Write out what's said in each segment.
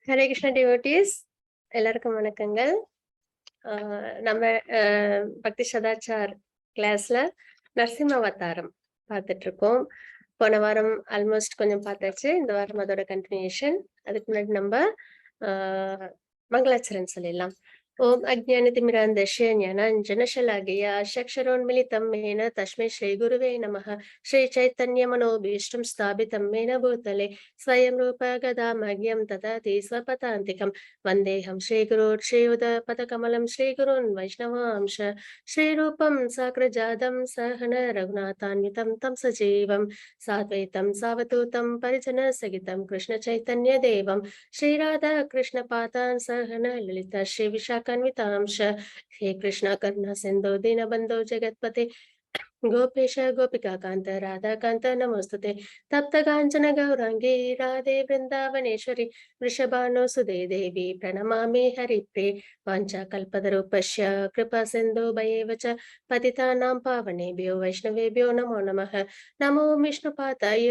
Hare Krishna devotees, எல்லாருக்கும் வணக்கங்கள். நம்ம பக்தி சதாச்சார் கிளாஸ்ல நரசிம்ம அவதாரம் பார்த்துட்டு இருக்கோம். போன வாரம் ஆல்மோஸ்ட் கொஞ்சம் பார்த்தாச்சு. இந்த வாரம் அதோட கண்டினியூஷன். அதுக்கு முன்னாடி நம்ம மங்களாச்சரன் சொல்லிடலாம். ஓம் அஜ்ஞானதிமிராந்தஸ்ய ஞானாஞ்சனசலாகயா சக்ஷரோன்மிலிதம் மேன தஸ்மை ஸ்ரீ குருவே நமः. ஸ்ரீ சைத்தன்ய மனோபீஷ்டம் ஸ்தாபிதம் மேன பூதலே ஸ்வயம் ரூப கதாமக்யம் ததாதி ஸ்வபதாந்திகம் வந்தேஹம் ஸ்ரீகுரோர் ஸ்ரீயுதபதகமலம் ஸ்ரீகுருன் வைஷ்ணவாம்ச ஸ்ரீரூபம் சாக்ரஜாதம் சஹன ரகுநாதான்விதம் தம் சஜீவம் சாத்வைதம் சாவதூதம் பரிஜன சகிதம் கிருஷ்ண சைத்தன்ய தேவம் ஸ்ரீராதா கிருஷ்ண பாதான் சஹன லலிதா ஸ்ரீ विशाखान्वितांश हे कृष्ण करुणा सिंधु दीनबंधो जगत्पते गोपेश गोपिका कांत राधा कांत नमोस्तुते तप्त कांचन गौरांगी राधे वृंदावनेश्वरी वृषभानुसुदे देवी प्रणमामि हरिप्रिये वाञ्छा कल्पतरुपश्य कृपा सिंधु भयेव च पतितानां पावनेभ्यो वैष्णवेभ्यो नमो नमः. नमो विष्णुपादाय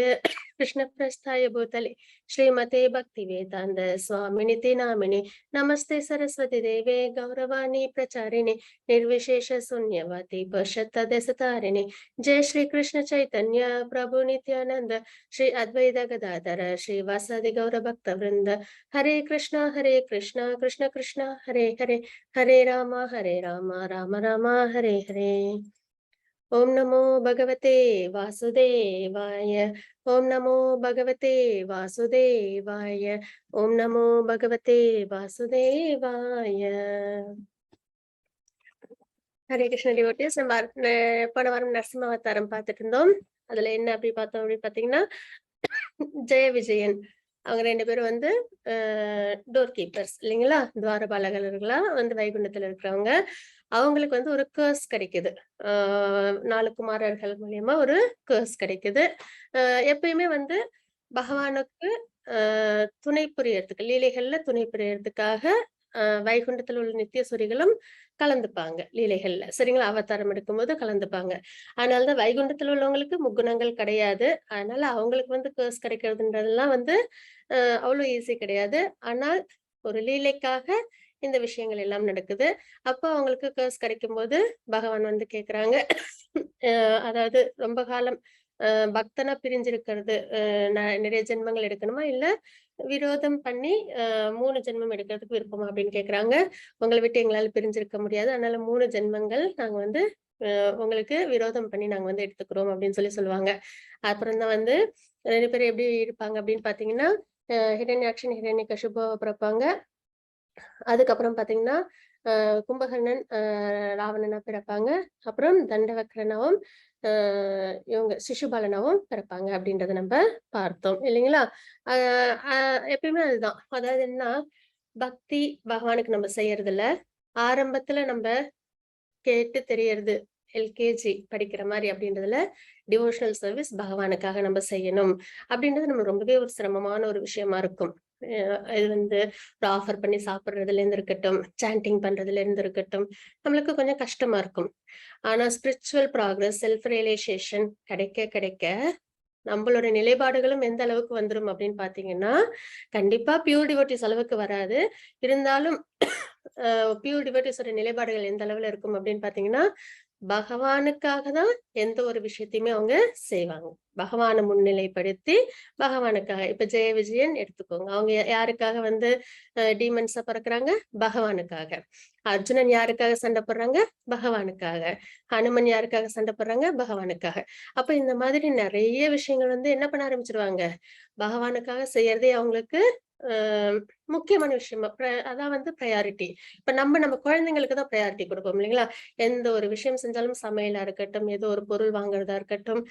कृष्णप्रस्थाय भूतले श्रीमते भक्तिवेदान्त स्वामिनिति नामिने नमस्ते सरस्वती देवे गौरवाणी प्रचारिणे निर्विशेष शून्यवादी पश्चात्तदसतारिणे. जय श्री कृष्ण चैतन्य प्रभु नित्यानंद श्री अद्वैत गदाधर श्री वासादि गौर भक्त वृंद. हरे कृष्ण कृष्ण कृष्ण हरे हरे हरे राम राम राम हरे हरे. ओम नमो भगवते वासुदेवाय. ओम नमो भगवते वासुदेवाय. ओम नमो भगवते वासुदेवाय. ஹரே கிருஷ்ண டிவோட்டீஸ், நம்ம போன வாரம் நரசிம்ம அவதாரம் பார்த்துட்டு இருந்தோம். அதுல என்ன அப்படி பார்த்தோம் அப்படின்னு பாத்தீங்கன்னா, ஜெய விஜயன் அவங்க 2 பேரும் வந்து டோர் கீப்பர்ஸ் இல்லைங்களா, துவாரபாலகர்களா வந்து வைகுண்டத்துல இருக்கிறவங்க. அவங்களுக்கு வந்து ஒரு கேர்ஸ் கிடைக்குது. 4 குமாரர்கள் மூலியமா ஒரு கேர்ஸ் கிடைக்குது. எப்பயுமே வந்து பகவானுக்கு துணை புரியறதுக்கு, லீலைகள்ல துணை புரியறதுக்காக வைகுண்டத்துல உள்ள நித்தியசூரிகளும் கலந்துப்பாங்க லீலைகள்ல. சரிங்களா, அவதாரம் எடுக்கும்போது கலந்துப்பாங்க. அதனாலதான் வைகுண்டத்துல உள்ளவங்களுக்கு முக்குணங்கள் கிடையாது. அதனால அவங்களுக்கு வந்து கேர்ஸ் கிடைக்கிறதுன்றதெல்லாம் வந்து அவ்வளவு ஈஸி கிடையாது. ஆனால் ஒரு லீலைக்காக இந்த விஷயங்கள் எல்லாம் நடக்குது. அப்போ அவங்களுக்கு கேர்ஸ் கிடைக்கும் போது பகவான் வந்து கேக்குறாங்க, அதாவது ரொம்ப காலம் பக்தனா பிரிஞ்சிருக்கிறது, நிறைய ஜென்மங்கள் எடுக்கணுமா இல்ல விரோதம் பண்ணி 3 ஜென்மம் எடுக்கிறதுக்கு விருப்பமா அப்படின்னு கேக்குறாங்க. உங்களை விட்டு எங்களால பிரிஞ்சிருக்க முடியாது, அதனால 3 ஜென்மங்கள் நாங்க வந்து உங்களுக்கு விரோதம் பண்ணி நாங்க வந்து எடுத்துக்கிறோம் அப்படின்னு சொல்லுவாங்க. அப்புறம் தான் வந்து 2 பேரும் எப்படி இருப்பாங்க அப்படின்னு பாத்தீங்கன்னா, ஹிரண்யாக்ஷன் ஹிரண்யகசிபு பிறப்பாங்க. அதுக்கப்புறம் பாத்தீங்கன்னா கும்பகர்ணன் ராவணனா பிறப்பாங்க. அப்புறம் தண்டவக்ரனாவும் இவங்க சிசுபாலனாவும் பிறப்பாங்க அப்படின்றத நம்ம பார்த்தோம் இல்லைங்களா. எப்பயுமே அதுதான், அதாவது என்ன, பக்தி பகவானுக்கு நம்ம செய்யறதுல ஆரம்பத்துல நம்ம கேட்டு தெரியறது எல்கேஜி படிக்கிற மாதிரி அப்படின்றதுல டிவோஷனல் சர்வீஸ் பகவானுக்காக நம்ம செய்யணும் அப்படின்றது நம்ம ரொம்பவே ஒரு சிரமமான ஒரு விஷயமா இருக்கும். இது வந்து ஆஃபர் பண்ணி சாப்பிடுறதுல இருந்து இருக்கட்டும், சாண்டிங் பண்றதுல இருந்து இருக்கட்டும், நம்மளுக்கு கொஞ்சம் கஷ்டமா இருக்கும். ஆனா ஸ்பிரிச்சுவல் ப்ராக்ரஸ், செல்ஃப் ரியலைசேஷன் கிடைக்க கிடைக்க நம்மளோட நிலைப்பாடுகளும் எந்த அளவுக்கு வந்துரும் அப்படின்னு பாத்தீங்கன்னா, கண்டிப்பா பியூர் டிவோட்டிஸ் அளவுக்கு வராது. இருந்தாலும் பியூர் டிவோட்டிஸோட நிலைப்பாடுகள் எந்த அளவுல இருக்கும் அப்படின்னு பாத்தீங்கன்னா, பகவானுக்காக தான் எந்த ஒரு விஷயத்தையுமே அவங்க செய்வாங்க. பகவானை முன்னிலைப்படுத்தி பகவானுக்காக. இப்ப ஜெய விஜயன் எடுத்துக்கோங்க, அவங்க யாருக்காக வந்து டீமன்ஸா பிறக்குறாங்க? பகவானுக்காக. அர்ஜுனன் யாருக்காக சண்டை போடுறாங்க? பகவானுக்காக. ஹனுமன் யாருக்காக சண்டை போடுறாங்க? பகவானுக்காக. அப்ப இந்த மாதிரி நிறைய விஷயங்கள் வந்து என்ன பண்ண ஆரம்பிச்சிருவாங்க, பகவானுக்காக செய்யறதே அவங்களுக்கு முக்கியமான விஷயமா, அதான் வந்து ப்ரையாரிட்டி. இப்ப நம்ம குழந்தைங்களுக்கு தான் ப்ரையாரிட்டி கொடுப்போம் இல்லைங்களா. எந்த ஒரு விஷயம் செஞ்சாலும், சமையலா இருக்கட்டும், ஏதோ ஒரு பொருள் வாங்குறதா இருக்கட்டும்,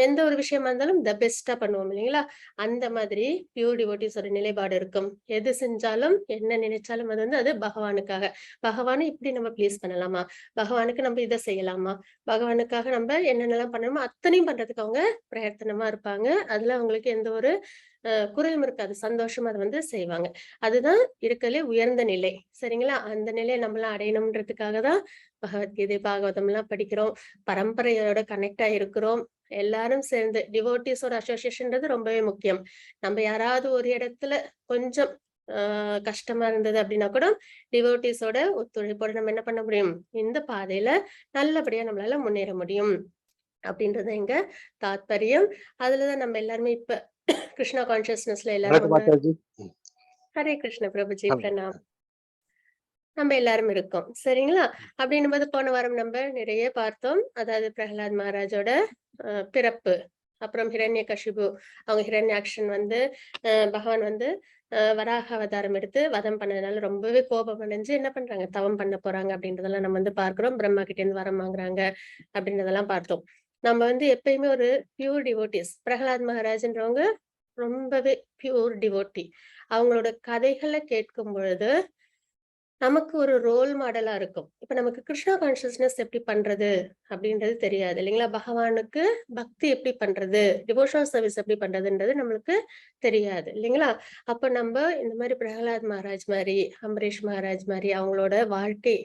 எந்த ஒரு விஷயமா இருந்தாலும் த பெஸ்டா பண்ணுவோம் இல்லைங்களா. அந்த மாதிரி பியூர் டிவோட்டிஸ் ஒரு நிலைப்பாடு இருக்கும். எது செஞ்சாலும் என்ன நினைச்சாலும் அது வந்து அது பகவானுக்காக. பகவானை இப்படி நம்ம ப்ளீஸ் பண்ணலாமா, பகவானுக்கு நம்ம இதை செய்யலாமா, பகவானுக்காக நம்ம என்னென்னலாம் பண்ணணுமோ அத்தனையும் பண்றதுக்கு அவங்க பிரயத்தனமா இருப்பாங்க. அதுல அவங்களுக்கு எந்த ஒரு குறையும் இருக்காது, சந்தோஷமா அதை வந்து செய்வாங்க. அதுதான் இருக்கலே உயர்ந்த நிலை. சரிங்களா, அந்த நிலையை நம்மளாம் அடையணும்ன்றதுக்காக தான் பகவத்கீதை பாகவதம் எல்லாம் படிக்கிறோம், பரம்பரையோட கனெக்ட் ஆயிருக்கிறோம். எல்லாரும் சேர்ந்து டிவோட்டிஸோட அசோசியேஷன்றது ரொம்பவே முக்கியம். நம்ம யாராவது ஒரு இடத்துல கொஞ்சம் கஷ்டமா இருந்தது அப்படின்னா கூட டிவோட்டிஸோட ஒத்துழைப்போட நம்ம என்ன பண்ண முடியும், இந்த பாதையில நல்லபடியா நம்மளால முன்னேற முடியும் அப்படின்றது எங்க தாத்பரியம். அதுலதான் நம்ம எல்லாருமே இப்ப கிருஷ்ணா கான்சியஸ்னஸ்ல எல்லாரும் வந்து ஹரே கிருஷ்ண பிரபுஜி பிரணாம் நம்ம எல்லாரும் இருக்கோம். சரிங்களா? அப்படின்னும் போது போன வாரம் நம்ம நிறைய பார்த்தோம். அதாவது பிரகலாத் மகாராஜோட பிறப்பு, அப்புறம் ஹிரண்ய கஷிபு அவங்க ஹிரண்யாக்ஷன் வந்து பகவான் வந்து வராக அவதாரம் எடுத்து வதம் பண்ணதுனால ரொம்பவே கோபம் அடைஞ்சு என்ன பண்றாங்க, தவம் பண்ண போறாங்க அப்படின்றதெல்லாம் நம்ம வந்து பார்க்கிறோம். பிரம்மா கிட்ட இருந்து வரம் வாங்குறாங்க அப்படின்றதெல்லாம் பார்த்தோம். நம்ம வந்து எப்பயுமே ஒரு பியூர் டிவோட்டிஸ். பிரகலாத் மகாராஜ்ன்றவங்க ரொம்பவே பியூர் டிவோட்டி. அவங்களோட கதைகளை கேட்கும் பொழுது நமக்கு ஒரு ரோல் மாடலா இருக்கும். இப்ப நமக்கு கிருஷ்ணா கான்சியஸ்னஸ் எப்படி பண்றது அப்படின்றது தெரியாது இல்லைங்களா? பகவானுக்கு பக்தி எப்படி பண்றது, டிவோஷனல் சர்வீஸ் எப்படி பண்றதுன்றது நம்மளுக்கு தெரியாது இல்லைங்களா? அப்ப நம்ம இந்த மாதிரி பிரகலாத் மகாராஜ் மாதிரி, அம்பரீஷ் மகாராஜ் மாதிரி அவங்களோட வாழ்க்கை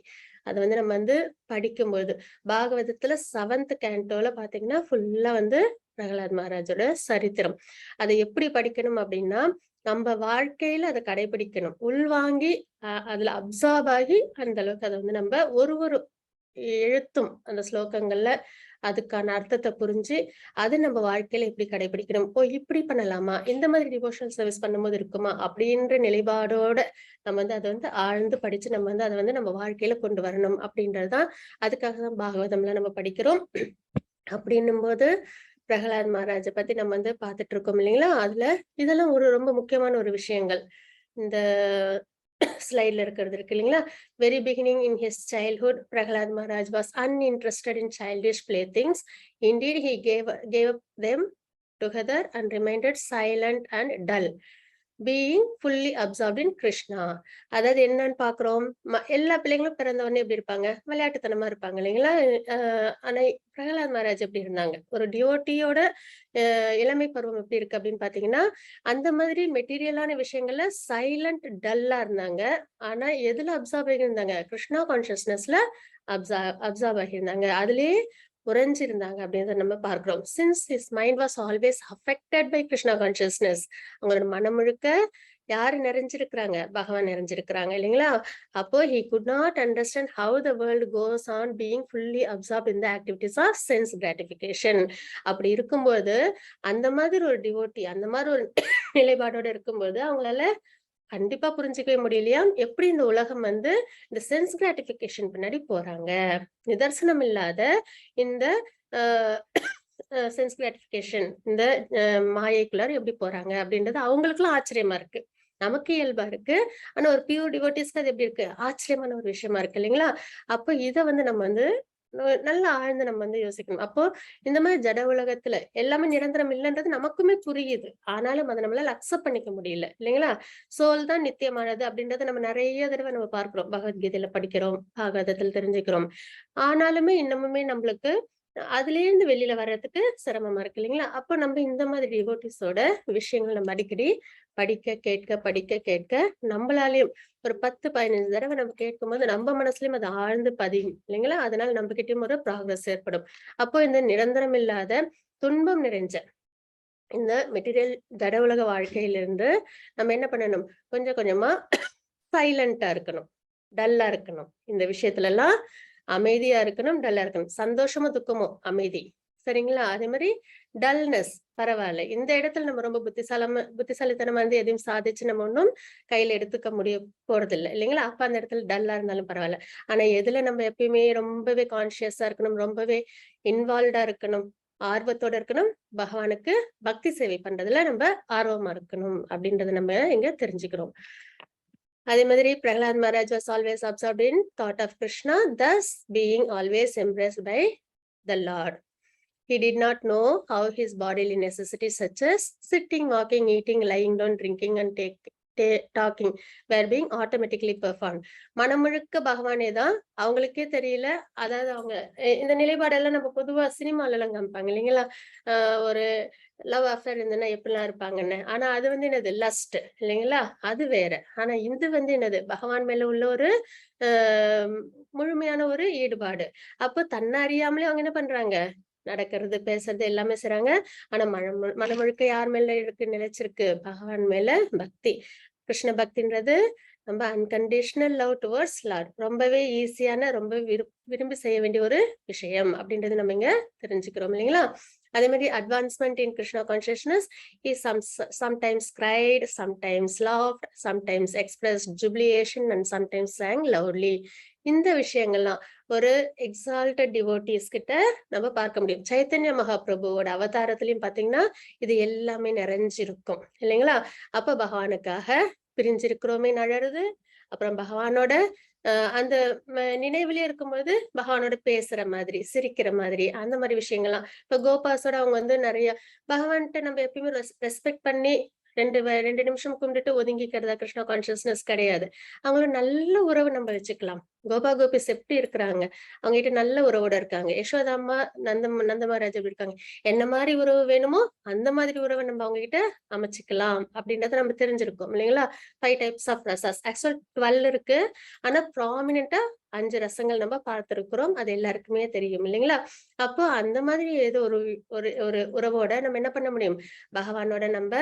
அதை வந்து நம்ம வந்து படிக்கும்போது பாகவதத்துல 7th cantoல பாத்தீங்கன்னா ஃபுல்லா வந்து பிரகலாத் மகாராஜோட சரித்திரம். அதை எப்படி படிக்கணும் அப்படின்னா நம்ம வாழ்க்கையில அதை கடைபிடிக்கணும், உள்வாங்கி அதுல அப்சார்ப் ஆகி அந்த அளவுக்கு அதை வந்து நம்ம ஒரு எழுத்தும் அந்த ஸ்லோகங்கள்ல அதுக்கான அர்த்தத்தை புரிஞ்சு அது நம்ம வாழ்க்கையில எப்படி கடைபிடிக்கணும், இப்படி பண்ணலாமா, இந்த மாதிரி டிவோஷனல் சர்வீஸ் பண்ணும்போது இருக்குமா அப்படின்ற நிலைப்பாடோட நம்ம வந்து அதை வந்து ஆழ்ந்து படிச்சு நம்ம வந்து அதை வந்து நம்ம வாழ்க்கையில கொண்டு வரணும் அப்படின்றதுதான். அதுக்காக தான் பாகவதம்லாம் நம்ம படிக்கிறோம். அப்படின்னும் போது பிரகலாத் மகாராஜ பத்தி நம்ம வந்து பாத்துட்டு இருக்கோம் இல்லைங்களா? அதுல இதெல்லாம் ஒரு ரொம்ப முக்கியமான ஒரு விஷயங்கள். இந்த ஸ்லைட்ல இருக்கிறது இருக்கு இல்லைங்களா? Very beginning in his childhood Prahlad Maharaj was uninterested in childish playthings. Indeed, he gave up them together and remained silent and dull, being fully absorbed in Krishna. அதாவது என்னன்னு பாக்குறோம், எல்லா பிள்ளைங்களும் பிறந்த உடனே எப்படி இருப்பாங்க, விளையாட்டுத்தனமா இருப்பாங்க இல்லைங்களா? ஆனா பிரகலாத் மகாராஜ் எப்படி இருந்தாங்க, ஒரு டிவோட்டியோட இளமை பருவம் எப்படி இருக்கு அப்படின்னு பாத்தீங்கன்னா அந்த மாதிரி மெட்டீரியலான விஷயங்கள்ல சைலண்ட் டல்லா இருந்தாங்க. ஆனா எதுல அப்சார்ப் ஆகியிருந்தாங்க, கிருஷ்ணா கான்சியஸ்னஸ்ல அப்சார்ப் ஆகியிருந்தாங்க, அதுலயே உறைஞ்சிருந்தாங்க அப்படின்றத நம்ம பார்க்கிறோம். Since his mind was always affected by Krishna consciousness, அவங்களோட மனம் முழுக்க யாரு நிறைஞ்சிருக்கிறாங்க, பகவான் நிறைஞ்சிருக்கிறாங்க இல்லைங்களா? அப்போ he could not understand how the world goes on being fully absorbed in the activities of sense gratification. அப்படி இருக்கும்போது அந்த மாதிரி ஒரு டிவோட்டி அந்த மாதிரி ஒரு நிலைப்பாடோட இருக்கும்போது அவங்களால கண்டிப்பா புரிஞ்சுக்கவே முடியலையா, எப்படி இந்த உலகம் வந்து இந்த சென்ஸ் கிராட்டிபிகேஷன் பின்னாடி போறாங்க, நிதர்சனம் இல்லாத இந்த சென்ஸ் கிராட்டிபிகேஷன் இந்த மாயைக்குள்ளார எப்படி போறாங்க அப்படின்றது அவங்களுக்குலாம் ஆச்சரியமா இருக்கு. நமக்கு இயல்பா இருக்கு. ஆனா ஒரு பியூர் டிவோட்டிஸ்க்கு அது எப்படி இருக்கு, ஆச்சரியமான ஒரு விஷயமா இருக்கு இல்லைங்களா? அப்போ இதை வந்து நம்ம வந்து நல்லா ஆழ்ந்து நம்ம வந்து யோசிக்கணும். அப்போ இந்த மாதிரி ஜட உலகத்துல எல்லாமே நிரந்தரம் இல்லைன்றது நமக்குமே புரியுது. ஆனாலும் அதை நம்மளால அக்செப்ட் பண்ணிக்க முடியல இல்லைங்களா? சோல் தான் நித்தியமானது அப்படின்றத நம்ம நிறைய தடவை நம்ம பார்க்கிறோம், பகவத்கீதையில படிக்கிறோம், பாகவதத்துல தெரிஞ்சுக்கிறோம். ஆனாலுமே இன்னமுமே நம்மளுக்கு அதுல இருந்து வெளியில வர்றதுக்கு சிரமமா இருக்கு இல்லைங்களா? அப்போ நம்ம இந்த மாதிரி டிவோட்டிஸோட விஷயங்கள் நம்ம அடிக்கடி படிக்க கேட்க படிக்க கேட்க நம்மளாலையும் ஒரு 10-15 தடவை நம்ம கேட்கும்போது நம்ம மனசுலயும் அது ஆழ்ந்து பதியும் இல்லைங்களா? அதனால நம்ம கிட்டயும் ஒரு ப்ராக்ரஸ் ஏற்படும். அப்போ இந்த நிரந்தரம் இல்லாத துன்பம் நிறைஞ்ச இந்த மெட்டீரியல் ஜட உலக வாழ்க்கையிலிருந்து நம்ம என்ன பண்ணணும், கொஞ்சம் கொஞ்சமா சைலண்டா இருக்கணும், டல்லா இருக்கணும், இந்த விஷயத்துல எல்லாம் அமைதியா இருக்கணும், டல்லா இருக்கணும். சந்தோஷமோ துக்கமோ அமைதி, சரிங்களா? அதே மாதிரி டல்னஸ் பரவாயில்ல, இந்த இடத்துல நம்ம ரொம்ப புத்திசாலித்தனமா இருந்து எதையும் சாதிச்சு நம்ம ஒன்றும் கையில எடுத்துக்க போறது இல்லை இல்லைங்களா? அப்ப அந்த இடத்துல டல்லா இருந்தாலும் பரவாயில்ல. ஆனா எதுல நம்ம எப்பயுமே ரொம்பவே கான்சியஸா இருக்கணும், ரொம்பவே இன்வால்வ்டா இருக்கணும், ஆர்வத்தோட இருக்கணும், பகவானுக்கு பக்தி சேவை பண்றதுல நம்ம ஆர்வமா இருக்கணும் அப்படின்றத நம்ம இங்க தெரிஞ்சுக்கிறோம். அதே மாதிரி Prahlad Maharaj was always absorbed in thought of Krishna, thus being always embraced by the Lord. He did not know how his bodily necessities such as sitting, walking, eating, lying down, drinking and talking where being automatically perform. மனம் முழுக்க பகவானே தான், அவங்களுக்கே தெரியல. அதாவது அவங்க இந்த நிலைப்பாடெல்லாம் நம்ம பொதுவா சினிமால எல்லாம் காமிப்பாங்க இல்லைங்களா? ஒரு லவ் அஃபேர் இருந்ததுன்னா எப்படிலாம் இருப்பாங்கன்னு. ஆனா அது வந்து என்னது, லஸ்ட் இல்லைங்களா? அது வேற. ஆனா இது வந்து என்னது, பகவான் மேல உள்ள ஒரு முழுமையான ஒரு ஈடுபாடு. அப்போ தன்னை அறியாமலே அவங்க என்ன பண்றாங்க, நடக்கிறது பேசுறது எல்லாமே செய்றாங்க. ஆனா மனம் முழுக்க யார் மேல இருக்கு, நிலைச்சிருக்கு, பகவான் மேல பக்தி. கிருஷ்ண பக்தின்றது ரொம்ப அன்கண்டிஷனல் லவ் டுவர்ட்ஸ் லார்ட், ரொம்பவே ஈஸியான, ரொம்ப விரும்பி செய்ய வேண்டிய ஒரு விஷயம் அப்படின்றது நம்ம இங்க தெரிஞ்சுக்கிறோம் இல்லைங்களா. அதே மாதிரி advancement in Krishna consciousness is sometimes cried, sometimes laughed, sometimes expressed jubilation and sometimes sang loudly. இந்த விஷயங்கள்லாம் ஒரு எக்ஸால்டட் டிவோட்டீஸ் கிட்ட நம்ம பார்க்க முடியும். சைத்தன்ய மகாபிரபுவோட அவதாரத்திலையும் பாத்தீங்கன்னா இது எல்லாமே நிறைஞ்சிருக்கும் இல்லைங்களா. அப்ப பகவானுக்காக பிரிஞ்சிருக்கிறோமே அழறது, அப்புறம் பகவானோட அந்த நினைவுலயே இருக்கும்போது பகவானோட பேசுற மாதிரி, சிரிக்கிற மாதிரி, அந்த மாதிரி விஷயங்கள்லாம். இப்ப கோபாஸோட அவங்க வந்து நிறைய பகவான்கிட்ட நம்ம எப்பயுமே ரெஸ்பெக்ட் பண்ணி 2 நிமிஷம் கும்பிட்டுட்டு ஒதுங்கிக்கிறதா கிருஷ்ணா கான்சியஸ்னஸ் கிடையாது. அவங்களோட நல்ல உறவு நம்ம வச்சுக்கலாம். கோபா கோபிஸ் எப்படி இருக்கிறாங்க, அவங்க கிட்ட நல்ல உறவோட இருக்காங்க. யசோதாம்மா, நந்த மகாராஜ் எப்படி இருக்காங்க, என்ன மாதிரி உறவு வேணுமோ அந்த மாதிரி உறவை நம்ம அவங்க கிட்ட அமைச்சுக்கலாம் அப்படின்றத நம்ம தெரிஞ்சிருக்கோம் இல்லைங்களா. 5 types of ரசாஸ், ஆக்சுவல் 12 இருக்கு. ஆனா ப்ராமினெண்டா 5 ரசங்கள் நம்ம பார்த்திருக்கிறோம். அது எல்லாருக்குமே தெரியும் இல்லைங்களா. அப்போ அந்த மாதிரி ஏதோ ஒரு ஒரு உறவோட நம்ம என்ன பண்ண முடியும், பகவானோட நம்ம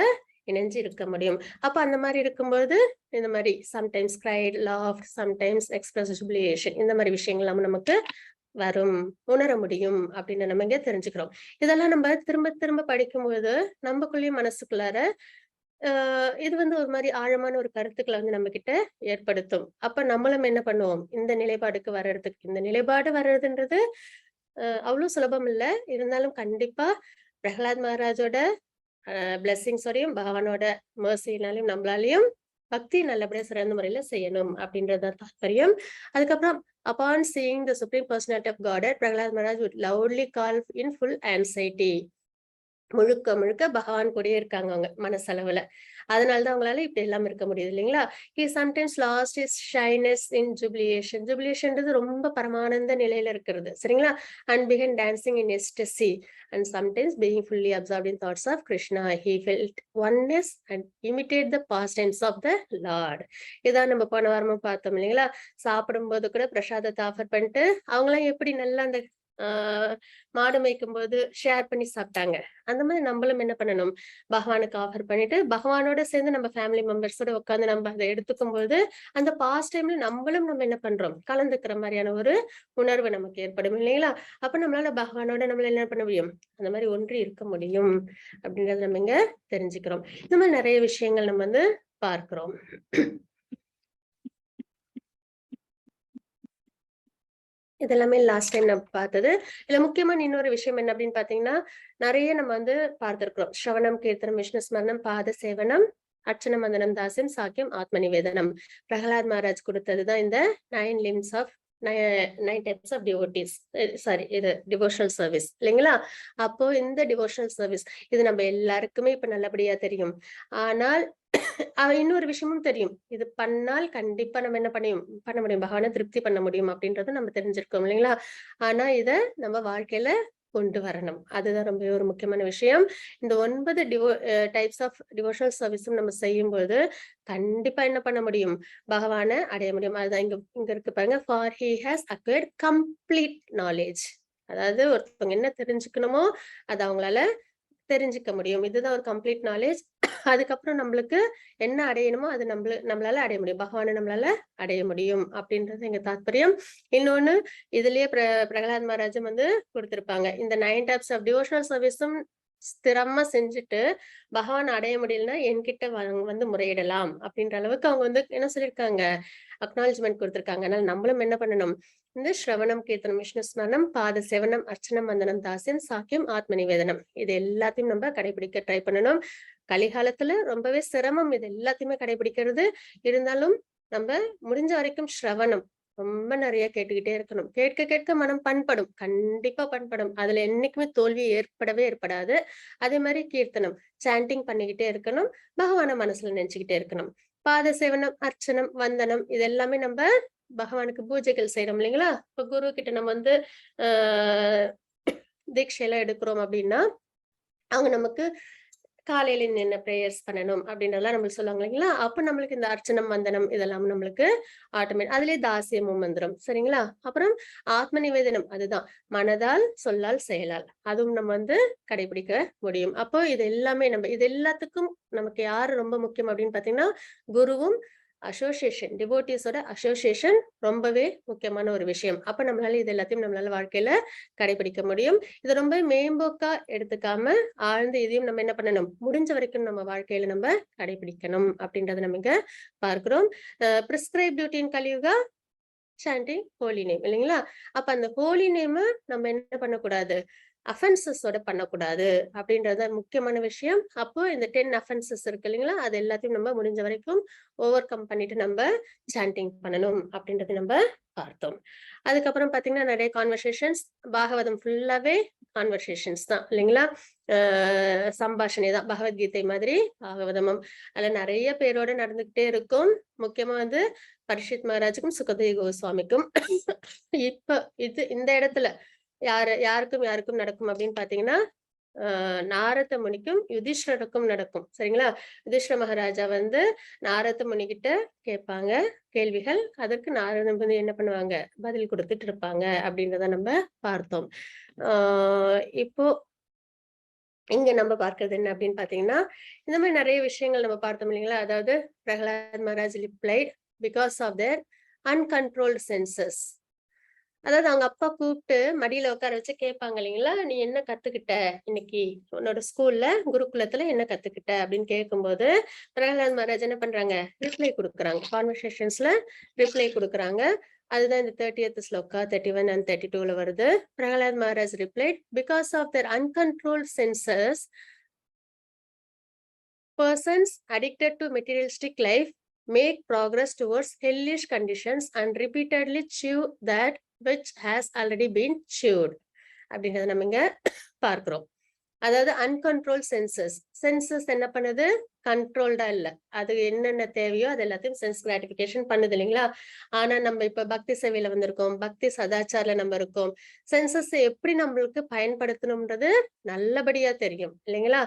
இணைஞ்சு இருக்க முடியும். அப்ப அந்த மாதிரி இருக்கும்போது இந்த மாதிரி sometimes cried, laughed, sometimes express jubilation, இந்த மாதிரி விஷயங்கள் நம்ம நமக்கு வரும், உணர முடியும் அப்படின்னு நம்ம இங்க தெரிஞ்சுக்கிறோம். இதெல்லாம் நம்ம திரும்ப திரும்ப படிக்கும்போது நமக்குள்ளேயும் மனசுக்குள்ளார இது வந்து ஒரு மாதிரி ஆழமான ஒரு கருத்துக்களை வந்து நம்ம கிட்ட ஏற்படுத்தும். அப்ப நம்மளும் என்ன பண்ணுவோம், இந்த நிலைப்பாடுக்கு வர்றதுக்கு, இந்த நிலைப்பாடு வர்றதுன்றது அவ்வளவு சுலபம் இல்லை. இருந்தாலும் கண்டிப்பா பிரகலாத் மகாராஜோட பிளெஸிங்ஸோடையும் பகவானோட மர்சினாலையும் நம்மளாலையும் பக்தி நல்லபடியா சிறந்த முறையில செய்யணும் அப்படின்றது தாற்பயம். அதுக்கப்புறம் upon seeing the supreme personality of Godhead, Prahalad Maharaj would loudly call in full anxiety. முழுக்க முழுக்க பகவான் கூடயே இருக்காங்க அவங்க மனசளவுல. அதனாலதான் அவங்களால இப்படி எல்லாம் இருக்க முடியுது இல்லைங்களா. he sometimes lost his shyness in jubilation. jubilationன்றது ரொம்ப பரமானந்த நிலையில இருக்கிறது சரிங்களா. and began dancing in ecstasy and sometimes being fully absorbed in thoughts of Krishna. he felt oneness and imitate the pastimes of the Lord. இதான் நம்ம போன வாரமும் பார்த்தோம் இல்லைங்களா. சாப்பிடும் போது கூட பிரசாதத்தை ஆஃபர் பண்ணிட்டு அவங்களாம் எப்படி நல்லா அந்த மாடு மேய்க்கும் போது ஷேர் பண்ணி சாப்பிட்டாங்க. அந்த மாதிரி நம்மளும் என்ன பண்ணணும், பகவானுக்கு ஆஃபர் பண்ணிட்டு பகவானோட சேர்ந்து நம்ம ஃபேமிலி மெம்பர்ஸோட உட்காந்து நம்ம அதை எடுத்துக்கும் போது அந்த பாஸ்ட் டைம்ல நம்மளும் நம்ம என்ன பண்றோம், கலந்துக்கிற மாதிரியான ஒரு உணர்வு நமக்கு ஏற்படும் இல்லைங்களா. அப்ப நம்மளால பகவானோட நம்மளால என்ன பண்ண முடியும், அந்த மாதிரி ஒன்றி இருக்க முடியும் அப்படின்றத நம்ம இங்க தெரிஞ்சுக்கிறோம். இந்த மாதிரி நிறைய விஷயங்கள் நம்ம வந்து பார்க்கிறோம். இதெல்லாமே லாஸ்ட் டைம் நம்ம பார்த்தது. இதுல முக்கியமான இன்னொரு விஷயம் என்ன அப்படின்னு பாத்தீங்கன்னா, நிறைய நம்ம வந்து பார்த்திருக்கிறோம். ஸ்ரவணம், கீர்த்தனம், விஷ்ணு ஸ்மரணம், பாத சேவனம், அர்ச்சனம், வந்தனம், தாசியம், சாக்கியம், ஆத்ம நிவேதனம். பிரகலாத் மகாராஜ் கொடுத்ததுதான் இந்த 9 limbs of 9 types of devotees. Sorry, இது டிவோஷனல் சர்வீஸ் இல்லைங்களா. அப்போ இந்த டிவோஷனல் சர்வீஸ் இது நம்ம எல்லாருக்குமே இப்ப நல்லபடியா தெரியும். ஆனால் இன்னொரு விஷயமும் தெரியும், இது பண்ணால் கண்டிப்பா நம்ம என்ன பண்ண முடியும், பகவானை திருப்தி பண்ண முடியும் அப்படின்றத நம்ம தெரிஞ்சிருக்கோம் இல்லைங்களா. ஆனா இத நம்ம வாழ்க்கையில கொண்டு வரணும், அதுதான் ரொம்ப ஒரு முக்கியமான விஷயம். இந்த 9 டைப்ஸ் ஆஃப் டிவோஷனல் சர்வீஸும் நம்ம செய்யும்போது கண்டிப்பா என்ன பண்ண முடியும், பகவானை அடைய முடியும். அதுதான் இங்க இருக்கு பாருங்க, for he has acquired complete knowledge. அதாவது ஒருத்தவங்க என்ன தெரிஞ்சுக்கணுமோ அது அவங்களால தெரிஞ்சுக்க முடியும். இதுதான் ஒரு கம்ப்ளீட் நாலேஜ். அதுக்கப்புறம் நம்மளுக்கு என்ன அடையணுமோ அது நம்மளால அடைய முடியும், பகவானை நம்மளால அடைய முடியும் அப்படின்றது எங்க தாற்பயம். இன்னொன்னு இதுலயே பிரகலாத் மகாராஜும் வந்து கொடுத்திருப்பாங்க, இந்த 9 types of devotional சர்வீஸும் ஸ்திரமா செஞ்சுட்டு பகவான் அடைய முடியலன்னா என்கிட்ட வந்து முறையிடலாம் அப்படின்ற அளவுக்கு அவங்க வந்து என்ன சொல்லியிருக்காங்க, அக்னாலஜ்மெண்ட் கொடுத்திருக்காங்க. அதனால நம்மளும் என்ன பண்ணணும், இந்த ஸ்ரவணம், கீர்த்தனம், விஷ்ணு ஸ்மரணம், பாத சேவனம், அர்ச்சனம், வந்தனம், தாசியம், சாக்கியம், ஆத்ம நிவேதனம், இது எல்லாத்தையும் நம்ம கடைபிடிக்க ட்ரை பண்ணணும். கலிகாலத்துல ரொம்பவே சிரமம் இது எல்லாத்தையுமே கடைபிடிக்கிறது. இருந்தாலும் நம்ம முடிஞ்ச வரைக்கும் ஸ்ரவணம் ரொம்ப நிறைய கேட்டுக்கிட்டே இருக்கணும். கேட்க கேட்க மனம் பண்படும், கண்டிப்பா பண்படும். அதுல என்னைக்குமே தோல்வி ஏற்படாது. அதே மாதிரி கீர்த்தனம், சாண்டிங் பண்ணிக்கிட்டே இருக்கணும், பகவான மனசுல நினைச்சுக்கிட்டே இருக்கணும். பாத சேவனம், அர்ச்சனம், வந்தனம், இது எல்லாமே நம்ம பகவானுக்கு பூஜைகள் செய்யறோம் இல்லைங்களா. இப்ப குரு கிட்ட நம்ம வந்து தீட்சையெல்லாம் எடுக்கிறோம் அப்படின்னா அவங்க நமக்கு காலையில என்ன பிரேயர்ஸ் பண்ணணும் அப்படின்றதெல்லாம் நம்மளுக்கு சொல்லுவாங்க இல்லைங்களா? அப்ப நம்மளுக்கு இந்த அர்ச்சனம் வந்தனம் இதெல்லாம் நம்மளுக்கு ஆட்டோமேட்டிக் அதுலயே தாசியமும் வந்துடும். சரிங்களா? அப்புறம் ஆத்ம நிவேதனம் அதுதான் மனதால் சொல்லால் செயலால் அதுவும் நம்ம வந்து கடைபிடிக்க முடியும். அப்போ இது எல்லாமே நம்ம இது எல்லாத்துக்கும் நமக்கு யாரு ரொம்ப முக்கியம் அப்படின்னு பாத்தீங்கன்னா குருவும் அசோசியேஷன் டிவோட்டிஸோட அசோசியேஷன் ரொம்பவே முக்கியமான ஒரு விஷயம். அப்ப நம்மளால இது எல்லாத்தையும் நம்மளால வாழ்க்கையில கடைபிடிக்க முடியும். இது ரொம்ப மேம்போக்கா எடுத்துக்காம ஆழ்ந்த இதையும் நம்ம என்ன பண்ணணும் முடிஞ்ச வரைக்கும் நம்ம வாழ்க்கையில நம்ம கடைபிடிக்கணும் அப்படின்றத நம்ம இங்க பார்க்கிறோம். Prescribed duty in Kaliyuga chanting holy name இல்லைங்களா? அப்ப அந்த ஹோலி நேம் நம்ம என்ன பண்ணக்கூடாது அஃபென்சஸோட பண்ணக்கூடாது அப்படின்றது முக்கியமான விஷயம். அப்போ இந்த 10 அஃபென்சஸ் இருக்கு இல்லைங்களா? அது எல்லாத்தையும் நம்ம முடிஞ்ச வரைக்கும் ஓவர் கம் பண்ணிட்டு நம்ம சாண்டிங் பண்ணணும் அப்படின்றத நம்ம பார்த்தோம். அதுக்கப்புறம் பாத்தீங்கன்னா நிறைய கான்வர்சேஷன்ஸ் பாகவதம் ஃபுல்லாவே கான்வர்சேஷன்ஸ் தான் இல்லைங்களா? சம்பாஷணை தான் பகவத்கீதை மாதிரி பாகவதமும் அதுல நிறைய பேரோட நடந்துகிட்டே இருக்கும். முக்கியமா வந்து பரிஷித் மகாராஜுக்கும் சுகதேவ கோஸ்வாமிக்கும் இப்ப இந்த இடத்துல யாருக்கும் நடக்கும் அப்படின்னு பாத்தீங்கன்னா நாரத முனிக்கும் யுதிஷ்டருக்கும் நடக்கும். சரிங்களா? யுதிஷ்டர மகாராஜா வந்து நாரத முனிகிட்ட கேட்பாங்க கேள்விகள். அதற்கு நாரத முனி என்ன பண்ணுவாங்க பதில் கொடுத்துட்டு இருப்பாங்க அப்படின்றத நம்ம பார்த்தோம். இப்போ இங்க நம்ம பார்க்கிறது என்ன அப்படின்னு பாத்தீங்கன்னா இந்த மாதிரி நிறைய விஷயங்கள் நம்ம பார்த்தோம் இல்லைங்களா? அதாவது Prahlad Maharaj replied because of their uncontrolled senses. அதாவது அவங்க அப்பா கூப்பிட்டு மடியில உட்கார வச்சு கேட்பாங்க இல்லைங்களா? நீ என்ன கத்துக்கிட்ட இன்னைக்கு உன்னோட ஸ்கூல்ல குருகுலத்துல என்ன கத்துக்கிட்ட அப்படின்னு கேட்கும்போது பிரகலாத் மகாராஜ் என்ன பண்றாங்க ரிப்ளை கொடுக்குறாங்க. கான்வர்சேஷன்ஸ்ல ரிப்ளை கொடுக்குறாங்க. அதுதான் இந்த 30th ஸ்லோகா 31 and 32ல வருது. Prahlad Maharaj replied because of their uncontrolled senses persons addicted to materialistic life make progress towards hellish conditions and repeatedly chew that which has already been chewed அப்படின்றத நம்ம இங்க பார்க்கிறோம். அதாவது அன்கண்ட்ரோல் சென்சஸ் என்ன பண்ணுது கண்ட்ரோல்டா இல்ல. அது என்னென்ன தேவையோ அது எல்லாத்தையும் சென்ஸ் கிராட்டிபிகேஷன் பண்ணுது இல்லைங்களா? ஆனா நம்ம இப்ப பக்தி சேவையில வந்திருக்கோம், பக்தி சதாச்சார்ல நம்ம இருக்கோம். சென்சஸ் எப்படி நம்மளுக்கு பயன்படுத்தணும்ன்றது நல்லபடியா தெரியும் இல்லைங்களா?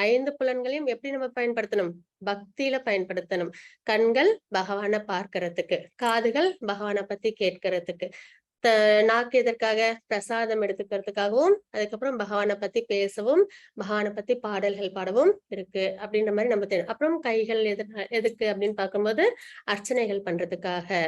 5 புலன்களையும் எப்படி நம்ம பயன்படுத்தணும் பக்தியில பயன்படுத்தணும். கண்கள் பகவானை பார்க்கறதுக்கு, காதுகள் பகவானை பத்தி கேட்கறதுக்கு, நாக்கு எதற்காக பிரசாதம் எடுத்துக்கிறதுக்காகவும் அதுக்கப்புறம் பகவானை பத்தி பேசவும் பகவானை பத்தி பாடல்கள் பாடவும் இருக்கு அப்படின்ற மாதிரி நம்ம தெரியும். அப்புறம் கைகள் எதுக்கு அப்படின்னு பார்க்கும்போது அர்ச்சனைகள் பண்றதுக்காக,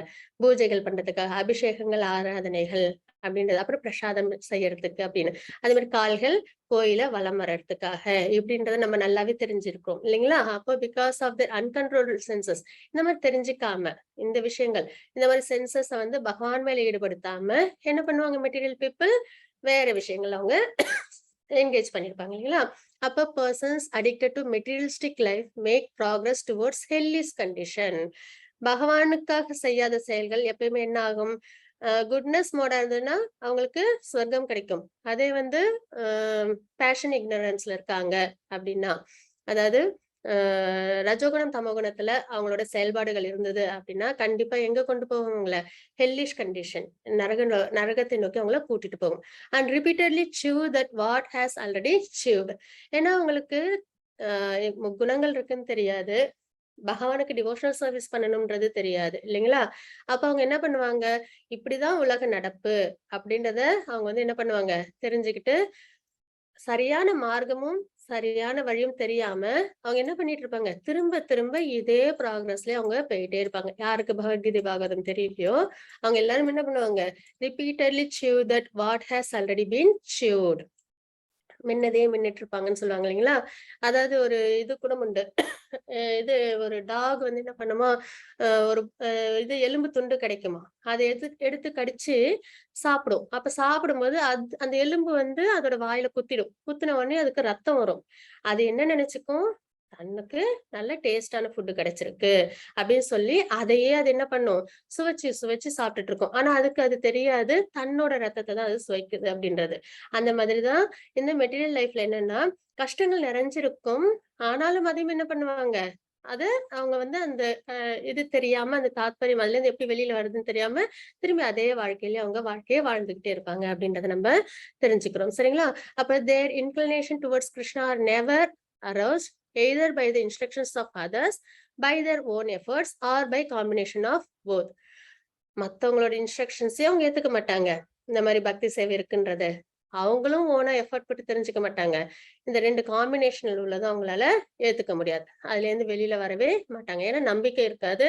பூஜைகள் பண்றதுக்காக, அபிஷேகங்கள் ஆராதனைகள் அப்படின்றது, அப்புறம் பிரசாதம் செய்யறதுக்கு அப்படின்னு. அதே மாதிரி கால்கள் கோயில வலம் வர்றதுக்காக இப்படின்றத நம்ம நல்லாவே தெரிஞ்சிருக்கோம் இல்லைங்களா? அப்போ because of the uncontrolled senses இந்த மாதிரி தெரிஞ்சுக்காம இந்த விஷயங்கள் இந்த மாதிரி சென்சஸ் வந்து பகவான் மேல ஈடுபடுத்தாம என்ன பண்ணுவாங்க மெட்டீரியல் பீப்புள் வேற விஷயங்கள் அவங்க என்கேஜ் பண்ணிருப்பாங்க இல்லைங்களா? அப்ப persons addicted to materialistic life make progress towards hellish condition. பகவானுக்காக செய்யாத செயல்கள் எப்பயுமே என்ன ஆகும் குட்னஸ் மோடா இருந்ததுன்னா அவங்களுக்கு சொர்க்கம் கிடைக்கும். அதே வந்து பேஷன் இக்னரன்ஸ்ல இருக்காங்க அப்படின்னா, அதாவது ரஜோகுணம் தமோகுணத்துல அவங்களோட செயல்பாடுகள் இருந்தது அப்படின்னா கண்டிப்பா எங்க கொண்டு போவாங்கள ஹெல்லிஷ் கண்டிஷன் நரகத்தை நோக்கி அவங்கள கூட்டிட்டு போகும். And repeatedly chew that what has already chewed. ஏன்னா அவங்களுக்கு குணங்கள் இருக்குன்னு தெரியாது, பகவானுக்கு டிவோஷனல் சர்வீஸ் பண்ணணும்ன்றது தெரியாது இல்லைங்களா? அப்ப அவங்க என்ன பண்ணுவாங்க இப்படிதான் உலக நடப்பு அப்படின்றத அவங்க வந்து என்ன பண்ணுவாங்க தெரிஞ்சுக்கிட்டு சரியான மார்க்கமும் சரியான வழியும் தெரியாம அவங்க என்ன பண்ணிட்டு இருப்பாங்க திரும்ப திரும்ப இதே ப்ராக்ரஸ்ல அவங்க போயிட்டே இருப்பாங்க. யாருக்கு பகவத்கீதை பாகவதம் தெரியலையோ அவங்க எல்லாரும் என்ன பண்ணுவாங்க repeatedly chew that what has already been chewed. மின்னதே மின்னிட்டு இருப்பாங்கன்னு சொல்லுவாங்க இல்லைங்களா? அதாவது ஒரு இது கூட உண்டு. இது ஒரு டாக் வந்து என்ன பண்ணுமா ஒரு இது எலும்பு துண்டு கிடைக்குமா அதை எடுத்து கடிச்சு சாப்பிடும். அப்ப சாப்பிடும்போது அந்த எலும்பு வந்து அதோட வாயில குத்தின உடனே அதுக்கு ரத்தம் வரும். அது என்ன நினைச்சுக்கும் தனக்கு நல்ல டேஸ்டான ஃபுட்டு கிடைச்சிருக்கு அப்படின்னு சொல்லி அதையே அது என்ன பண்ணும் சுவைச்சு சாப்பிட்டுட்டு இருக்கும். ஆனா அதுக்கு அது தெரியாது தன்னோட ரத்தத்தை தான் அது சுவைக்குது அப்படின்றது. அந்த மாதிரிதான் இந்த மெட்டீரியல் லைஃப்ல என்னன்னா கஷ்டங்கள் நிறைஞ்சிருக்கும். ஆனாலும் அதையும் என்ன பண்ணுவாங்க அது அவங்க வந்து அந்த இது தெரியாம அந்த தாத்பரியம் அதுல இருந்து எப்படி வெளியில வருதுன்னு தெரியாம திரும்பி அதே வாழ்க்கையில அவங்க வாழ்க்கையை வாழ்ந்துகிட்டே இருப்பாங்க அப்படின்றத நம்ம தெரிஞ்சுக்கிறோம். சரிங்களா? அப்ப their inclination towards Krishna are never aroused either by the instructions of others, by their own efforts, or by combination of both. மத்தவங்களோட இன்ஸ்ட்ரக்ஷன்ஸே அவங்க ஏத்துக்க மாட்டாங்க. இந்த மாதிரி பக்தி சேவை இருக்குன்றது அவங்களும் ஓனா எஃபர்ட் போட்டு தெரிஞ்சுக்க மாட்டாங்க. இந்த 2 காம்பினேஷன்ல உள்ளதும் அவங்களால ஏத்துக்க முடியாது. அதுல இருந்து வெளியில வரவே மாட்டாங்க. ஏன்னா நம்பிக்கை இருக்காது,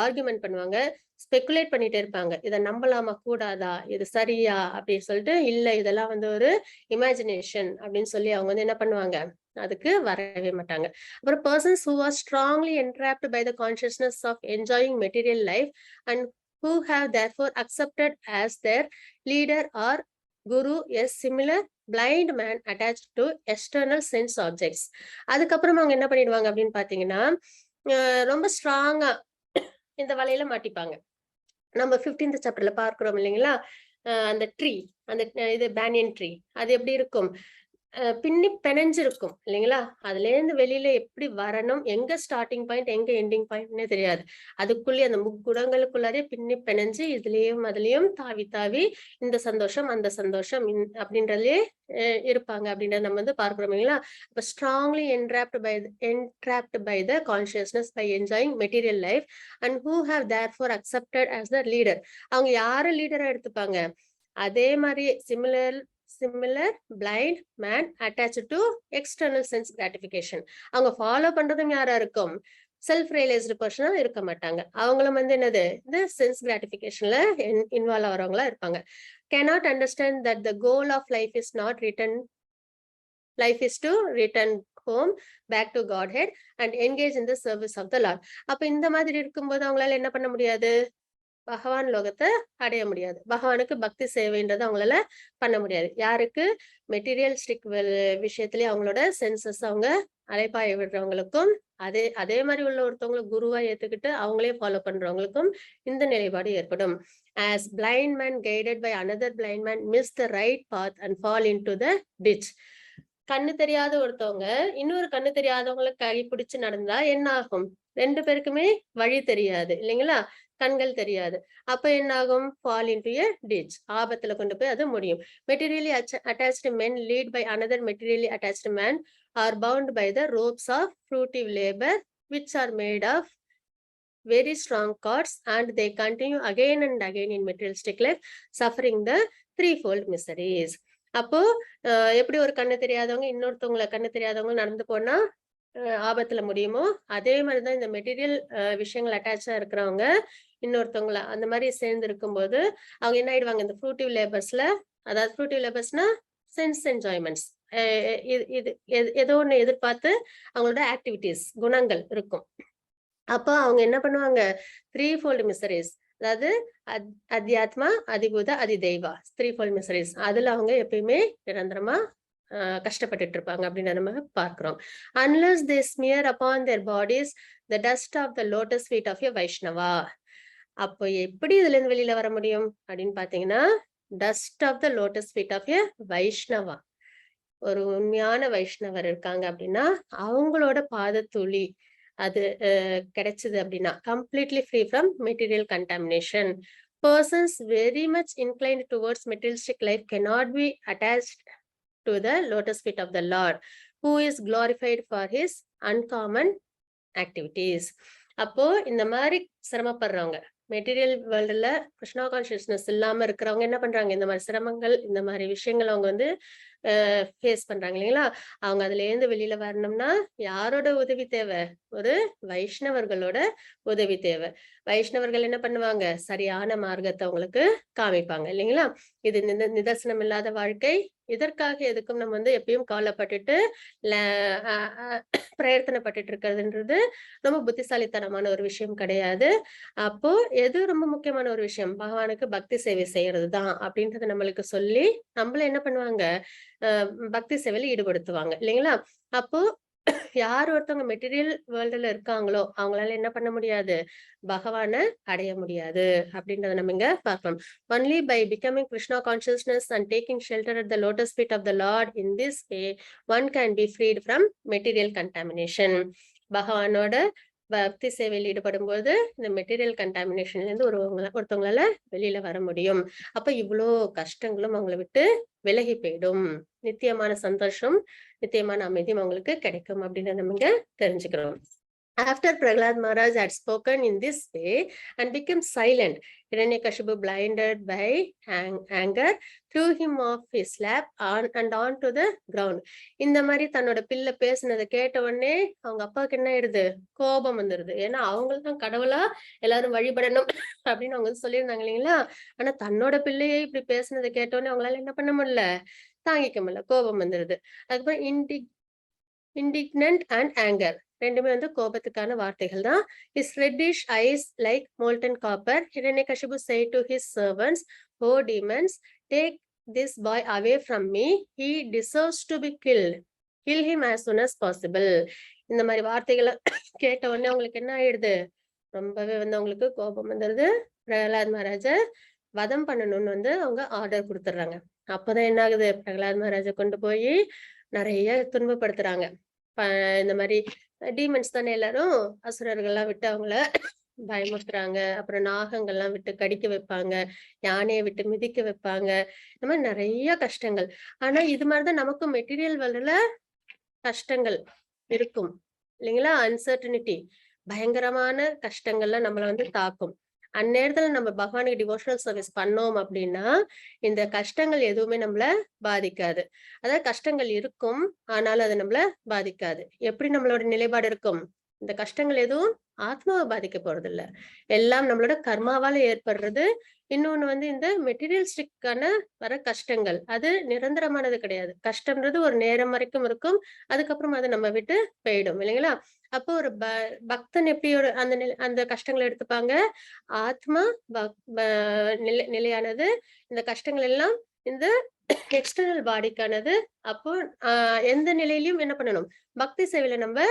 ஆர்குமெண்ட் பண்ணுவாங்க, ஸ்பெகுலேட் பண்ணிட்டே இருப்பாங்க. இதை நம்பலாமா கூடாதா, இது சரியா அப்படின்னு சொல்லிட்டு, இல்ல இதெல்லாம் வந்து ஒரு இமேஜினேஷன் அப்படின்னு சொல்லி அவங்க வந்து என்ன பண்ணுவாங்க, அதுக்கு வரவே மாட்டாங்க. அப்புறம் persons who are strongly entrapped by the consciousness of enjoying material life and who have therefore accepted as their leader or guru a similar blind man attached to external sense objects. அதுக்கப்புறம் அவங்க என்ன பண்ணிடுவாங்க அப்படின்னு பாத்தீங்கன்னா, ரொம்ப ஸ்ட்ராங்கா இந்த வலையில மாட்டிப்பாங்க. நம்ம 15th சாப்டர்ல பார்க்கிறோம் இல்லைங்களா, அந்த ட்ரீ, அந்த இது பேனியன் ட்ரீ, அது எப்படி இருக்கும், பின்னி பிணைஞ்சிருக்கும் இல்லைங்களா. அதுல இருந்து வெளியில எப்படி வரணும், எங்க ஸ்டார்டிங் பாயிண்ட் எங்க எண்டிங் பாயிண்ட்னே தெரியாது. அதுக்குள்ளே அந்த முக்குடங்களுக்குள்ளாரே பின்னி பிணைஞ்சு இதுலயும் அதுலயும் தாவி தாவி இந்த சந்தோஷம் அந்த சந்தோஷம் அப்படின்றதுலயே இருப்பாங்க அப்படின்றத நம்ம வந்து பார்க்கிறோம் இல்லைங்களா. இப்ப strongly entrapped by the consciousness by enjoying material life and who have therefore accepted as the leader. அவங்க யார லீடரா எடுத்துப்பாங்க, அதே மாதிரி similar blind man attached to external sense gratification. அவங்க ஃபாலோ பண்றதும் யாரா இருக்கும், செல்ஃப் ரியலைஸ்டு பர்சனா இருக்க மாட்டாங்க. அவங்களும் வந்து என்னது, இந்த சென்ஸ் கிராட்டிபிகேஷன்ல இன்வால்வ் ஆகிறவங்களா இருப்பாங்க. cannot understand that the goal of life is to return home back to Godhead and engage in the service of the Lord. அப்ப இந்த மாதிரி இருக்கும்போது அவங்களால என்ன பண்ண முடியாது, பகவான் லோகத்தை அடைய முடியாது. பகவானுக்கு பக்தி சேவைன்றது அவங்களால பண்ண முடியாது. யாருக்கு, மெட்டீரியலிஸ்டிக் விஷயத்திலேயே அவங்களோட சென்சஸ் அவங்க அலைப்பாய விடுறவங்களுக்கும், அதே மாதிரி உள்ள ஒருத்தவங்களை குருவா ஏத்துக்கிட்டு அவங்களே ஃபாலோ பண்றவங்களுக்கும் இந்த நிலைப்பாடு ஏற்படும். as blind man guided by another blind man miss the right path and fall into the ditch. கண்ணு தெரியாத ஒருத்தவங்க இன்னொரு கண்ணு தெரியாதவங்களை கை பிடிச்சு நடந்தா என்ன ஆகும், 2 பேருக்குமே வழி தெரியாது இல்லைங்களா, கண்கள் தெரியாது. அப்ப என்ன ஆகும், fall into a ditch, ஆபத்துல கொண்டு போய் அது முடியும். materially attached men lead by another materially attached man are bound by the ropes of fruitive labor which are made of very strong cords and they continue again and again in materialistic life suffering the threefold miseries. அப்போ எப்படி ஒரு கண்ணு தெரியாதவங்க இன்னொருத்தவங்களை கண்ணு தெரியாதவங்க நடந்து போனா ஆபத்துல முடியுமோ, அதே மாதிரிதான் இந்த மெட்டீரியல் விஷயங்கள் அட்டாச்சா இருக்கிறவங்க இன்னொருத்தவங்கள அந்த மாதிரி சேர்ந்து இருக்கும்போது அவங்க என்ன ஆயிடுவாங்க, இந்த ஃப்ரூட்டிவ் லேபர்ஸ்ல, அதாவது ஃப்ரூட்டிவ் லேபர்ஸ்னா சென்ஸ் என்ஜாய்மெண்ட்ஸ், இது ஏதோ ஒண்ணு எதிர்பார்த்து அவங்களோட ஆக்டிவிட்டிஸ் குணங்கள் இருக்கும். அப்ப அவங்க என்ன பண்ணுவாங்க, 3-fold miseries, அதாவது அத்தியாத்மா, அதிபூத, அதிதெய்வா, 3-fold miseries, அதுல அவங்க எப்பயுமே நிரந்தரமா கஷ்டப்பட்டுட்டு இருப்பாங்க அப்படின்னு நம்ம பார்க்கிறோம். unless they smear upon their bodies the dust of the lotus feet of a Vaishnava. அப்போ எப்படி இதுல இருந்து வெளியில வர முடியும் அப்படின்னு பாத்தீங்கன்னா, dust of the lotus feet of a Vaishnava, ஒரு உண்மையான வைஷ்ணவர் இருக்காங்க அப்படின்னா அவங்களோட பாதத்துளி அது கிடைச்சது அப்படின்னா completely free from material contamination. Persons very much inclined towards materialistic life cannot be attached to the lotus feet of the Lord who is glorified for his uncommon activities. அப்போ இந்த மாதிரி சிரமப்படுறவங்க, மெட்டீரியல் வேர்ல்டுல கிருஷ்ணா கான்சியஸ்னஸ் இல்லாம இருக்கிறவங்க என்ன பண்றாங்க, இந்த மாதிரி சிரமங்கள் இந்த மாதிரி விஷயங்கள் அவங்க வந்து ஃபேஸ் பண்றாங்க இல்லைங்களா. அவங்க அதுல இருந்து வெளியில வரணும்னா யாரோட உதவி தேவை, ஒரு வைஷ்ணவர்களோட உதவி தேவை. வைஷ்ணவர்கள் என்ன பண்ணுவாங்க, சரியான மார்க்கத்தை அவங்களுக்கு காமிப்பாங்க இல்லைங்களா. இது நிதர்சனம் இல்லாத வாழ்க்கை, இதற்காக எதுக்கும் நம்ம வந்து எப்பயும் கவலைப்பட்டுட்டு பிரயத்தனப்பட்டுட்டு இருக்கிறதுன்றது ரொம்ப புத்திசாலித்தனமான ஒரு விஷயம் கிடையாது. அப்போ எது ரொம்ப முக்கியமான ஒரு விஷயம், பகவானுக்கு பக்தி சேவை செய்யறதுதான் அப்படின்றத நம்மளுக்கு சொல்லி நம்மள என்ன பண்ணுவாங்க, பக்தி சேவையில ஈடுபடுத்துவாங்க இல்லைங்களா. அப்போ யார் ஒருத்தவங்க மெட்டீரியல் வேர்ல்டுல இருக்காங்களோ அவங்களால என்ன பண்ண முடியாது, பகவானை அடைய முடியாது அப்படின்றத நம்ம இங்க பார்க்கலாம். only by becoming Krishna consciousness and taking shelter at the lotus feet of the Lord in this way one can be freed from material contamination. பகவானோட பக்தி சேவையில் ஈடுபடும் போது இந்த மெட்டீரியல் கண்டாமினேஷன்ல இருந்து ஒருத்தவங்களால வெளியில வர முடியும். அப்ப இவ்வளோ கஷ்டங்களும் அவங்களை விட்டு விலகி போயிடும். நித்தியமான சந்தோஷம், நித்தியமான அமைதியும் அவங்களுக்கு கிடைக்கும் அப்படின்னு நம்ம இங்க தெரிஞ்சுக்கிறோம். After Prahalad Maharaj had spoken in this way and became silent, Hiranyakashipu, blinded by anger, threw him off his lap and on to the ground. இந்த மாதிரி தன்னோட பிள்ளை பேசுனதை கேட்ட உடனே அவங்க அப்பாவுக்கு என்ன ஆயிடுது, கோபம் வந்துருது. ஏன்னா அவங்களுக்கு தான் கடவுளா எல்லாரும் வழிபடணும் அப்படின்னு அவங்க சொல்லியிருந்தாங்க இல்லைங்களா. ஆனா தன்னோட பிள்ளையே இப்படி பேசுனதை கேட்ட உடனே அவங்களால என்ன பண்ண முடியல, தாங்கிக்க முடியல, கோபம் வந்துருது. அதுக்கப்புறம் இண்டிக்னன்ட் அண்ட் ஆங்கர் ரெண்டுமே வந்து கோபத்துக்கான வார்த்தைகள் தான். His reddish eyes like molten copper, Hiranyakashipu said to his servants, "Oh demons, take this boy away from me. He deserves to be killed. Kill him as soon as possible." இந்த மாதிரி வார்த்தைகளை கேட்ட உடனே அவங்களுக்கு என்ன ஆயிடுது, ரொம்பவே வந்து அவங்களுக்கு கோபம் வந்துருது. பிரகலாத் மகாராஜ வதம் பண்ணணும்னு வந்து அவங்க ஆர்டர் கொடுத்துடுறாங்க. அப்பதான் என்ன ஆகுது, பிரகலாத் மகாராஜ கொண்டு போய் நிறைய துன்பப்படுத்துறாங்க. இந்த மாதிரி டீமன்ஸ் தானே எல்லாரும், அசுரர்கள்லாம் விட்டு அவங்கள பயமுறுத்துறாங்க. அப்புறம் நாகங்கள்லாம் விட்டு கடிக்க வைப்பாங்க, யானையை விட்டு மிதிக்க வைப்பாங்க. இந்த மாதிரி நிறைய கஷ்டங்கள். ஆனா இது மாதிரிதான் நமக்கும் மெட்டீரியல் வேர்ல்டுல கஷ்டங்கள் இருக்கும் இல்லைங்களா. அன்சர்டனிட்டி, பயங்கரமான கஷ்டங்கள்லாம் நம்மள வந்து தாக்கும். அந்நேரத்துல நம்ம பகவானுக்கு டிவோஷனல் சர்வீஸ் பண்ணோம் அப்படின்னா இந்த கஷ்டங்கள் எதுவுமே நம்மள பாதிக்காது. அதாவது கஷ்டங்கள் இருக்கும், ஆனாலும் அது நம்மள பாதிக்காது. எப்படி நம்மளோட நிலைப்பாடு இருக்கும், இந்த கஷ்டங்கள் எதுவும் ஆத்மாவை பாதிக்க போறது இல்ல, எல்லாம் நம்மளோட கர்மாவால ஏற்படுறது. இன்னொன்னு வந்து இந்த மெட்டீரியலிஸ்டிக்கான வர கஷ்டங்கள் அது நிரந்தரமானது கிடையாது. கஷ்டம்ன்றது ஒரு நேரம் வரைக்கும் இருக்கும், அதுக்கப்புறம் அது நம்ம விட்டு போயிடும் இல்லைங்களா. அப்போ ஒரு பக்தன் எப்படி ஒரு அந்த கஷ்டங்களை எடுத்துப்பாங்க, ஆத்மா நிலையானது, இந்த கஷ்டங்கள் எல்லாம் இந்த எக்ஸ்டர்னல் பாடிக்கானது. அப்போ எந்த நிலையிலும் என்ன பண்ணணும், பக்தி சேவையில நம்ம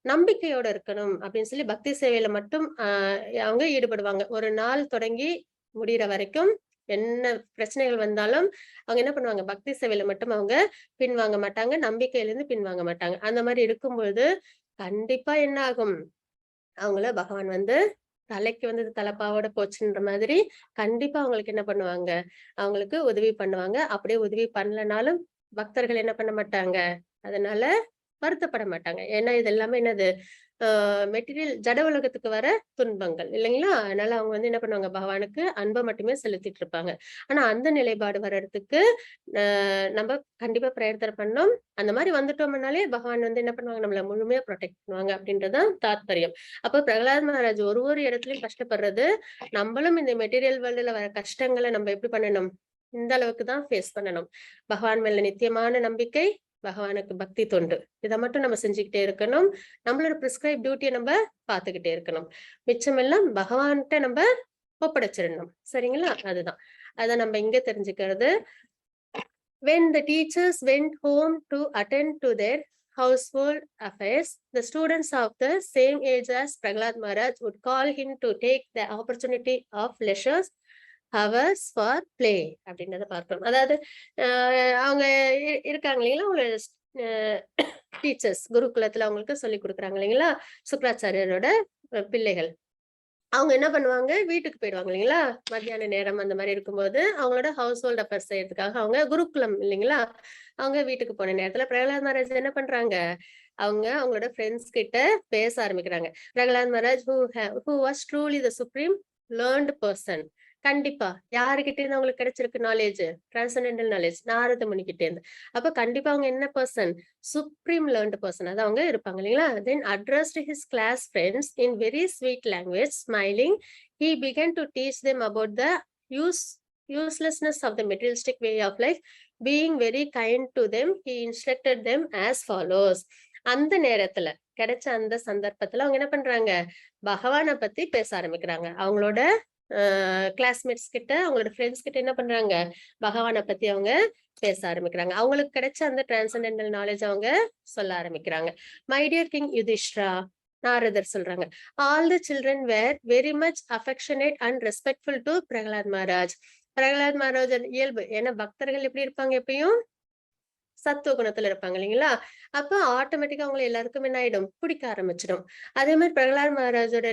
நம்பிக்கையோட இருக்கணும் அப்படின்னு சொல்லி பக்தி சேவையில மட்டும் அவங்க ஈடுபடுவாங்க. ஒரு நாள் தொடங்கி முடிகிற வரைக்கும் என்ன பிரச்சனைகள் வந்தாலும் அவங்க என்ன பண்ணுவாங்க, பக்தி சேவையில மட்டும் அவங்க பின்வாங்க மாட்டாங்க, நம்பிக்கையிலிருந்து பின்வாங்க மாட்டாங்க. அந்த மாதிரி இருக்கும்பொழுது கண்டிப்பா என்ன ஆகும், அவங்கள பகவான் வந்து தலைக்கு வந்து தலைப்பாவோட போச்சுன்ற மாதிரி கண்டிப்பா அவங்களுக்கு என்ன பண்ணுவாங்க, அவங்களுக்கு உதவி பண்ணுவாங்க. அப்படியே உதவி பண்ணலனாலும் பக்தர்கள் என்ன பண்ண மாட்டாங்க, அதனால வருத்தப்பட மாட்டாங்க. ஏன்னா இது எல்லாமே என்னது, மெட்டீரியல் ஜட உலகத்துக்கு வர துன்பங்கள் இல்லைங்களா. அதனால அவங்க வந்து என்ன பண்ணுவாங்க, பகவானுக்கு அன்பை மட்டுமே செலுத்திட்டு இருப்பாங்க. ஆனா அந்த நிலைப்பாடு வர்றதுக்கு நம்ம கண்டிப்பா பிரயத்தனம் பண்ணோம். அந்த மாதிரி வந்துட்டோம்னாலே பகவான் வந்து என்ன பண்ணுவாங்க, நம்மள முழுமையா ப்ரொடெக்ட் பண்ணுவாங்க அப்படின்றதுதான் தாத்பரியம். அப்ப பிரகலாத் மகாராஜ் ஒரு இடத்துலயும் கஷ்டப்படுறது, நம்மளும் இந்த மெட்டீரியல் வேர்ல்டுல வர கஷ்டங்களை நம்ம எப்படி பண்ணணும், இந்த அளவுக்கு தான் ஃபேஸ் பண்ணணும். பகவான் மேல நித்தியமான நம்பிக்கை, பகவானுக்கு பக்தி தொண்டு, இதை மட்டும் நம்ம செஞ்சுக்கிட்டே இருக்கணும். நம்மளோட பிரிஸ்கிரைப் டியூட்டியை நம்ம பார்த்துக்கிட்டே இருக்கணும். மிச்சமெல்லாம் பகவான்கிட்ட நம்ம ஒப்படைச்சிடணும். சரிங்களா. அதுதான் அதான் நம்ம இங்க தெரிஞ்சுக்கிறது. When the teachers went home to attend to their household affairs, the students of the same age as Prahalad Maharaj would call him to take the opportunity of leisure hours for play அப்படின்றத பார்க்கணும். அதாவது அவங்க இருக்காங்க இல்லைங்களா, அவங்களோட teachers குருகுலத்துல அவங்களுக்கு சொல்லி கொடுக்குறாங்க இல்லைங்களா, சுக்ராச்சாரியரோட பிள்ளைகள். அவங்க என்ன பண்ணுவாங்க, வீட்டுக்கு போயிடுவாங்க இல்லைங்களா, மத்தியான நேரம் அந்த மாதிரி இருக்கும்போது அவங்களோட ஹவுஸ் ஹோல்ட் அஃபேர்ஸ் செய்யறதுக்காக அவங்க குருகுலம் இல்லைங்களா, அவங்க வீட்டுக்கு போன நேரத்துல பிரகலாத் மகாராஜ் என்ன பண்றாங்க, அவங்க அவங்களோட ஃப்ரெண்ட்ஸ் கிட்ட பேச ஆரம்பிக்கிறாங்க. Prahlad Maharaj who was truly the supreme learned person. கண்டிப்பா யாருகிட்ட இருந்து அவங்களுக்கு கிடைச்சிருக்கு நாலேஜ், டிரான்சென்டென்டல் நாலேஜ், நாரத முனி கிட்ட இருந்து. அப்ப கண்டிப்பா அவங்க என்ன பர்சன், சுப்ரீம் லேர்ன்ட் பர்சன், அது அவங்க இருப்பாங்க இல்லைங்களா. Then addressed his class friends in very sweet language, smiling he began to teach them about the uselessness of the materialistic way of life. Being very kind to them, he instructed them as follows. அந்த நேரத்துல கிடைச்ச அந்த சந்தர்ப்பத்துல அவங்க என்ன பண்றாங்க, பகவானை பத்தி பேச ஆரம்பிக்கிறாங்க. அவங்களோட கிளாஸ்மேட்ஸ் கிட்ட, அவங்களோட ஃப்ரெண்ட்ஸ் கிட்ட என்ன பண்றாங்க, பகவானை பத்தி அவங்க பேச ஆரம்பிக்கிறாங்க. அவங்களுக்கு கிடைச்ச அந்த டிரான்சென்டென்டல் நாலேஜ் அவங்க சொல்ல ஆரம்பிக்கிறாங்க. மை டியர் கிங் யுதிஷ்டா, நாரதர் சொல்றாங்க, all the children were very much affectionate and respectful to Pralhad Maharaj. Pralhad Maharaj இயல்பு, ஏன்னா பக்தர்கள் எப்படி இருப்பாங்க, எப்பயும் சத்துவ குணத்துல இருப்பாங்க இல்லைங்களா? அப்ப ஆட்டோமேட்டிக்கா அவங்களை எல்லாருக்கும் என்ன ஆயிடும், பிடிக்க ஆரம்பிச்சிடும். அதே மாதிரி பிரகலாத் மகாராஜோட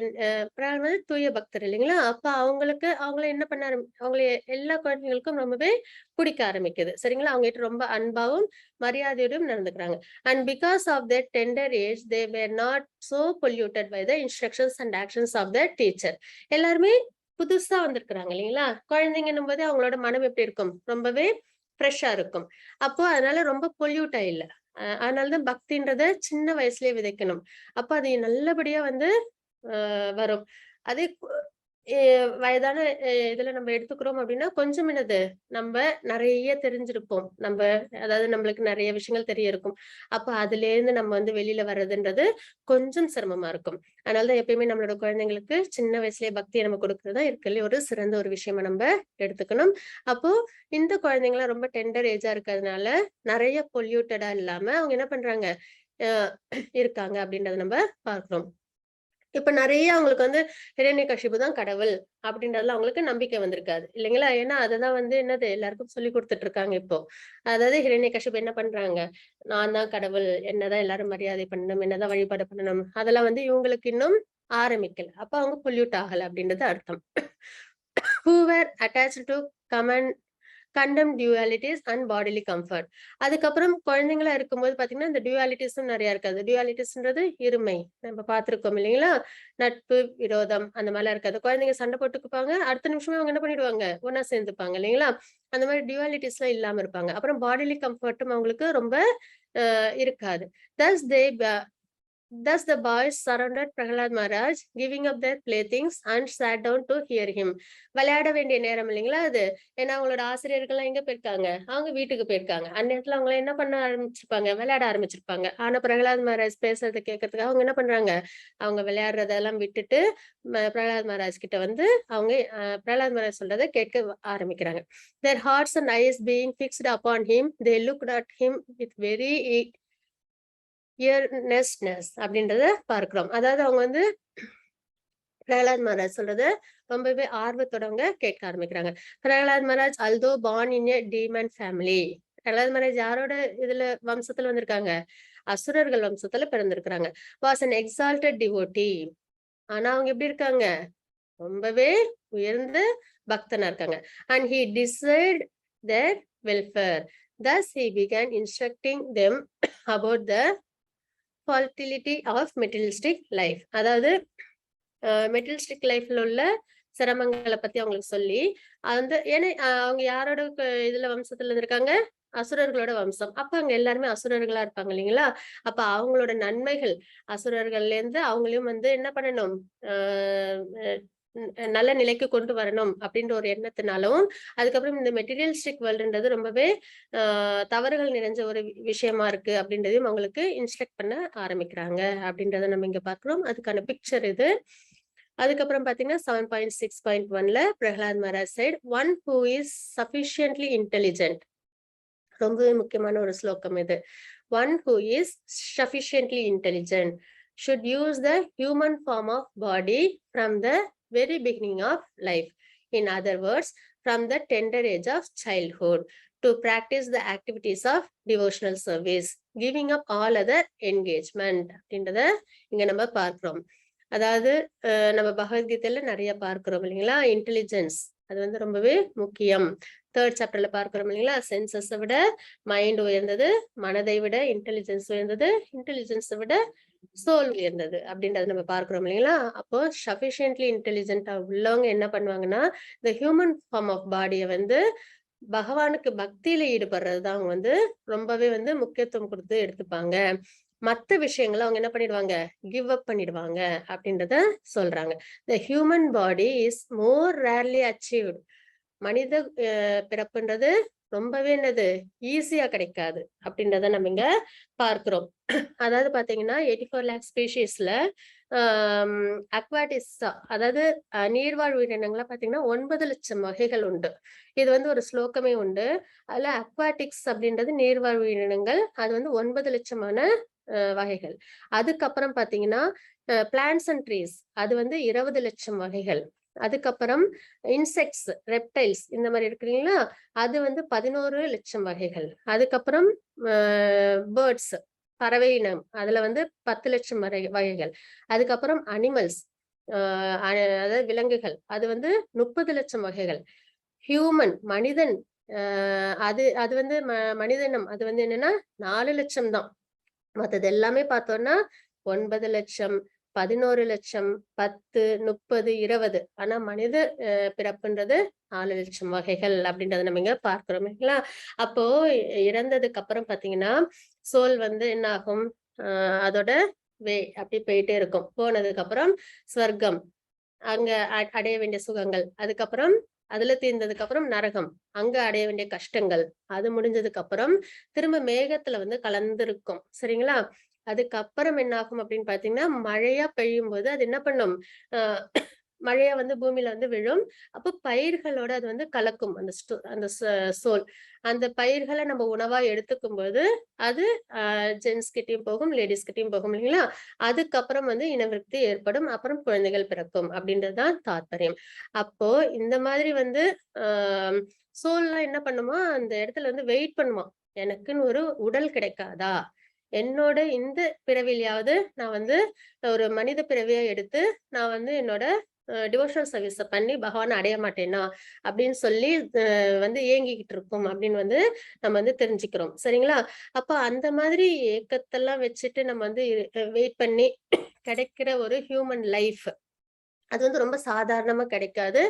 பிரகலாத் வந்து தூய பக்தர் இல்லைங்களா? அப்ப அவங்கள என்ன பண்ண அவங்கள எல்லா குழந்தைகளுக்கும் ரொம்பவே பிடிக்க ஆரம்பிக்குது. சரிங்களா? அவங்க கிட்ட ரொம்ப அன்பாவும் மரியாதையோடும் நடந்துக்கிறாங்க. And because of their tender age they were not so polluted by the instructions and actions of the teacher. எல்லாருமே புதுசா வந்திருக்கிறாங்க இல்லைங்களா? குழந்தைங்கன்னும் போது அவங்களோட மனம் எப்படி இருக்கும், ரொம்பவே ஃப்ரெஷ்ஷா இருக்கும். அப்போ அதனால ரொம்ப பொல்யூட் ஆயில்ல. அதனாலதான் பக்தின்றத சின்ன வயசுலயே விதைக்கணும். அப்ப அது நல்லபடியா வந்து வரும். அதே வயதான இதுல நம்ம எடுத்துக்கிறோம் அப்படின்னா கொஞ்சம் என்னது, நம்ம நிறைய தெரிஞ்சிருப்போம். அதாவது நம்மளுக்கு நிறைய விஷயங்கள் தெரிய இருக்கும். அப்ப அதுல இருந்து நம்ம வந்து வெளியில வர்றதுன்றது கொஞ்சம் சிரமமா இருக்கும். அதனாலதான் எப்பயுமே நம்மளோட குழந்தைங்களுக்கு சின்ன வயசுலயே பக்தியை நம்ம கொடுக்கறதா இருக்கல ஒரு சிறந்த ஒரு விஷயமா நம்ம எடுத்துக்கணும். அப்போ இந்த குழந்தைங்க எல்லாம் ரொம்ப டெண்டர் ஏஜா இருக்கிறதுனால நிறைய பொல்யூட்டடா இல்லாம அவங்க என்ன பண்றாங்க, இருக்காங்க அப்படின்றத நம்ம பார்க்கிறோம். இப்ப நிறைய அவங்களுக்கு வந்து ஹிரண்யகசிபு தான் கடவுள் அப்படின்றதுல அவங்களுக்கு நம்பிக்கை வந்திருக்காது இல்லைங்களா? ஏன்னா அததான் வந்து என்னது எல்லாருக்கும் சொல்லி கொடுத்துட்டு இருக்காங்க இப்போ. அதாவது ஹிரண்யகசிபு என்ன பண்றாங்க, நான் தான் கடவுள், என்னதான் எல்லாரும் மரியாதை பண்ணணும், என்னதான் வழிபாடு பண்ணணும், அதெல்லாம் வந்து இவங்களுக்கு இன்னும் ஆரம்பிக்கல. அப்ப அவங்க பொல்யூட் ஆகல அப்படின்றது அர்த்தம். who were attached to command கண்டம் டியூவாலிட்டிஸ் அண்ட் பாடிலி கம்ஃபர்ட். அதுக்கப்புறம் குழந்தைங்களா இருக்கும்போது பாத்தீங்கன்னா இந்த டியூவாலிட்டிஸும் நிறைய இருக்காது. டியூவாலிட்டிஸ்ன்றது இருமை நம்ம பார்த்திருக்கோம் இல்லைங்களா? நட்பு விரோதம் அந்த மாதிரிலாம் இருக்காது. குழந்தைங்க சண்டை போட்டுக்குப்பாங்க, அடுத்த நிமிஷமே அவங்க என்ன பண்ணிடுவாங்க, ஒன்னா சேர்ந்துப்பாங்க இல்லைங்களா? அந்த மாதிரி டியூவாலிட்டிஸ் எல்லாம் இல்லாம இருப்பாங்க. அப்புறம் பாடிலி கம்ஃபர்ட்டும் அவங்களுக்கு ரொம்ப இருக்காது. thus they Thus the boys surrounded Prahalad Maharaj, giving up their playthings and sat down to hear him. விளையாட வேண்டிய நேரம் இல்லைங்களா அது? ஏன்னா அவங்களோட ஆசிரியர்கள்லாம் எங்க போயிருக்காங்க, அவங்க வீட்டுக்கு போயிருக்காங்க. அந்த இடத்துல அவங்க என்ன பண்ண ஆரம்பிச்சிருப்பாங்க, விளையாட ஆரம்பிச்சிருப்பாங்க. ஆனா பிரகலாத் மகாராஜ் பேசுறதை கேட்கறதுக்காக அவங்க என்ன பண்றாங்க, அவங்க விளையாடுறதெல்லாம் விட்டுட்டு பிரகலாத் மகாராஜ் கிட்ட வந்து அவங்க பிரகலாத் மகாராஜ் சொல்றதை கேட்க ஆரம்பிக்கிறாங்க. Their hearts and eyes being fixed upon him, they looked at him with very இயர்னஸ்னஸ் அப்படின்றத பார்க்கிறோம். அதாவது அவங்க வந்து பிரகலாத் மகாராஜ் சொல்றத ரொம்பவே ஆர்வத்தோட அவங்க கேட்க ஆரம்பிக்கிறாங்க. Prahlad Maharaj although born in a demon family. Prahlad Maharaj யாரோட இதுல வம்சத்துல வந்திருக்காங்க, அசுரர்கள் வம்சத்துல பிறந்திருக்கிறாங்க. Was an exalted devotee. ஆனா அவங்க எப்படி இருக்காங்க, ரொம்பவே உயர்ந்த பக்தனா இருக்காங்க. And he desired their welfare. Thus he began instructing them about the fertility of materialistic life. அதாவது மெட்டீரியலிஸ்டிக் லைஃப்ல உள்ள சிரமங்களை பத்தி அவங்களுக்கு சொல்லி அந்த ஏன்னா அவங்க யாரோட இதுல வம்சத்துல இருந்திருக்காங்க, அசுரர்களோட வம்சம். அப்ப அங்க எல்லாருமே அசுரர்களா இருப்பாங்க இல்லைங்களா? அப்ப அவங்களோட நன்மைகள் அசுரர்கள்ல இருந்து அவங்களையும் வந்து என்ன பண்ணணும், நல்ல நிலைக்கு கொண்டு வரணும் அப்படின்ற ஒரு எண்ணத்தினாலும், அதுக்கப்புறம் இந்த மெட்டீரியலிஸ்டிக் வேர்ல்டுன்றது ரொம்பவே தவறுகள் நிறைஞ்ச ஒரு விஷயமா இருக்கு அப்படின்றதையும் அவங்களுக்கு இன்ஸ்ட்ரக்ட் பண்ண ஆரம்பிக்கிறாங்க அப்படின்றத நம்ம இங்க பாக்குறோம். அதுக்கான பிக்சர் இது. அதுக்கப்புறம் பாத்தீங்கன்னா 7.6.1ல Prahlad Maharaj said one who is sufficiently intelligent. ரொம்பவே முக்கியமான ஒரு ஸ்லோகம் இது. One who is sufficiently intelligent should use the human form of body from the very beginning of life. In other words, from the tender age of childhood, to practice the activities of devotional service, giving up all other engagement. அப்படின்றத இங்க நம்ம பார்க்கிறோம். அதாவது நம்ம பகவத்கீதையில நிறைய பார்க்கிறோம் இல்லைங்களா, இன்டெலிஜென்ஸ் அது வந்து ரொம்பவே முக்கியம். 3rd சாப்டர்ல பார்க்கிறோம் இல்லைங்களா, சென்சஸை விட மைண்ட் உயர்ந்தது, மனதை விட இன்டெலிஜென்ஸ் உயர்ந்தது, இன்டெலிஜென்ஸை விட சோல் உயர்ந்தது அப்படின்றத நம்ம பார்க்கிறோம் இல்லைங்களா? அப்போ சஃபிஷியன்ட்லி இன்டெலிஜென்டா உள்ளவங்க என்ன பண்ணுவாங்கன்னா, இந்த ஹியூமன் ஃபார்ம் ஆஃப் பாடியை வந்து பகவானுக்கு பக்தியில ஈடுபடுறதுதான் அவங்க வந்து ரொம்பவே வந்து முக்கியத்துவம் கொடுத்து எடுத்துப்பாங்க. மத்த விஷயங்களை அவங்க என்ன பண்ணிடுவாங்க, கிவ் அப் பண்ணிடுவாங்க அப்படின்றத சொல்றாங்க. The human body is more rarely achieved. மனித பிறப்புன்றது ரொம்பவே என்னது ஈஸியா கிடைக்காது அப்படின்றத நம்ம இங்க பார்க்கிறோம். அதாவது பாத்தீங்கன்னா 84 lakh ஸ்பீஷீஸ்ல அக்வாட்டிக்ஸா அதாவது நீர்வாழ் உயிரினங்களா பாத்தீங்கன்னா 9 லட்சம் வகைகள் உண்டு. இது வந்து ஒரு ஸ்லோகமே உண்டு. அதுல அக்வாட்டிக்ஸ் அப்படின்றது நீர்வாழ் உயிரினங்கள், அது வந்து 9 லட்சமான வகைகள். அதுக்கப்புறம் பாத்தீங்கன்னா பிளான்ட்ஸ் அண்ட் ட்ரீஸ் அது வந்து 20 லட்சம் வகைகள். அதுக்கப்புறம் இன்செக்ட்ஸ், ரெப்டைல்ஸ் இந்த மாதிரி இருக்குங்களா, அது வந்து 11 லட்சம் வகைகள். அதுக்கப்புறம் பேர்ட்ஸ், பறவை இனம், அதுல வந்து 10 லட்சம் வகைகள். அதுக்கப்புறம் அனிமல்ஸ், அதாவது விலங்குகள், அது வந்து 30 லட்சம் வகைகள். ஹியூமன், மனிதன், அது அது வந்து மனிதனம், அது வந்து என்னன்னா 4 லட்சம் தான். மற்றது எல்லாமே பார்த்தோம்னா 9 லட்சம், 11 லட்சம், 10, 30, 20. ஆனா மனித பிறப்புன்றது 4 லட்சம் வகைகள் அப்படின்றத நம்ம இங்க பார்க்கிறோம் இல்லைங்களா. அப்போ இறந்ததுக்கு அப்புறம் பாத்தீங்கன்னா சோல் வந்து என்ன ஆகும், அதோட அப்படி போயிட்டே இருக்கும். போனதுக்கு அப்புறம் ஸ்வர்க்கம், அங்க அடைய வேண்டிய சுகங்கள். அதுக்கப்புறம் அதுல தீர்ந்ததுக்கு அப்புறம் நரகம், அங்க அடைய வேண்டிய கஷ்டங்கள். அது முடிஞ்சதுக்கு அப்புறம் திரும்ப மேகத்துல வந்து கலந்திருக்கும். சரிங்களா. அதுக்கப்புறம் என்ன ஆகும் அப்படின்னு பாத்தீங்கன்னா, மழையா பெய்யும் போது அது என்ன பண்ணும், மழையா வந்து பூமியில வந்து விழும். அப்போ பயிர்களோட அது வந்து கலக்கும். அந்த சோல் அந்த பயிர்களை நம்ம உணவா எடுத்துக்கும் போது அது ஜென்ஸ் கிட்டயும் போகும், லேடிஸ் கிட்டயும் போகும் இல்லைங்களா. அதுக்கப்புறம் வந்து இனவிருத்தி ஏற்படும், அப்புறம் குழந்தைகள் பிறக்கும் அப்படின்றதுதான் தாத்பரியம். அப்போ இந்த மாதிரி வந்து சோல்லாம் என்ன பண்ணுமா, அந்த இடத்துல வந்து வெயிட் பண்ணுமா, எனக்குன்னு ஒரு உடல் கிடைக்காதா, என்னோட இந்த பிறவிலையாவது நான் வந்து ஒரு மனித பிறவியா எடுத்து நான் வந்து என்னோட டிவோஷனல் சர்வீஸ பண்ணி பகவானை அடைய மாட்டேனா அப்படின்னு சொல்லி வந்து ஏங்கிக்கிட்டு இருக்கும் அப்படின்னு வந்து நம்ம வந்து தெரிஞ்சுக்கிறோம். சரிங்களா. அப்ப அந்த மாதிரி ஏக்கத்தெல்லாம் வச்சுட்டு நம்ம வந்து வெயிட் பண்ணி கிடைக்கிற ஒரு ஹியூமன் லைஃப், அது வந்து ரொம்ப சாதாரணமா கிடைக்காது.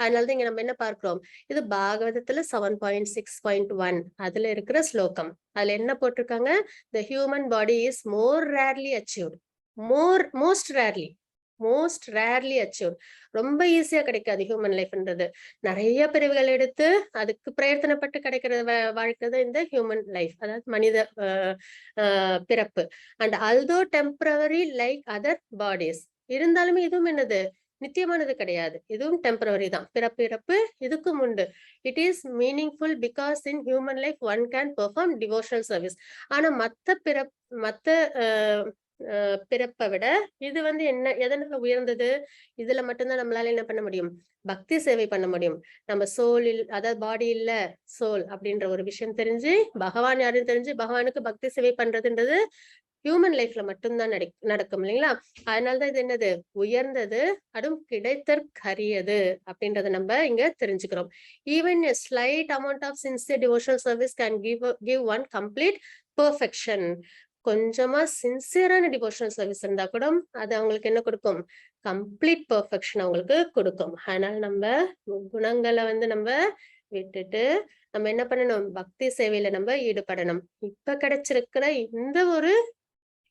அதனாலதான் இங்க நம்ம என்ன பார்க்கிறோம், இது பாகவதத்துல 7.6.1 அதுல இருக்கிற ஸ்லோகம். அதுல என்ன போட்டிருக்காங்க, the human body is more rarely achieved, most rarely achieved. ரொம்ப ஈஸியா கிடைக்காது ஹியூமன் லைஃப்ன்றது. நிறைய பிரிவுகள் எடுத்து அதுக்கு பிரயத்தனப்பட்டு கிடைக்கிற வாழ்க்கை தான் இந்த ஹியூமன் லைஃப், அதாவது மனித பிறப்பு. And although temporary like other bodies, இருந்தாலுமே இதுவும் என்னது, நித்தியமானது கிடையாது. இதுவும் டெம்பரவரி தான். பிறப்பு இறப்பு இதுக்கும் உண்டு. It is meaningful because in human life one can perform devotional service. ஆனா மத்த பிறப்பை விட இது வந்து என்ன, எதனால உயர்ந்தது, இதுல மட்டும்தான் நம்மளால என்ன பண்ண முடியும், பக்தி சேவை பண்ண முடியும். நம்ம சோல் அதாவது பாடி இல்ல சோல் அப்படின்ற ஒரு விஷயம் தெரிஞ்சு, பகவான் யாருன்னு தெரிஞ்சு பகவானுக்கு பக்தி சேவை பண்றதுன்றது ஹியூமன் லைஃப்ல மட்டும்தான் நடக்கும் இல்லைங்களா. அதனாலதான் இது என்னது, உயர்ந்தது, அதுவும் கிடைத்தற்கரியது அப்படின்றத நம்ம இங்க தெரிஞ்சுக்கிறோம். Even a slight amount of sincere devotional service can give one complete perfection. கொஞ்சமா சின்சியரான டிவோஷனல் சர்வீஸ் இருந்தா கூட அது அவங்களுக்கு என்ன கொடுக்கும், கம்ப்ளீட் பெர்ஃபெக்ஷன் அவங்களுக்கு கொடுக்கும். அதனால நம்ம குணங்களை வந்து நம்ம விட்டுட்டு நம்ம என்ன பண்ணணும், பக்தி சேவையில நம்ம ஈடுபடணும். இப்ப கிடைச்சிருக்கிற இந்த ஒரு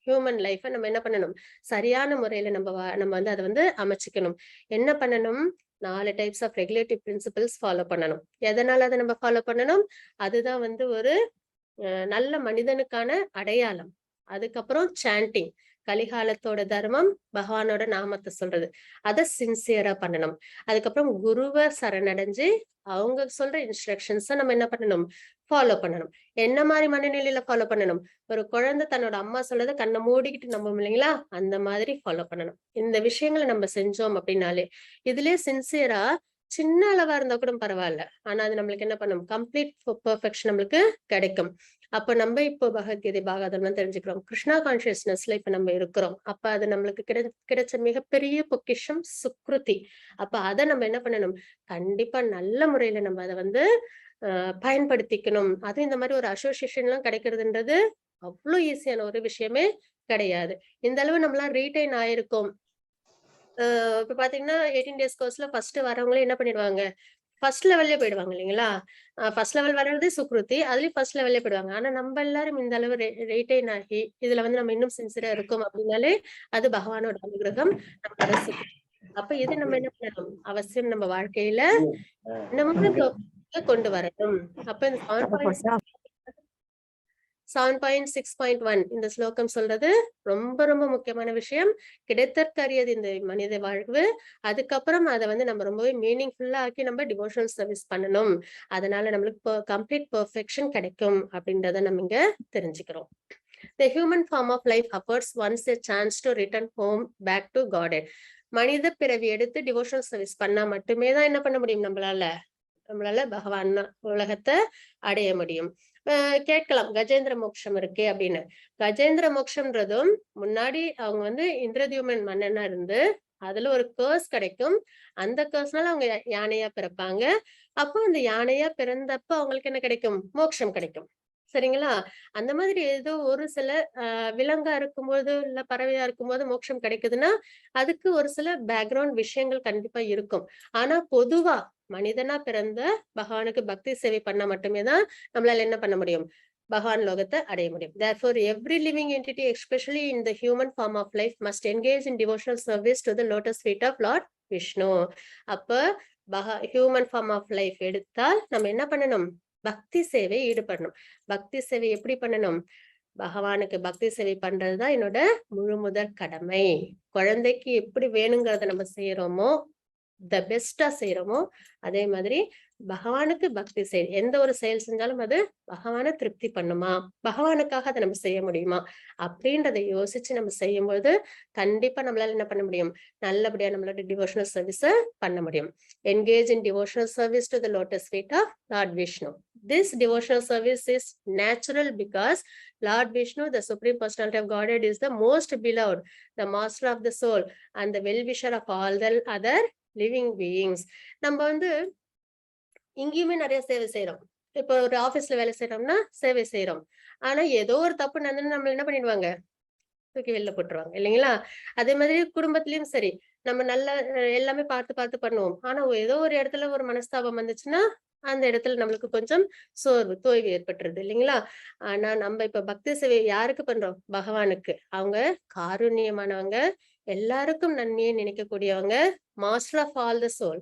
ஹியூமன் லைஃப நம்ம என்ன பண்ணணும், சரியான முறையில நம்ம வந்து அதை வந்து அமைச்சுக்கணும். என்ன பண்ணணும், 4 types of regulative principles follow பண்ணணும். எதனால அதை நம்ம ஃபாலோ பண்ணணும், அதுதான் வந்து ஒரு நல்ல மனிதனுக்கான அடையாளம். அதுக்கப்புறம் சாண்டிங், கலிகாலத்தோட தர்மம் பகவானோட நாமத்தை சொல்றது, அதை சின்சியரா பண்ணணும். அதுக்கப்புறம் குருவை சரணடைஞ்சு அவங்க சொல்ற இன்ஸ்ட்ரக்ஷன்ஸை நம்ம என்ன பண்ணணும், ஃபாலோ பண்ணணும். என்ன மாதிரி மனநிலையில ஃபாலோ பண்ணணும், ஒரு குழந்தை தன்னோட அம்மா சொல்றதை கண்ணை மூடிக்கிட்டு நம்பும் இல்லைங்களா, அந்த மாதிரி ஃபாலோ பண்ணணும். இந்த விஷயங்களை நம்ம செஞ்சோம் அப்படின்னாலே, இதுலயே சின்சியரா சின்ன அளவா இருந்தா கூட பரவாயில்ல, ஆனா அது நம்மளுக்கு என்ன பண்ணும், கம்ப்ளீட் பெர்ஃபெக்ஷன் நம்மளுக்கு கிடைக்கும். அப்ப நம்ம இப்போ பகவத்கீதை பாகவதம் தெரிஞ்சுக்கிறோம், கிருஷ்ணா கான்சியஸ்னஸ்ல இப்ப நம்ம இருக்கிறோம். அப்ப அது நம்மளுக்கு கிடைச்ச மிகப்பெரிய பொக்கிஷம் சுக்ருதி. அப்ப அதை நம்ம என்ன பண்ணணும், கண்டிப்பா நல்ல முறையில நம்ம அதை வந்து பயன்படுத்திக்கணும். அது இந்த மாதிரி ஒரு அசோசியேஷன் எல்லாம் கிடைக்கிறதுன்றது அவ்வளவு ஈஸியான ஒரு விஷயமே கிடையாது. இந்த அளவு நம்மளாம் ரீடைன் ஆயிருக்கோம். இப்ப பாத்தீங்கன்னா 18 days கோர்ஸ்ல ஃபர்ஸ்ட் வரவங்களே என்ன பண்ணிடுவாங்க, ஃபர்ஸ்ட் லெவல்லே போயிடுவாங்க இல்லைங்களா. ஃபர்ஸ்ட் லெவல் வர்றது சுக்ருதி, அதுலயும் ஃபர்ஸ்ட் லெவல்லே போயிடுவாங்க. ஆனா நம்ம எல்லாரும் இந்த அளவு ரீடைன் ஆகி இதுல வந்து நம்ம இன்னும் சின்சியரா இருக்கோம் அப்படின்னாலே அது பகவானோட அனுகிரகம், நம்மளோட அப்ப இது நம்ம என்ன பண்ணணும், அவசியம் நம்ம வாழ்க்கையில நம்ம கொண்டு வரணும். அப்ப இந்த 7.6.1 இந்த ஸ்லோகம் சொல்றது ரொம்ப ரொம்ப முக்கியமான விஷயம். கிடைத்தற்கரியது இந்த மனித வாழ்வு. அதுக்கப்புறம் அதை வந்து நம்ம ரொம்பவே மீனிங்ஃபுல்லா ஆக்கி நம்ம டிவோஷனல் சர்வீஸ் பண்ணணும். அதனால நம்மளுக்கு கம்ப்ளீட் பெர்ஃபெக்ஷன் கிடைக்கும் அப்படின்றத நம்ம இங்க தெரிஞ்சுக்கிறோம். The human form of life affords once a chance to return home back to Godhead. மனித பிறவி எடுத்து டிவோஷனல் சர்வீஸ் பண்ணா மட்டுமே தான் என்ன பண்ண முடியும், நம்மளால பகவான் உலகத்தை அடைய முடியும். கேட்கலாம், கஜேந்திர மோட்சம் இருக்கே அப்படின்னு. கஜேந்திர மோட்சம்ன்றதும் முன்னாடி அவங்க இந்திரதியுமன் மன்னனா இருந்து அதுல ஒரு கேர்ஸ் கிடைக்கும். அந்த கேர்ஸ்னால அவங்க யானையா பிறப்பாங்க. அப்போ அந்த யானையா பிறந்தப்ப அவங்களுக்கு என்ன கிடைக்கும், மோட்சம் கிடைக்கும். சரிங்களா? அந்த மாதிரி ஏதோ ஒரு சில விலங்கா இருக்கும்போது இல்ல பறவையா இருக்கும்போது மோட்சம் கிடைக்குதுன்னா அதுக்கு ஒரு சில பேக்ரவுண்ட் விஷயங்கள் கண்டிப்பா இருக்கும். ஆனா பொதுவா மனிதனா பிறந்த பகவானுக்கு பக்தி சேவை பண்ண மட்டுமே தான் நம்மளால என்ன பண்ண முடியும், பகவான் லோகத்தை அடைய முடியும். Therefore, every living entity, especially in the human form of life, must engage in devotional service to the lotus feet of Lord Vishnu. அப்ப ஹியூமன் ஃபார்ம் ஆஃப் லைஃப் எடுத்தால் நம்ம என்ன பண்ணணும், பக்தி சேவை ஈடுபடணும். பக்தி சேவை எப்படி பண்ணணும், பகவானுக்கு பக்தி சேவை பண்றதுதான் என்னோட முழு முதற் கடமை. குழந்தைக்கு எப்படி வேணுங்கிறத நம்ம செய்யறோமோ, த பெஸ்டா செய்யறோமோ, அதே மாதிரி பகவானுக்கு பக்தி செயல், எந்த ஒரு செயல் செஞ்சாலும் அது பகவானை திருப்தி பண்ணுமா, பகவானுக்காக அதை நம்ம செய்ய முடியுமா அப்படின்றத யோசிச்சு நம்ம செய்யும்போது கண்டிப்பா நம்மளால என்ன பண்ண முடியும், நல்லபடியா நம்மளோட டிவோஷனல் சர்வீஸ பண்ண முடியும். Engage in devotional service to the lotus feet of lord Vishnu. This devotional service is natural because Lord Vishnu, the Supreme Personality of Godhead, is the most beloved, the master of the soul, and the well-wisher of all the other living beings. நம்ம இங்கேயுமே நிறைய சேவை செய்யறோம். இப்போ ஒரு ஆபீஸ்ல வேலை செய்யறோம்னா சேவை செய்யறோம். ஆனா ஏதோ ஒரு தப்பு நடந்து நம்ம என்ன பண்ணிடுவாங்க, தூக்கி வெளில போட்டுருவாங்க இல்லைங்களா? அதே மாதிரி குடும்பத்திலயும் சரி, நம்ம நல்ல எல்லாமே பார்த்து பார்த்து பண்ணுவோம். ஆனா ஏதோ ஒரு இடத்துல ஒரு மனஸ்தாபம் வந்துச்சுன்னா அந்த இடத்துல நம்மளுக்கு கொஞ்சம் தொய்வு ஏற்பட்டுருது இல்லைங்களா? ஆனா நம்ம இப்ப பக்தி சேவை யாருக்கு பண்றோம், பகவானுக்கு. அவங்க காருண்யமானவங்க, எல்லாருக்கும் நன்மையை நினைக்கக்கூடியவங்க, master of all the soul.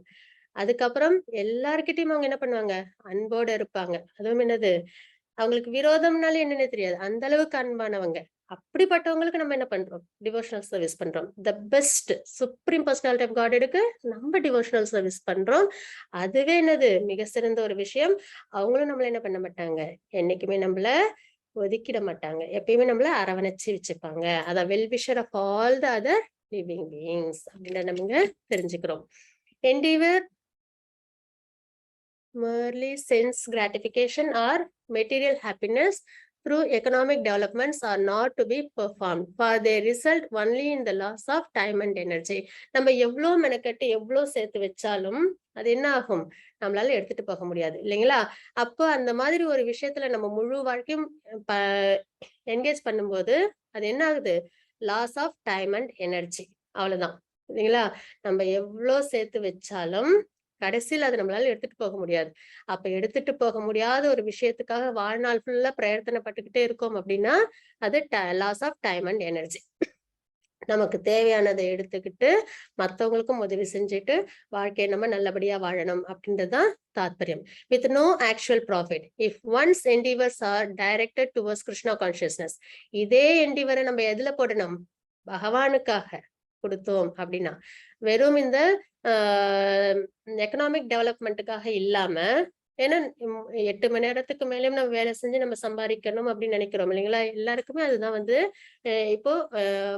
அதுக்கப்புறம் எல்லார்கிட்டயும் அவங்க என்ன பண்ணுவாங்க, அன்போட இருப்பாங்க. அதுவும் என்னது, அவங்களுக்கு விரோதம்னாலே என்னன்னே தெரியாது, அந்த அளவுக்கு அன்பானவங்க. அப்படிப்பட்டவங்களுக்கு நம்ம என்ன பண்றோம், டிவோஷனல் சர்வீஸ் பண்றோம். The best supreme personality of God நம்ம டிவோஷனல் சர்வீஸ் பண்றோம். அதுவே என்னது, மிக சிறந்த ஒரு விஷயம். அவங்களும் நம்மள என்ன பண்ண மாட்டாங்க, என்னைக்குமே நம்மள ஒதுக்கிட மாட்டாங்க, எப்பயுமே நம்மள அரவணைச்சு வச்சுப்பாங்க. அதான் wellwisher of all the other living beings அப்படின்னு நம்ம தெரிஞ்சுக்கிறோம். Endeavor, merely sense gratification or material happiness through economic developments are not to be performed, for they result only in the loss of time and energy. நம்ம எவ்வளோ மெனக்கட்டு எவ்வளோ சேர்த்து வச்சாலும் அது என்ன ஆகும், நம்மளால எடுத்துட்டு போக முடியாது இல்லைங்களா? அப்போ அந்த மாதிரி ஒரு விஷயத்துல நம்ம முழு வாழ்க்கையும் என்கேஜ் பண்ணும்போது அது என்ன ஆகுது, loss of time and energy, அவ்வளவுதான் இல்லைங்களா? நம்ம எவ்வளோ சேர்த்து வச்சாலும் கடைசியில் அது நம்மளால எடுத்துட்டு போக முடியாது. அப்ப எடுத்துட்டு போக முடியாத ஒரு விஷயத்துக்காக வாழ்நாள் ஃபுல்லா பிரயத்தனப்பட்டுக்கிட்டே இருக்கோம் அப்படின்னா அது loss of time and energy. நமக்கு தேவையானதை எடுத்துக்கிட்டு மற்றவங்களுக்கும் உதவி செஞ்சுட்டு வாழ்க்கையை நம்ம நல்லபடியா வாழணும் அப்படின்றதுதான் தாத்பரியம். With no actual profit if one's endeavours are directed towards Krishna consciousness. இதே என்டிவரை நம்ம எதுல போடணும், பகவானுக்காக கொடுத்தோம் அப்படின்னா, வெறும் இந்த எக்கனாமிக் டெவலப்மெண்ட்டுக்காக இல்லாம, ஏன்னா 8 மணி நேரத்துக்கு மேலேயும் நம்ம வேலை செஞ்சு நம்ம சம்பாதிக்கணும் அப்படின்னு நினைக்கிறோம் இல்லைங்களா? எல்லாருக்குமே அதுதான் இப்போ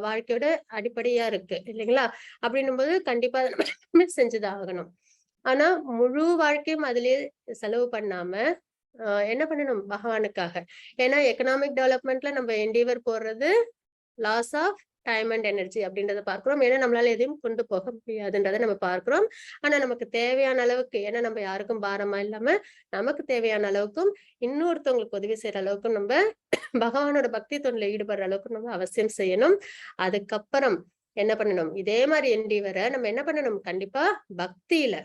வாழ்க்கையோட அடிப்படையா இருக்கு இல்லைங்களா? அப்படின்னும் போது கண்டிப்பா நம்ம செஞ்சுதான் ஆகணும். ஆனா முழு வாழ்க்கையும் அதுலயே செலவு பண்ணாம என்ன பண்ணணும், பகவானுக்காக. ஏன்னா எக்கனாமிக் டெவலப்மெண்ட்ல நம்ம என்டீவர் போடுறது loss of time and energy அப்படின்றத பார்க்கிறோம். ஏன்னா நம்மளால எதையும் கொண்டு போக முடியாதுன்றதை நம்ம பார்க்கிறோம். ஆனா நமக்கு தேவையான அளவுக்கு, ஏன்னா நம்ம யாருக்கும் பாரமா இல்லாம நமக்கு தேவையான அளவுக்கும் இன்னொருத்தவங்களுக்கு உதவி செய்யற அளவுக்கும் நம்ம பகவானோட பக்தி தொண்டில் ஈடுபடுற அளவுக்கு நம்ம அவசியம் செய்யணும். அதுக்கப்புறம் என்ன பண்ணணும், இதே மாதிரி என்டீவரை நம்ம என்ன பண்ணணும், கண்டிப்பா பக்தியில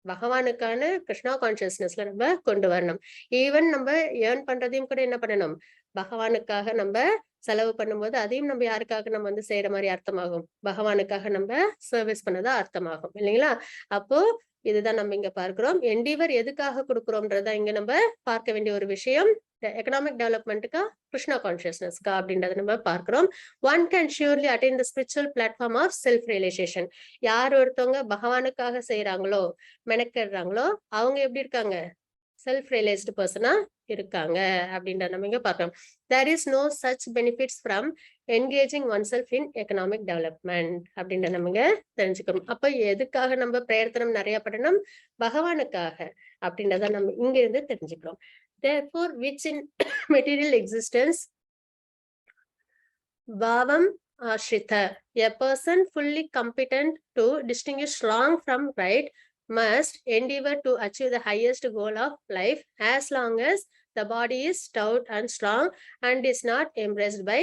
பகவானுக்கான கிருஷ்ணா கான்சியஸ்னஸ்ல நம்ம கொண்டு வரணும். ஈவன் நம்ம ஏர்ன் பண்றதையும் கூட என்ன பண்ணணும், பகவானுக்காக நம்ம செலவு பண்ணும்போது அதையும் நம்ம யாருக்காக நம்ம செய்யற மாதிரி அர்த்தமாகும், பகவானுக்காக நம்ம சர்வீஸ் பண்ணதா அர்த்தமாகும் இல்லைங்களா? அப்போ இதுதான் நம்ம இங்க பார்க்கிறோம். என்டீவர் எதுக்காக கொடுக்குறோம்ன்றத இங்க நம்ம பார்க்க வேண்டிய ஒரு விஷயம். எக்கனாமிக் டெவலப்மெண்ட்டுக்கா, கிருஷ்ணா கான்சியஸ்னஸ்க்கா அப்படின்றத நம்ம பார்க்கிறோம். One can surely attain the spiritual platform of self realisation. யார் ஒருத்தவங்க பகவானுக்காக செய்யறாங்களோ, மெனக்கிடுறாங்களோ, அவங்க எப்படி இருக்காங்க, செல்ஃப் ரியலைஸ்டு பர்சனா இருக்காங்க அப்படின்றத நம்ம இங்க பார்க்கிறோம். There is no such benefits from engaging one self in economic development அப்படின்ற நமங்க தெரிஞ்சுக்கணும். அப்ப எதுக்காக நம்ம பிரயத்தனம் நிறைய பண்ணணும்? பகவானுக்காக அப்படின்றத நம்ம இங்க இருந்து தெரிஞ்சுக்கிறோம். Therefore, which in material existence Bhavam Ashrita, a person fully competent to distinguish wrong from right must endeavor to achieve the highest goal of life as long as the body is stout and strong and is not embraced by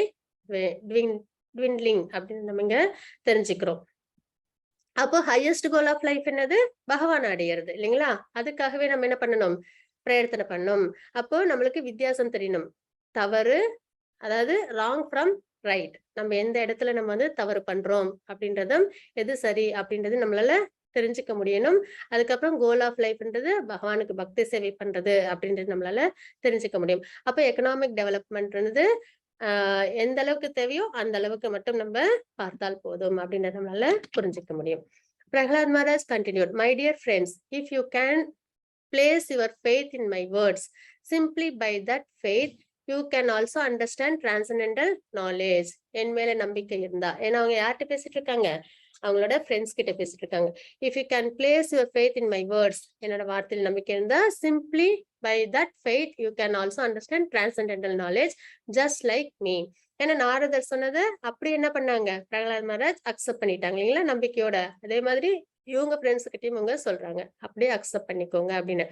dwindling அப்படின்னு நம்ம தெரிஞ்சுக்கிறோம். அப்போ highest goal of life என்னது? பகவான் அடையிறது இல்லைங்களா? அதுக்காகவே நம்ம என்ன பண்ணணும்? பிரயத்தனை பண்ணணும். அப்போ நம்மளுக்கு வித்தியாசம் தெரியணும். தவறு, அதாவது ராங் ஃப்ரம் ரைட். நம்ம எந்த இடத்துல நம்ம வந்து தவறு பண்றோம் அப்படின்றதும் எது சரி அப்படின்றது நம்மளால தெரிஞ்சுக்க முடியணும். அதுக்கப்புறம் கோல் ஆஃப் லைஃப்ன்றது பகவானுக்கு பக்தி சேவை பண்றது அப்படின்றது நம்மளால தெரிஞ்சுக்க முடியும். அப்போ எக்கனாமிக் டெவலப்மெண்ட்ன்றது எந்த அளவுக்கு தேவையோ அந்த அளவுக்கு மட்டும் நம்ம பார்த்தால் போதும் அப்படின்றத நம்மளால புரிஞ்சுக்க முடியும். Prahalad Maharaj continued, my dear friends, if you can place your faith in my words, simply by that faith you can also understand transcendental knowledge. என் மேல நம்பிக்கை இருந்தா, ஏன்னா அவங்க யார்கிட்ட பேசிட்டு இருக்காங்க? அவங்களோட ஃப்ரெண்ட்ஸ் கிட்ட பேசிட்டு இருக்காங்க. If you can place your faith in my words, என்னோட வார்த்தையில் நம்பிக்கை இருந்தா, simply by that faith you can also understand transcendental knowledge just like me. ஏன்னா நாரதர் சொன்னதை அப்படி என்ன பண்ணாங்க? பிரகலாத் மகாராஜ் அக்செப்ட் பண்ணிட்டாங்க இல்லைங்களா, நம்பிக்கையோட. அதே மாதிரி இவங்க ஃப்ரெண்ட்ஸ் கிட்டையும் இவங்க சொல்றாங்க, அப்படியே அக்செப்ட் பண்ணிக்கோங்க அப்படின்னு.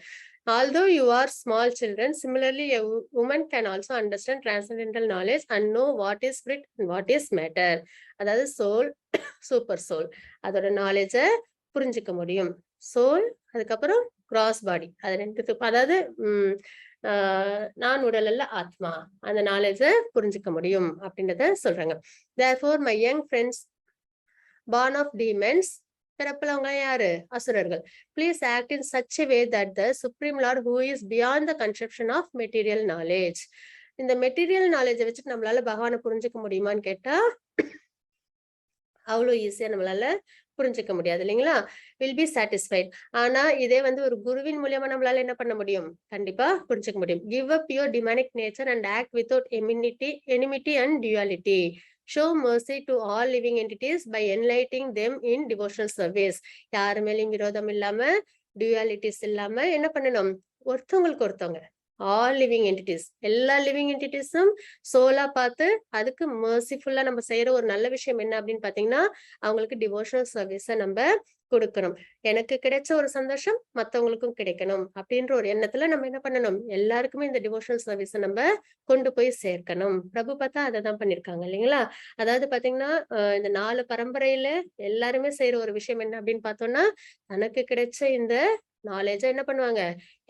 Although you are small children, similarly a woman can also understand transcendental knowledge and know what is spirit and what is matter. அதாவது சோல், சூப்பர் சோல், அதோட நாலேஜை புரிஞ்சுக்க முடியும். சோல், அதுக்கப்புறம் கிராஸ் பாடி, அது ரெண்டு, அதாவது நான் உடல் அல்ல ஆத்மா, அந்த நாலேஜை புரிஞ்சுக்க முடியும் அப்படின்றத சொல்றாங்க. Therefore my young friends born of demons, பிறப்புலவங்க யாரு? அசுரர்கள். Please act in such a way that the supreme lord who is beyond the conception of material knowledge, இந்த மெட்டீரியல் நாலேஜை வச்சுட்டு நம்மளால பகவானை புரிஞ்சுக்க முடியுமான்னு கேட்டா அவ்வளவு ஈஸியா நம்மளால புரிஞ்சுக்க முடியாது இல்லைங்களா? Will be satisfied. ஆனா இதே வந்து ஒரு குருவின் மூலியமா நம்மளால என்ன பண்ண முடியும்? கண்டிப்பா புரிஞ்சுக்க முடியும். Give up your demonic nature and act without enmity and duality. Show mercy to all living entities by enlightening them in devotional service. யாரு மேலயும் விரோதம் இல்லாம, டியூயாலிட்டிஸ் இல்லாம என்ன பண்ணணும்? ஒருத்தவங்களுக்கு ஒருத்தவங்க, ஆல் லிவிங் என்டிட்டிஸ், எல்லா லிவிங் என்டிட்டிஸும் சோலா பார்த்து அதுக்கு மர்சிஃபுல்லா நம்ம செய்யற ஒரு நல்ல விஷயம் என்ன அப்படின்னு பாத்தீங்கன்னா, அவங்களுக்கு டிவோஷனல் சர்வீஸை நம்ம கொடுக்கணும். எனக்கு கிடைச்ச ஒரு சந்தோஷம் மற்றவங்களுக்கும் கிடைக்கணும் அப்படின்ற ஒரு எண்ணத்துல நம்ம என்ன பண்ணணும்? எல்லாருக்குமே இந்த டிவோஷனல் சர்வீஸை நம்ம கொண்டு போய் சேர்க்கணும். பிரபு பார்த்தா அதை தான் பண்ணிருக்காங்க இல்லைங்களா? அதாவது பாத்தீங்கன்னா இந்த 4 பரம்பரையில எல்லாருமே செய்யற ஒரு விஷயம் என்ன அப்படின்னு பார்த்தோம்னா, தனக்கு கிடைச்ச இந்த நாலேஜ என்ன பண்ணுவாங்க?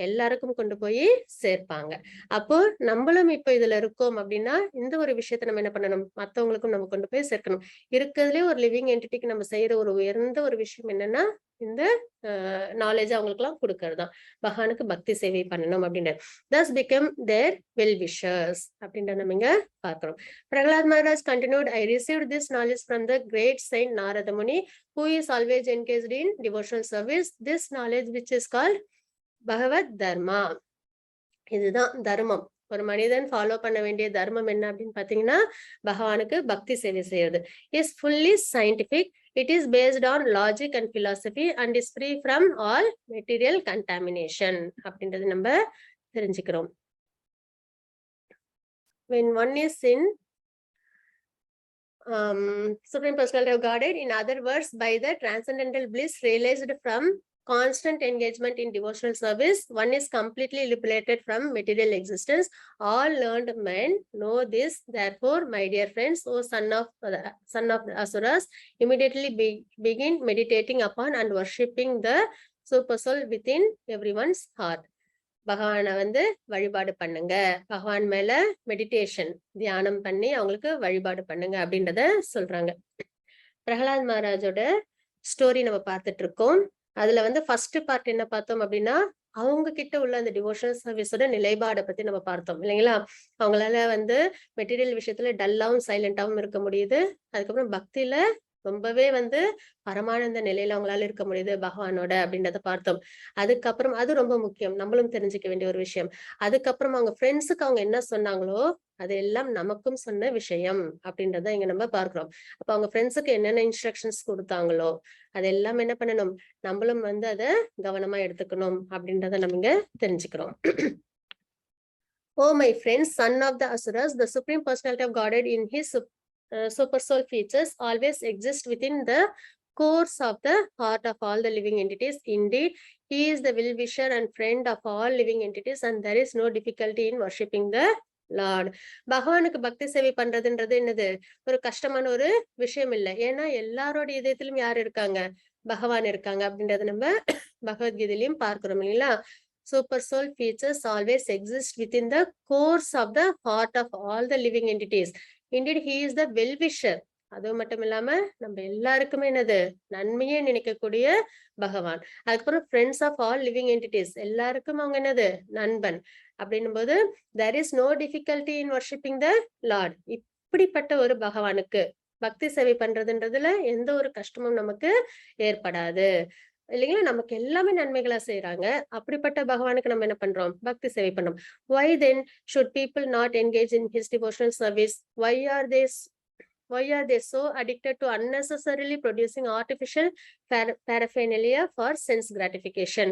எல்லாருக்கும் கொண்டு போய் சேர்ப்பாங்க. அப்போ நம்மளும் இப்ப இதுல இருக்கோம் அப்படின்னா இந்த ஒரு விஷயத்த நம்ம என்ன பண்ணணும்? மத்தவங்களுக்கும் நம்ம கொண்டு போய் சேர்க்கணும். இருக்கிறதுலே ஒரு லிவிங் என்டிட்டிக்கு நம்ம செய்யற ஒரு உயர்ந்த ஒரு விஷயம் என்னன்னா, இந்த நாலேஜ் அவங்களுக்கு எல்லாம் கொடுக்கறதுதான். பகவானுக்கு பக்தி சேவை பண்ணணும் அப்படின்னு. thus become their well wishers அப்படின்ற நம்ம இங்க பார்க்கிறோம். Prahalad Maharaj continued, I received this knowledge from the great saint Narada Muni, who is always engaged in devotional service. This knowledge which is called பகவத் தர்மா, இதுதான் தர்மம். ஒரு மனிதன் ஃபாலோ பண்ண வேண்டிய தர்மம் என்ன அப்படின்னு பாத்தீங்கன்னா, பகவானுக்கு பக்தி சேவை செய்யறது. Is fully scientific, it is based on logic and philosophy and is free from all material contamination அப்படின்றது நம்ம தெரிஞ்சுக்கிறோம். when one is in Supreme Personality of Godhead, in other words, by the transcendental bliss realized from constant engagement in devotional service, one is completely liberated from material existence. All learned men know this. Therefore, my dear friends, O son of the Asuras, immediately begin meditating upon and worshipping the super soul within everyone's heart. பகவானை வந்து வழிபாடு பண்ணுங்க, பகவான் மேல meditation தியானம் பண்ணி அவங்களுக்கு வழிபாடு பண்ணுங்க அப்படின்றத சொல்றாங்க. பிரகலாத் மகாராஜோட ஸ்டோரி நம்ம பார்த்துட்டு இருக்கோம். அதுல வந்து ஃபர்ஸ்ட் பார்ட் என்ன பார்த்தோம் அப்படின்னா, அவங்க கிட்ட உள்ள அந்த டிவோஷனல் சர்வீஸோட நிலைப்பாடை பத்தி நம்ம பார்த்தோம் இல்லைங்களா? அவங்களால வந்து மெட்டீரியல் விஷயத்துல டல்லாவும் சைலண்டாவும் இருக்க முடியுது. அதுக்கப்புறம் பக்தியில ரொம்பவே வந்து பரமானந்த நிலையில அவங்களால இருக்க முடியுது பகவானோட அப்படின்றத பார்த்தோம். அதுக்கப்புறம் அது ரொம்ப முக்கியம், நம்மளும் தெரிஞ்சுக்க வேண்டிய ஒரு விஷயம். அதுக்கப்புறம் அவங்க ஃப்ரெண்ட்ஸுக்கு அவங்க என்ன சொன்னாங்களோ அது எல்லாம் நமக்கும் சொன்ன விஷயம் அப்படின்றத இங்க நம்ம பார்க்கிறோம். அப்ப அவங்க ஃப்ரெண்ட்ஸுக்கு என்னென்ன இன்ஸ்ட்ரக்ஷன்ஸ் கொடுத்தாங்களோ அதெல்லாம் என்ன பண்ணணும், நம்மளும் வந்து அதை கவனமா எடுத்துக்கணும் அப்படின்றத நம்ம இங்க தெரிஞ்சுக்கிறோம். Oh my friends, son of the Asuras, the Supreme Personality of Godhead in his super soul features always exist within the course of the heart of all the living entities. Indeed, he is the well-wisher and friend of all living entities, and there is no difficulty in worshipping the Lord. பகவானுக்கு பக்தி சேவை பண்றதுன்றது என்னது ஒரு கஷ்டமான ஒரு விஷயம் இல்லை. ஏன்னா எல்லாரோட இதயத்திலும் யார் இருக்காங்க, பகவான் இருக்காங்க அப்படின்றத நம்ம பகவத்கீதையிலையும் பார்க்கிறோம் இல்லைங்களா. Super soul features always exist within the course of the heart of all the living entities. Indeed, he is the well-wisher. அது மட்டும் இல்லாம நம்ம எல்லாருக்குமே என்னது நன்மையே நினைக்கக்கூடிய பகவான். அதுக்கப்புறம் friends of all living entities, எல்லாருக்கும் அவங்க என்னது நண்பன். அப்படின்னும் போது there is no difficulty in worshipping the Lord. இப்படிப்பட்ட ஒரு பகவானுக்கு பக்தி சேவை பண்றதுன்றதுல எந்த ஒரு கஷ்டமும் நமக்கு ஏற்படாது இல்லைங்களா. நமக்கு எல்லாமே நன்மைகளா செய்யறாங்க. அப்படிப்பட்ட பகவானுக்கு நம்ம என்ன பண்றோம், பக்தி சேவை பண்றோம். Why then should people not engage in his devotional service? Why are they so addicted to unnecessarily producing artificial paraphernalia for sense gratification?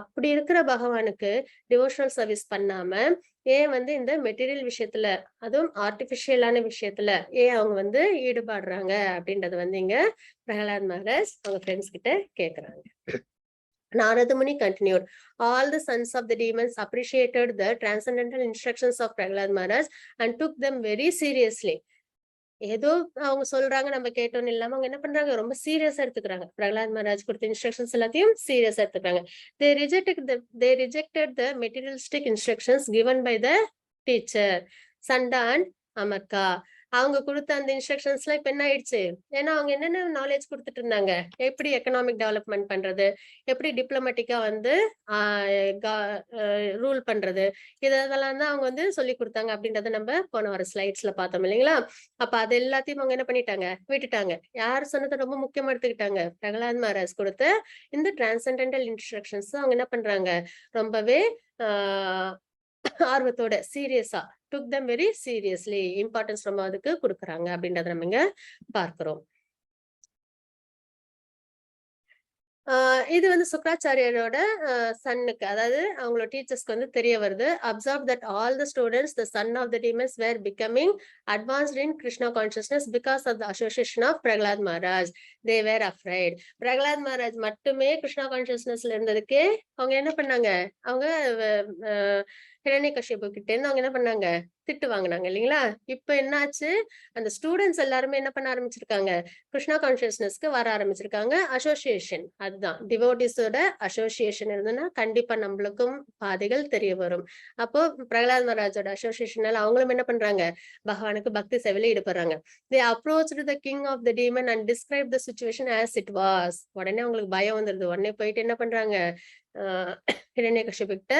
அப்படி இருக்கிற பகவானுக்கு டிவோஷனல் சர்வீஸ் பண்ணாம ஏன் வந்து இந்த மெட்டீரியல் விஷயத்துல, அதுவும் ஆர்டிபிஷியலான விஷயத்துல ஏன் அவங்க வந்து ஈடுபடுறாங்க அப்படின்றது வந்து இங்க பிரகலாத் மகாராஜ் அவங்க ஃப்ரெண்ட்ஸ் கிட்ட கேக்குறாங்க. Narada Muni continued, all the sons of the demons appreciated the transcendental instructions of Prahalad Maharaj and took them very seriously. ஏதோ அவங்க சொல்றாங்க நம்ம கேட்டோன்னு இல்லாம அவங்க என்ன பண்றாங்க, ரொம்ப சீரியஸா எடுத்துக்கிறாங்க. பிரகலாத் மகாராஜ் கொடுத்த இன்ஸ்ட்ரக்ஷன்ஸ் எல்லாத்தையும் சீரியஸா எடுத்துக்கிறாங்க. They rejected the materialistic instructions given by the teacher Sanda and Amarka. அவங்க கொடுத்த அந்த இன்ஸ்ட்ரக்ஷன்ஸ் எல்லாம் இப்ப என்ன ஆயிடுச்சு, ஏன்னா அவங்க என்னென்ன நாலேஜ் கொடுத்துட்டு இருந்தாங்க, எப்படி எக்கனாமிக் டெவலப்மெண்ட் பண்றது, எப்படி டிப்ளமேட்டிக்கா வந்து ரூல் பண்றது, இதெல்லாம் தான் அவங்க வந்து சொல்லி கொடுத்தாங்க அப்படின்றத நம்ம போன வர ஸ்லைட்ஸ்ல பார்த்தோம் இல்லைங்களா. அப்ப அது எல்லாத்தையும் அவங்க என்ன பண்ணிட்டாங்க, விட்டுட்டாங்க. யார் சொன்னதை ரொம்ப முக்கியமா எடுத்துக்கிட்டாங்க, பிரகலாத் மகாராஜ் கொடுத்த இந்த டிரான்சென்டென்டல் இன்ஸ்ட்ரக்ஷன்ஸ் அவங்க என்ன பண்றாங்க, ரொம்பவே ஆர்வத்தோட சீரியஸா took them very seriously, importance ரொம்ப அதுக்கு கொடுக்குறாங்க அப்படின்றத நம்ம இங்க பார்க்கிறோம். இது வந்து சுக்ராச்சாரியரோட சன்னுக்கு, அதாவது அவங்களோட டீச்சர்ஸ்க்கு வந்து தெரிய வருது. Observe that all the students, the son of the demons, were becoming advanced in Krishna consciousness because of the association of Prahalad Maharaj. They were afraid. Pralhad Maharaj மட்டுமே கிருஷ்ணா கான்சியஸ்னஸ்ல இருந்ததுக்கு அவங்க என்ன பண்ணாங்க, அவங்க ஹிரண்யகசிபு கிட்ட இருந்து அவங்க என்ன பண்ணாங்க, திட்டு வாங்கினாங்க இல்லைங்களா. இப்ப என்னாச்சு, அந்த ஸ்டூடெண்ட்ஸ் எல்லாருமே என்ன பண்ண ஆரம்பிச்சிருக்காங்க, கிருஷ்ணா கான்சியஸ்னஸ்க்கு வர ஆரம்பிச்சிருக்காங்க. அசோசியேஷன், அதுதான் டிவோட்டிஸோட அசோசியேஷன் இருந்ததுன்னா கண்டிப்பா நம்மளுக்கும் பாதைகள் தெரிய வரும். அப்போ பிரகலாத் மகாராஜோட அசோசியேஷனால அவங்களும் என்ன பண்றாங்க, பகவானுக்கு பக்தி சேவையில ஈடுபடுறாங்க. They approached the king of the demon and described the situation as it was. உடனே அவங்களுக்கு பயம் வந்துருது. உடனே போயிட்டு என்ன பண்றாங்க, ஹிரண்யகசிபு கிட்ட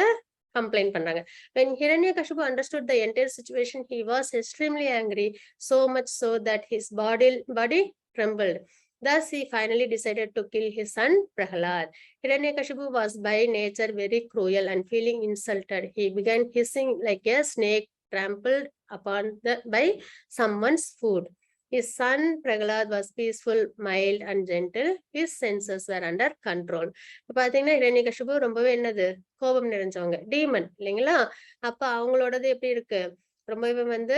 கம்ப்ளைண்ட் பண்றாங்க. When Hiranyakashipu understood the entire situation, he was extremely angry, so much so that his body trembled. Thus, he finally decided to kill his son Prahalad. Hiranyakashipu was by nature very cruel, and feeling insulted, he began hissing like a snake trampled upon by someone's food. His son Prahalad was peaceful, mild and gentle. His senses were under control. பாத்தீங்கன்னா ஹிரண்யகசிபு ரொம்பவே என்னது, கோபம் நிறைஞ்சவங்க, demon இல்லைங்களா. அப்ப அவங்களோடது எப்படி இருக்கு, ரொம்பவே வந்து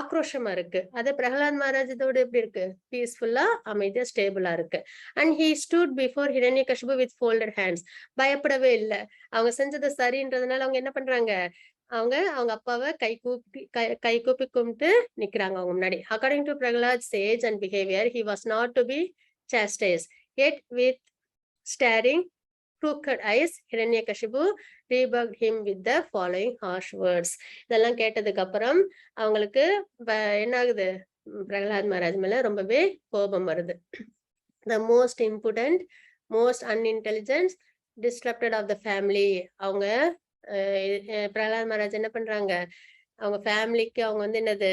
ஆக்ரோஷமா இருக்கு. அது பிரகலாத் மகாராஜ் இதோட எப்படி இருக்கு, பீஸ்ஃபுல்லா அமைதியா ஸ்டேபிளா இருக்கு. And he stood before Hiranyakashipu with folded hands. பயப்படவே இல்லை. அவங்க செஞ்சது சரின்றதுனால அவங்க என்ன பண்றாங்க, அவங்க அப்பாவை கை கூப்பி கும்பிட்டு நிக்கிறாங்க அவங்க முன்னாடி. அக்கார்டிங் டு பிரகலாத்'s age and behavior, he was not to be chastised. Yet with staring crooked eyes, Hiranyakashipu rebuked him with the following harsh words. இதெல்லாம் கேட்டதுக்கு அப்புறம் அவங்களுக்கு என்ன ஆகுது, பிரகலாத் மகாராஜ் மேல ரொம்பவே கோபம் வருது. The most impudent, most unintelligent, disrupted of the family. அவங்க பிரகலாத் மகாராஜ் என்ன பண்றாங்க, அவங்க ஃபேமிலிக்கு அவங்க வந்து என்னது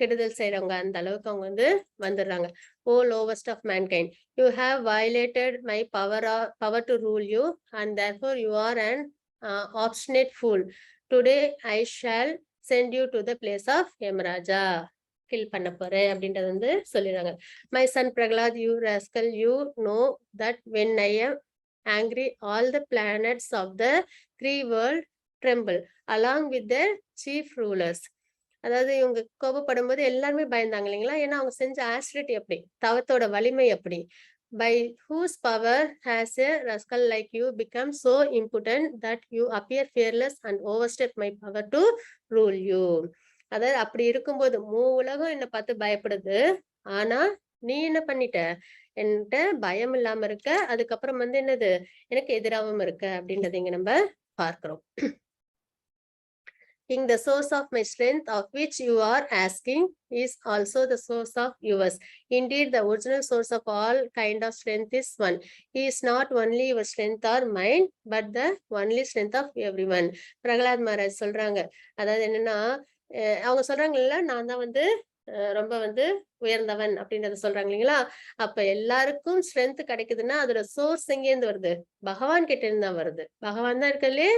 கெடுதல் செய்யறவங்க அந்த அளவுக்கு அவங்க வந்து வந்துடுறாங்க. ஓ lowest of mankind, you have violated my power to rule you, and therefore you are an obstinate fool. Today I shall send you to the place of Yamaraja. Kill பண்ண போறேன் அப்படின்றது வந்து சொல்லிடுறாங்க. My son Prahalad, you rascal, you know that when I am angry, all the planets of the three world tremble along with their chief rulers. அதாவது இவங்க கோபப்படும் போது எல்லாருமே பயந்தாங்க இல்லைங்களா? ஏன்னா அவங்க செஞ்ச ஆசிரிட்டி எப்படி, தவத்தோட வலிமை எப்படி. By whose power has a rascal like you become so impotent that you appear fearless and overstep my power to rule you? அதாவது அப்படி இருக்கும்போது உலகம் என்னை பார்த்து பயப்படுது, ஆனா நீ என்ன பண்ணிட்ட, என்கிட்ட பயம் இல்லாம இருக்க, அதுக்கப்புறம் வந்து என்னது எனக்கு எதிராகவும் இருக்க அப்படின்றத இங்க நம்ம பார்க்கிறோம். The source of my strength of which you are asking is also the source of yours. Indeed, the original source of all kind of strength is one. He is not only your strength or mine, but the only strength of everyone. Pralhad Maharaj சொல்றாங்க. அதாவது என்னன்னா, அவங்க சொல்றாங்கல்ல, நான் தான் வந்து ரொம்ப வந்து உயர்ந்தவன் அப்படின்றத சொல்றாங்க இல்லைங்களா? அப்ப எல்லாருக்கும் ஸ்ட்ரென்த் கிடைக்குதுன்னா அதோட சோர்ஸ் எங்கேருந்து வருது? பகவான் கிட்ட இருந்து தான் வருது. பகவான் தான் இருக்கலே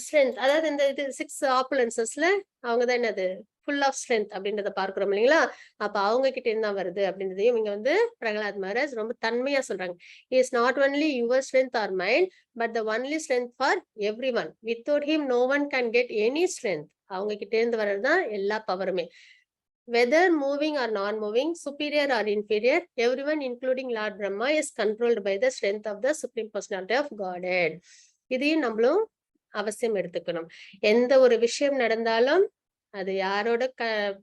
ஸ்ட்ரென்த். அதாவது இந்த இது 6 ஆப்புலன்சஸ்ல அவங்கதான் என்னது ஃபுல் ஆஃப் ஸ்ட்ரென்த் அப்படின்றத பார்க்கிறோம் இல்லைங்களா? அப்ப அவங்க கிட்ட இருந்து தான் வருது அப்படின்றதையும் இங்க வந்து பிரகலாத் மகாராஜ் ரொம்ப தன்மையா சொல்றாங்க. Is not only your strength or mind, but the only strength for every one. Without him no one can get any strength. அவங்க கிட்ட இருந்து வர்றதுதான் எல்லா பவருமே. Whether moving or non-moving, superior or inferior, everyone including Lord Brahma is controlled by the strength of the Supreme Personality of Godhead. இதையும் நம்மளும் அவசியம் எடுத்துக்கணும். எந்த ஒரு விஷயம் நடந்தாலும் அது யாரோட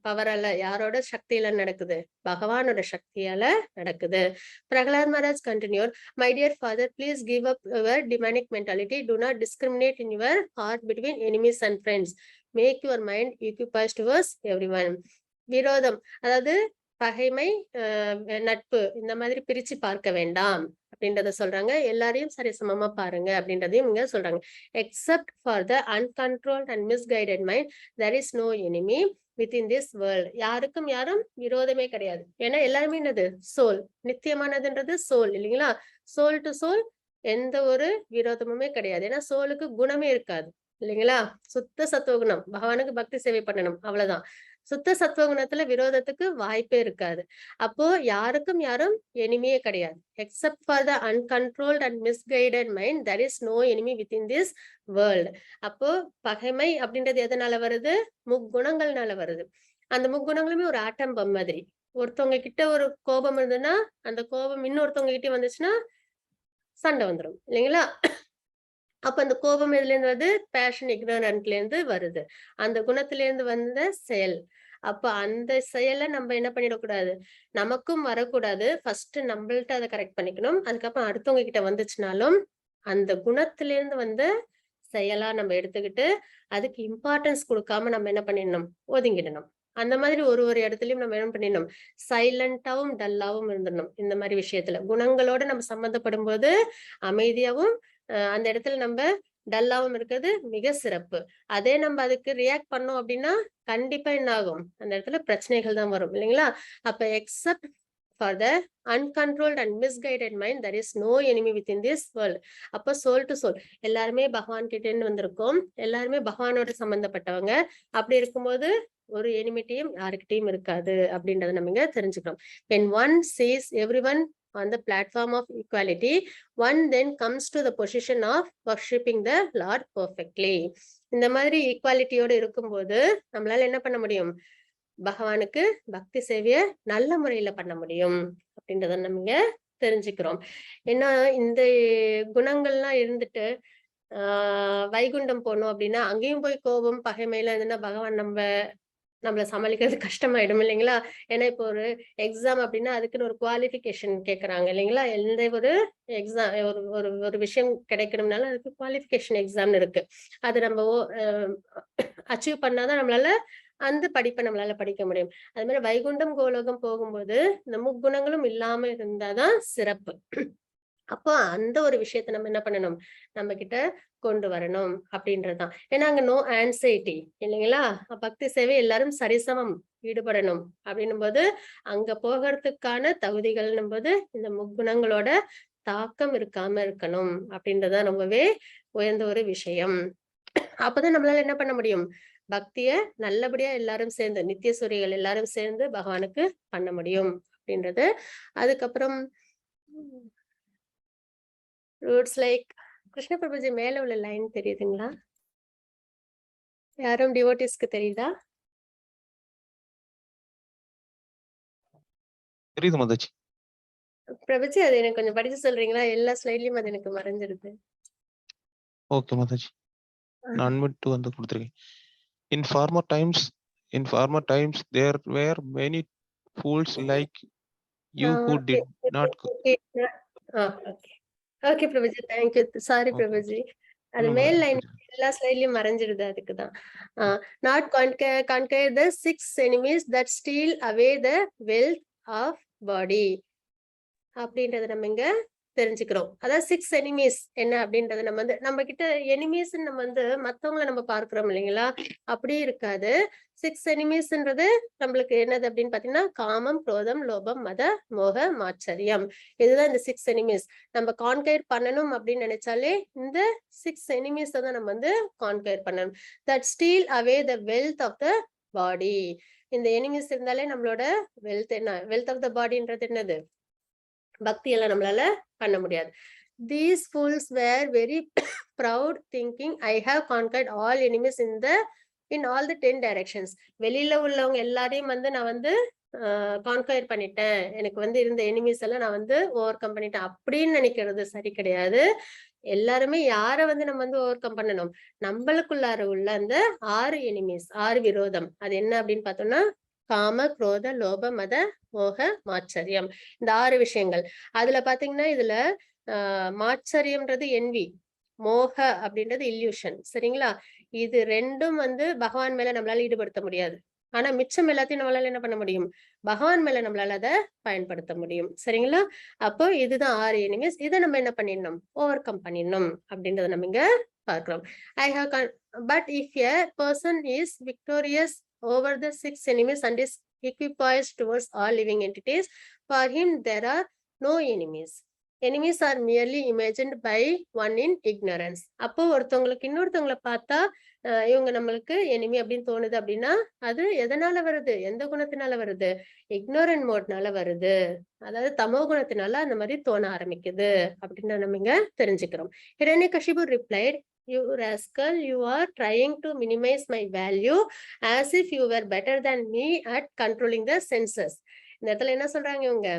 பவரால, யாரோட சக்தியில நடக்குது? பகவானோட சக்தியால நடக்குது. Pralhad Maharaj continued, my dear father, please give up your demonic mentality. Do not discriminate in your heart between enemies and friends. Make your mind equipoised towards everyone. விரோதம், அதாவது பகைமை, நட்பு, இந்த மாதிரி பிரிச்சு பார்க்க வேண்டாம் அப்படின்றத சொல்றாங்க. எல்லாரையும் சரிசமமா பாருங்க அப்படின்றதையும் இங்க சொல்றாங்க. Except for the uncontrolled and misguided mind, there is no enemy within this world. யாருக்கும் யாரும் விரோதமே கிடையாது. ஏன்னா எல்லாருமே என்னது சோல், நித்தியமானதுன்றது சோல் இல்லைங்களா? சோல் டு சோல் எந்த ஒரு விரோதமுமே கிடையாது. ஏன்னா சோலுக்கு குணமே இருக்காது இல்லைங்களா? சுத்த சத்துவகுணம், பகவானுக்கு பக்தி சேவை பண்ணணும், அவ்வளவுதான். சுத்த சத்துவகுணத்துல விரோதத்துக்கு வாய்ப்பே இருக்காது. அப்போ யாருக்கும் யாரும் எனிமியே கிடையாது. Except for the uncontrolled and misguided mind, there is no enemy within this world. அப்போ பகைமை அப்படின்றது எதனால வருது? முக்குணங்கள்னால வருது. அந்த முக்குணங்களுமே ஒரு ஆட்டம் பம் மாதிரி. ஒருத்தவங்க கிட்ட ஒரு கோபம் இருந்ததுன்னா அந்த கோபம் இன்னொருத்தவங்க கிட்ட வந்துச்சுன்னா சண்டை வந்துடும் இல்லைங்களா? அப்ப அந்த கோபம் எதுல இருந்து வருது? பேஷன், இக்னோரன்ட்ல இருந்து வருது. அந்த குணத்துல இருந்து வந்த செயல். அப்ப அந்த செயலை நம்ம என்ன பண்ணிடக்கூடாது, நமக்கும் வரக்கூடாது. ஃபர்ஸ்ட் நம்மள்ட்ட அதை கரெக்ட் பண்ணிக்கணும். அதுக்கப்புறம் அடுத்தவங்க கிட்ட வந்துச்சுனாலும் அந்த குணத்துல இருந்து வந்து செயலா நம்ம எடுத்துக்கிட்டு அதுக்கு இம்பார்ட்டன்ஸ் கொடுக்காம நம்ம என்ன பண்ணிடணும், ஒதுங்கிடணும். அந்த மாதிரி ஒரு இடத்துலயும் நம்ம என்ன பண்ணிடணும், சைலண்டாவும் டல்லாவும் இருந்துடணும். இந்த மாதிரி விஷயத்துல குணங்களோட நம்ம சம்பந்தப்படும் போது அமைதியாவும், அந்த இடத்துல நம்ம டல்லாவும் இருக்கிறது மிக சிறப்பு. அதே நம்ம அதுக்கு ரியாக்ட் பண்ணோம் அப்படின்னா கண்டிப்பா என்ன ஆகும், அந்த இடத்துல பிரச்சனைகள் தான் வரும் இல்லைங்களா? அப்ப accept for the uncontrolled and misguided mind, there is no enemy within this world. அப்ப சோல் டு சோல் எல்லாருமே பகவான் கிட்ட இருந்து வந்திருக்கோம். எல்லாருமே பகவானோட சம்பந்தப்பட்டவங்க. அப்படி இருக்கும்போது ஒரு எனிமிட்டியும் யாருக்கிட்டையும் இருக்காது அப்படின்றத நம்ம இங்க தெரிஞ்சுக்கிறோம். when one sees everyone on the platform of equality, one then comes to the position of worshipping the Lord perfectly. இந்த மாதிரி ஈக்குவாலிட்டியோட இருக்கும்போது நம்மளால என்ன பண்ண முடியும், பகவானுக்கு பக்தி சேவைய நல்ல முறையில பண்ண முடியும் அப்படின்றத நம்ம தெரிஞ்சுக்கிறோம். ஏன்னா இந்த குணங்கள்லாம் இருந்துட்டு வைகுண்டம் போனோம் அப்படின்னா அங்கேயும் போய் கோபம் பகைமையில இருந்துன்னா பகவான் நம்மள சமாளிக்கிறது கஷ்டமாயிடும் இல்லைங்களா? ஏன்னா இப்போ ஒரு எக்ஸாம் அப்படின்னா அதுக்குன்னு ஒரு குவாலிஃபிகேஷன் கேட்கறாங்க இல்லைங்களா? எந்த ஒரு எக்ஸாம் ஒரு விஷயம் கிடைக்கணும்னாலும் அதுக்கு குவாலிஃபிகேஷன் எக்ஸாம்னு இருக்கு. அது நம்ம அச்சீவ் பண்ணாதான் நம்மளால அந்த படிப்பை நம்மளால படிக்க முடியும். அது மாதிரி வைகுண்டம் கோலோகம் போகும்போது இந்த முக்குணங்களும் இல்லாம இருந்தாதான் சிறப்பு. அப்போ அந்த ஒரு விஷயத்த நம்ம என்ன பண்ணணும், நம்ம கிட்ட கொண்டு வரணும் அப்படின்றதுதான். ஏன்னா அங்க நோ ஆன்சைட்டி இல்லைங்களா? பக்தி சேவை எல்லாரும் சரிசமம் ஈடுபடணும் அப்படின்னும் போது அங்க போகிறதுக்கான தகுதிகள்னும் போது இந்த முக்குணங்களோட தாக்கம் இருக்காம இருக்கணும் அப்படின்றத ரொம்பவே உயர்ந்த ஒரு விஷயம். அப்பதான் நம்மளால என்ன பண்ண முடியும், பக்திய நல்லபடியா எல்லாரும் சேர்ந்து நித்திய சூரிகள் எல்லாரும் சேர்ந்து பகவானுக்கு பண்ண முடியும் அப்படின்றது. அதுக்கப்புறம் ரூட்ஸ் லைக் கிருஷ்ண பிரபுஜி மேல உள்ள லைன் தெரியுதுங்களா? யாரும் டிவோட்டிஸ்க்கு தெரியுதா? தெரியுது மாதாஜி. பிரபுஜி அது எனக்கு கொஞ்சம் படிச்சு சொல்றீங்களா? எல்லா ஸ்லைட்லயும் அது எனக்கு மறைஞ்சிருது. ஓகே மாதாஜி, நான் அன்மிட் வந்து கொடுத்துருக்கேன். In former times there were many fools like you who did not okay Prabhuji, thank you. Sorry Okay. Prabhuji, அது மேல் லைன் எல்லா ஸ்லைட்லயும் மறைஞ்சிருது, அதுக்குதான். Not conquer the 6 enemies that steal away the wealth of body அப்படின்றத நம்ம இங்க தெரிஞ்சுக்கிறோம். அதாவது 6 எனிமீஸ் என்ன அப்படின்றத நம்ம வந்து நம்ம கிட்ட எனிமீஸ் நம்ம வந்து மத்தவங்களை நம்ம பார்க்கிறோம் இல்லைங்களா? அப்படி இருக்காது. 6 எனிமீஸ்ன்றது நம்மளுக்கு என்னது அப்படின்னு பாத்தீங்கன்னா காமம், குரோதம், லோபம், மத, மோக, மாச்சரியம். இதுதான் இந்த 6 எனிமீஸ். நம்ம கான்கயர் பண்ணணும் அப்படின்னு நினைச்சாலே இந்த 6 எனிமீஸ் தான் நம்ம வந்து கான்கயர் பண்ணணும். That steal away the wealth of the body. இந்த எனிமீஸ் இருந்தாலே நம்மளோட வெல்த் என்ன, வெல்த் ஆஃப் த பாடின்றது என்னது, பக்தி எல்லாம் நம்மளால பண்ண முடியாது. These fools were very proud, thinking I have conquered all enemies in all the 10 directions. வெளியில உள்ளவங்க எல்லாரையும் வந்து நான் வந்து கான்கயர் பண்ணிட்டேன், எனக்கு வந்து இருந்த எனிமீஸ் எல்லாம் நான் வந்து ஓவர் கம் பண்ணிட்டேன் அப்படின்னு நினைக்கிறது சரி கிடையாது. எல்லாருமே யார வந்து நம்ம வந்து ஓவர் கம் பண்ணணும், நம்மளுக்குள்ளார உள்ள அந்த 6 எனிமீஸ், 6 விரோதம். அது என்ன அப்படின்னு பார்த்தோம்னா காம, குரோத, லோப, மத, மோக, மாச்சரியம். இந்த 6 விஷயங்கள். அதுல பாத்தீங்கன்னா இதுல மாச்சரியம்ன்றது என்வி, மோக அப்படின்றது இல்யூஷன். சரிங்களா? இது ரெண்டும் வந்து பகவான் மேல நம்மளால ஈடுபடுத்த முடியாது. ஆனா மிச்சம் எல்லாத்தையும் நம்மளால என்ன பண்ண முடியும், பகவான் மேல நம்மளால அதை பயன்படுத்த முடியும். சரிங்களா? அப்போ இதுதான் 6 எனிமீஸ். இதை நம்ம என்ன பண்ணிடணும், ஓவர் கம் பண்ணிடணும் அப்படின்றத நம்ம இங்க பார்க்கிறோம். But if a person is victorious over the 6 enemies and is equipoised towards all living entities, for him there are no enemies. Enemies are merely imagined by one in ignorance. அப்போ ஒருத்தவங்களுக்கு இன்னொருத்தவங்களை பார்த்தா இவங்க நம்மளுக்கு எனிமி அப்படின்னு தோணுது அப்படின்னா அது எதனால வருது, எந்த குணத்தினால வருது, இக்னோரன்ட் மோட்னால வருது. அதாவது தமோ குணத்தினால அந்த மாதிரி தோண ஆரம்பிக்குது அப்படின்னு நம்ம இங்க தெரிஞ்சுக்கிறோம். Hiranyakashipu replied, You rascal, you are trying to minimize my value as if you were better than me at controlling the senses. இந்த இடத்துல என்ன சொல்றாங்க இவங்க,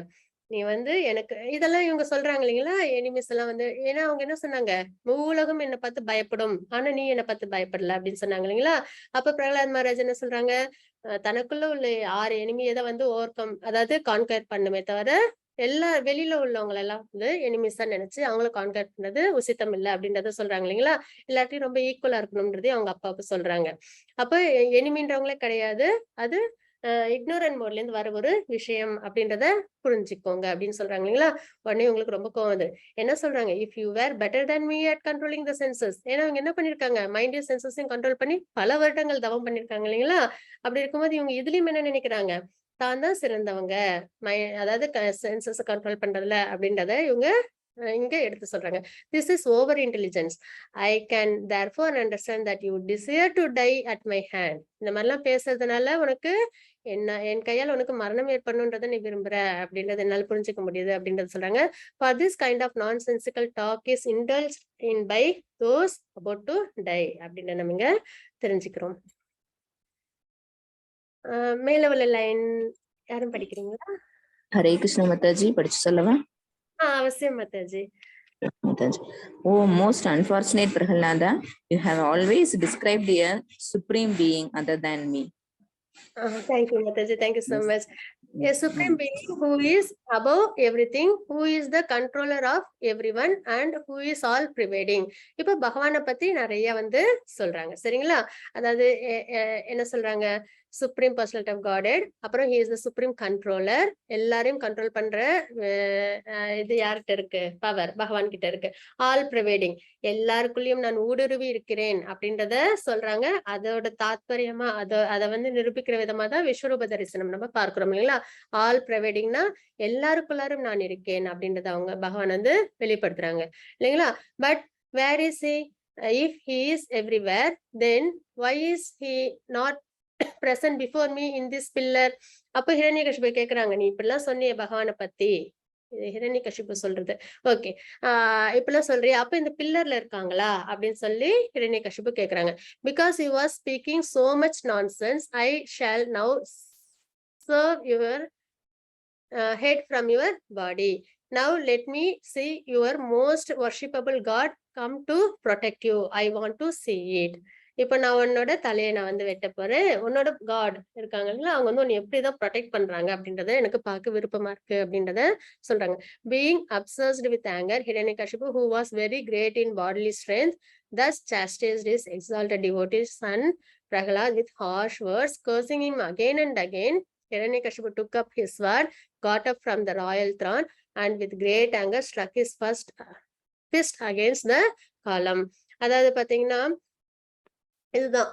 நீ வந்து எனக்கு இதெல்லாம் இவங்க சொல்றாங்க இல்லைங்களா, எனிமிஸ் எல்லாம் வந்து, ஏன்னா அவங்க என்ன சொன்னாங்க, உலகம் என்னை பார்த்து பயப்படும் ஆனா நீ என்னை பார்த்து பயப்படல அப்படின்னு சொன்னாங்க இல்லைங்களா? அப்ப பிரகலாத் மகாராஜ் என்ன சொல்றாங்க, தனக்குள்ள உள்ள 6 எனிமியை தான் வந்து ஓவர் கம், அதாவது கான்கயர் பண்ணுமே தவிர எல்லா வெளியில உள்ளவங்க எல்லாம் வந்து எனிமிஸா நினைச்சு அவங்கள கான்டாக்ட் பண்றது உசித்தம் இல்லை அப்படின்றத சொல்றாங்க இல்லைங்களா? எல்லாத்தையும் ரொம்ப ஈக்குவலா இருக்கணும்ன்றதே அவங்க அப்பாவுக்கு சொல்றாங்க. அப்ப எனிமின்றவங்களே கிடையாது, அது இக்னோரன்ட் மோட்ல இருந்து வர ஒரு விஷயம் அப்படின்றத புரிஞ்சுக்கோங்க அப்படின்னு சொல்றாங்க இல்லைங்களா? உடனே உங்களுக்கு ரொம்ப கோவம் வருது. என்ன சொல்றாங்க, if you were better than me at controlling the senses. ஏன்னா அவங்க என்ன பண்ணிருக்காங்க, மைண்டையும் சென்சஸையும் கண்ட்ரோல் பண்ணி பல வருடங்கள் தவம் பண்ணிருக்காங்க இல்லைங்களா? அப்படி இருக்கும்போது இவங்க இதுலயும் என்ன நினைக்கிறாங்க, தான் தான் சிறந்தவங்க, அதாவது சென்சஸ் கண்ட்ரோல் பண்றதுல அப்படின்றத இவங்க இங்க எடுத்து சொல்றாங்க. This is over intelligence. I can therefore understand that you desire to die at my hand. இந்த மாதிரிலாம் பேசுறதுனால உனக்கு என்ன, என் கையால் உனக்கு மரணம் ஏற்படணும்ன்றதை நீ விரும்புற அப்படின்றத என்னால புரிஞ்சுக்க முடியுது அப்படின்றத சொல்றாங்க. For this kind of nonsensical talk is indulged in by those about to die அப்படின்னு நம்ம இங்க தெரிஞ்சுக்கிறோம். மேல உள்ள லைன் யாரும் படிக்கிறீங்களா? ஹரே கிருஷ்ண மாதாஜி, படிச்சு சொல்லவா? அவசியம் Mataji. Mataji. Oh, most unfortunate Prahalada, you have always described a supreme being other than me. Thank you, Mataji. Thank you so much. A supreme being who is above everything, who is the controller of everyone and who is all pervading. இப்ப பகவானை பத்தி நிறைய வந்து சொல்றாங்க. சரிங்களா? அதாவது என்ன சொல்றாங்க, சுப்ரீம் பர்சனாலிட்டி ஆஃப் காடட். அப்புறம் he is the supreme controller. எல்லாரையும் கண்ட்ரோல் பண்ற இது யார்கிட்ட இருக்கு? பவர் பகவான் கிட்ட இருக்கு. ஆல் ப்ரிவைடிங், எல்லாருக்குள்ளயும் நான் ஊடுருவி இருக்கிறேன் அப்படின்றத சொல்றாங்க. அதோட தாத்பரியமா அதை வந்து நிரூபிக்கிற விதமா தான் விஸ்வரூப தரிசனம் நம்ம பார்க்கிறோம் இல்லைங்களா? ஆல் ப்ரிவைடிங்னா எல்லாருக்குள்ளாரும் நான் இருக்கேன் அப்படின்றத அவங்க பகவான் வந்து வெளிப்படுத்துறாங்க இல்லைங்களா? But where is he? If he is everywhere, then why is he not present before me in this pillar? அப்ப ஹிரண்யகசிபு கேக்குறாங்க, நீ இப்படிலாம் சொன்னிய பகவானை பத்தி, ஹிரண்யகசிபு சொல்றது ஓகே, இப்பெல்லாம் சொல்றிய, அப்ப இந்த பில்லர்ல இருக்காங்களா அப்படின்னு சொல்லி ஹிரண்யகசிபு கேக்குறாங்க. Because you was speaking so much nonsense, I shall now serve your head from your body. Now let me see your most worshipable God come to protect you. I want to see it. இப்ப நான் உன்னோட தலையை நான் வந்து வெட்ட போறேன், உன்னோட God இருக்காங்களா அவங்க வந்து உன்னை எப்படிதான் ப்ரொடெக்ட் பண்றாங்க அப்படின்றத எனக்கு பார்க்க விருப்பமா இருக்கு அப்படின்றத சொல்றாங்க. Being obsessed with anger, Hiranyakashipu, who was very great in bodily strength, thus chastised his exalted devotee son Prahalad with harsh words, cursing him again and again. Hiranyakashipu took up his sword, got up from the royal throne, and with great anger struck his first fist against the column. அதாவது பாத்தீங்கன்னா இதுதான்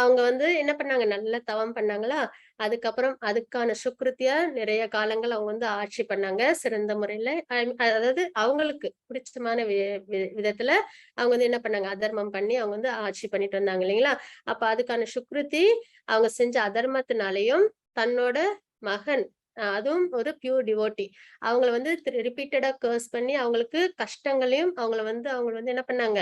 அவங்க வந்து என்ன பண்ணாங்க, நல்ல தவம் பண்ணாங்களா, அதுக்கப்புறம் அதுக்கான சுக்ருத்தியா நிறைய காலங்கள் அவங்க வந்து ஆட்சி பண்ணாங்க சிறந்த முறையில. அதாவது அவங்களுக்கு பிடிச்சமான விதத்துல அவங்க வந்து என்ன பண்ணாங்க, அதர்மம் பண்ணி அவங்க வந்து ஆட்சி பண்ணிட்டு வந்தாங்க இல்லைங்களா? அப்ப அதுக்கான சுக்ருத்தி அவங்க செஞ்ச அதர்மத்தினாலையும் தன்னோட மகன், அதுவும் ஒரு பியூர் டிவோட்டி, அவங்கள வந்து ரிப்பீட்டடா கர்ஸ் பண்ணி அவங்களுக்கு கஷ்டங்களையும் அவங்க வந்து என்ன பண்ணாங்க,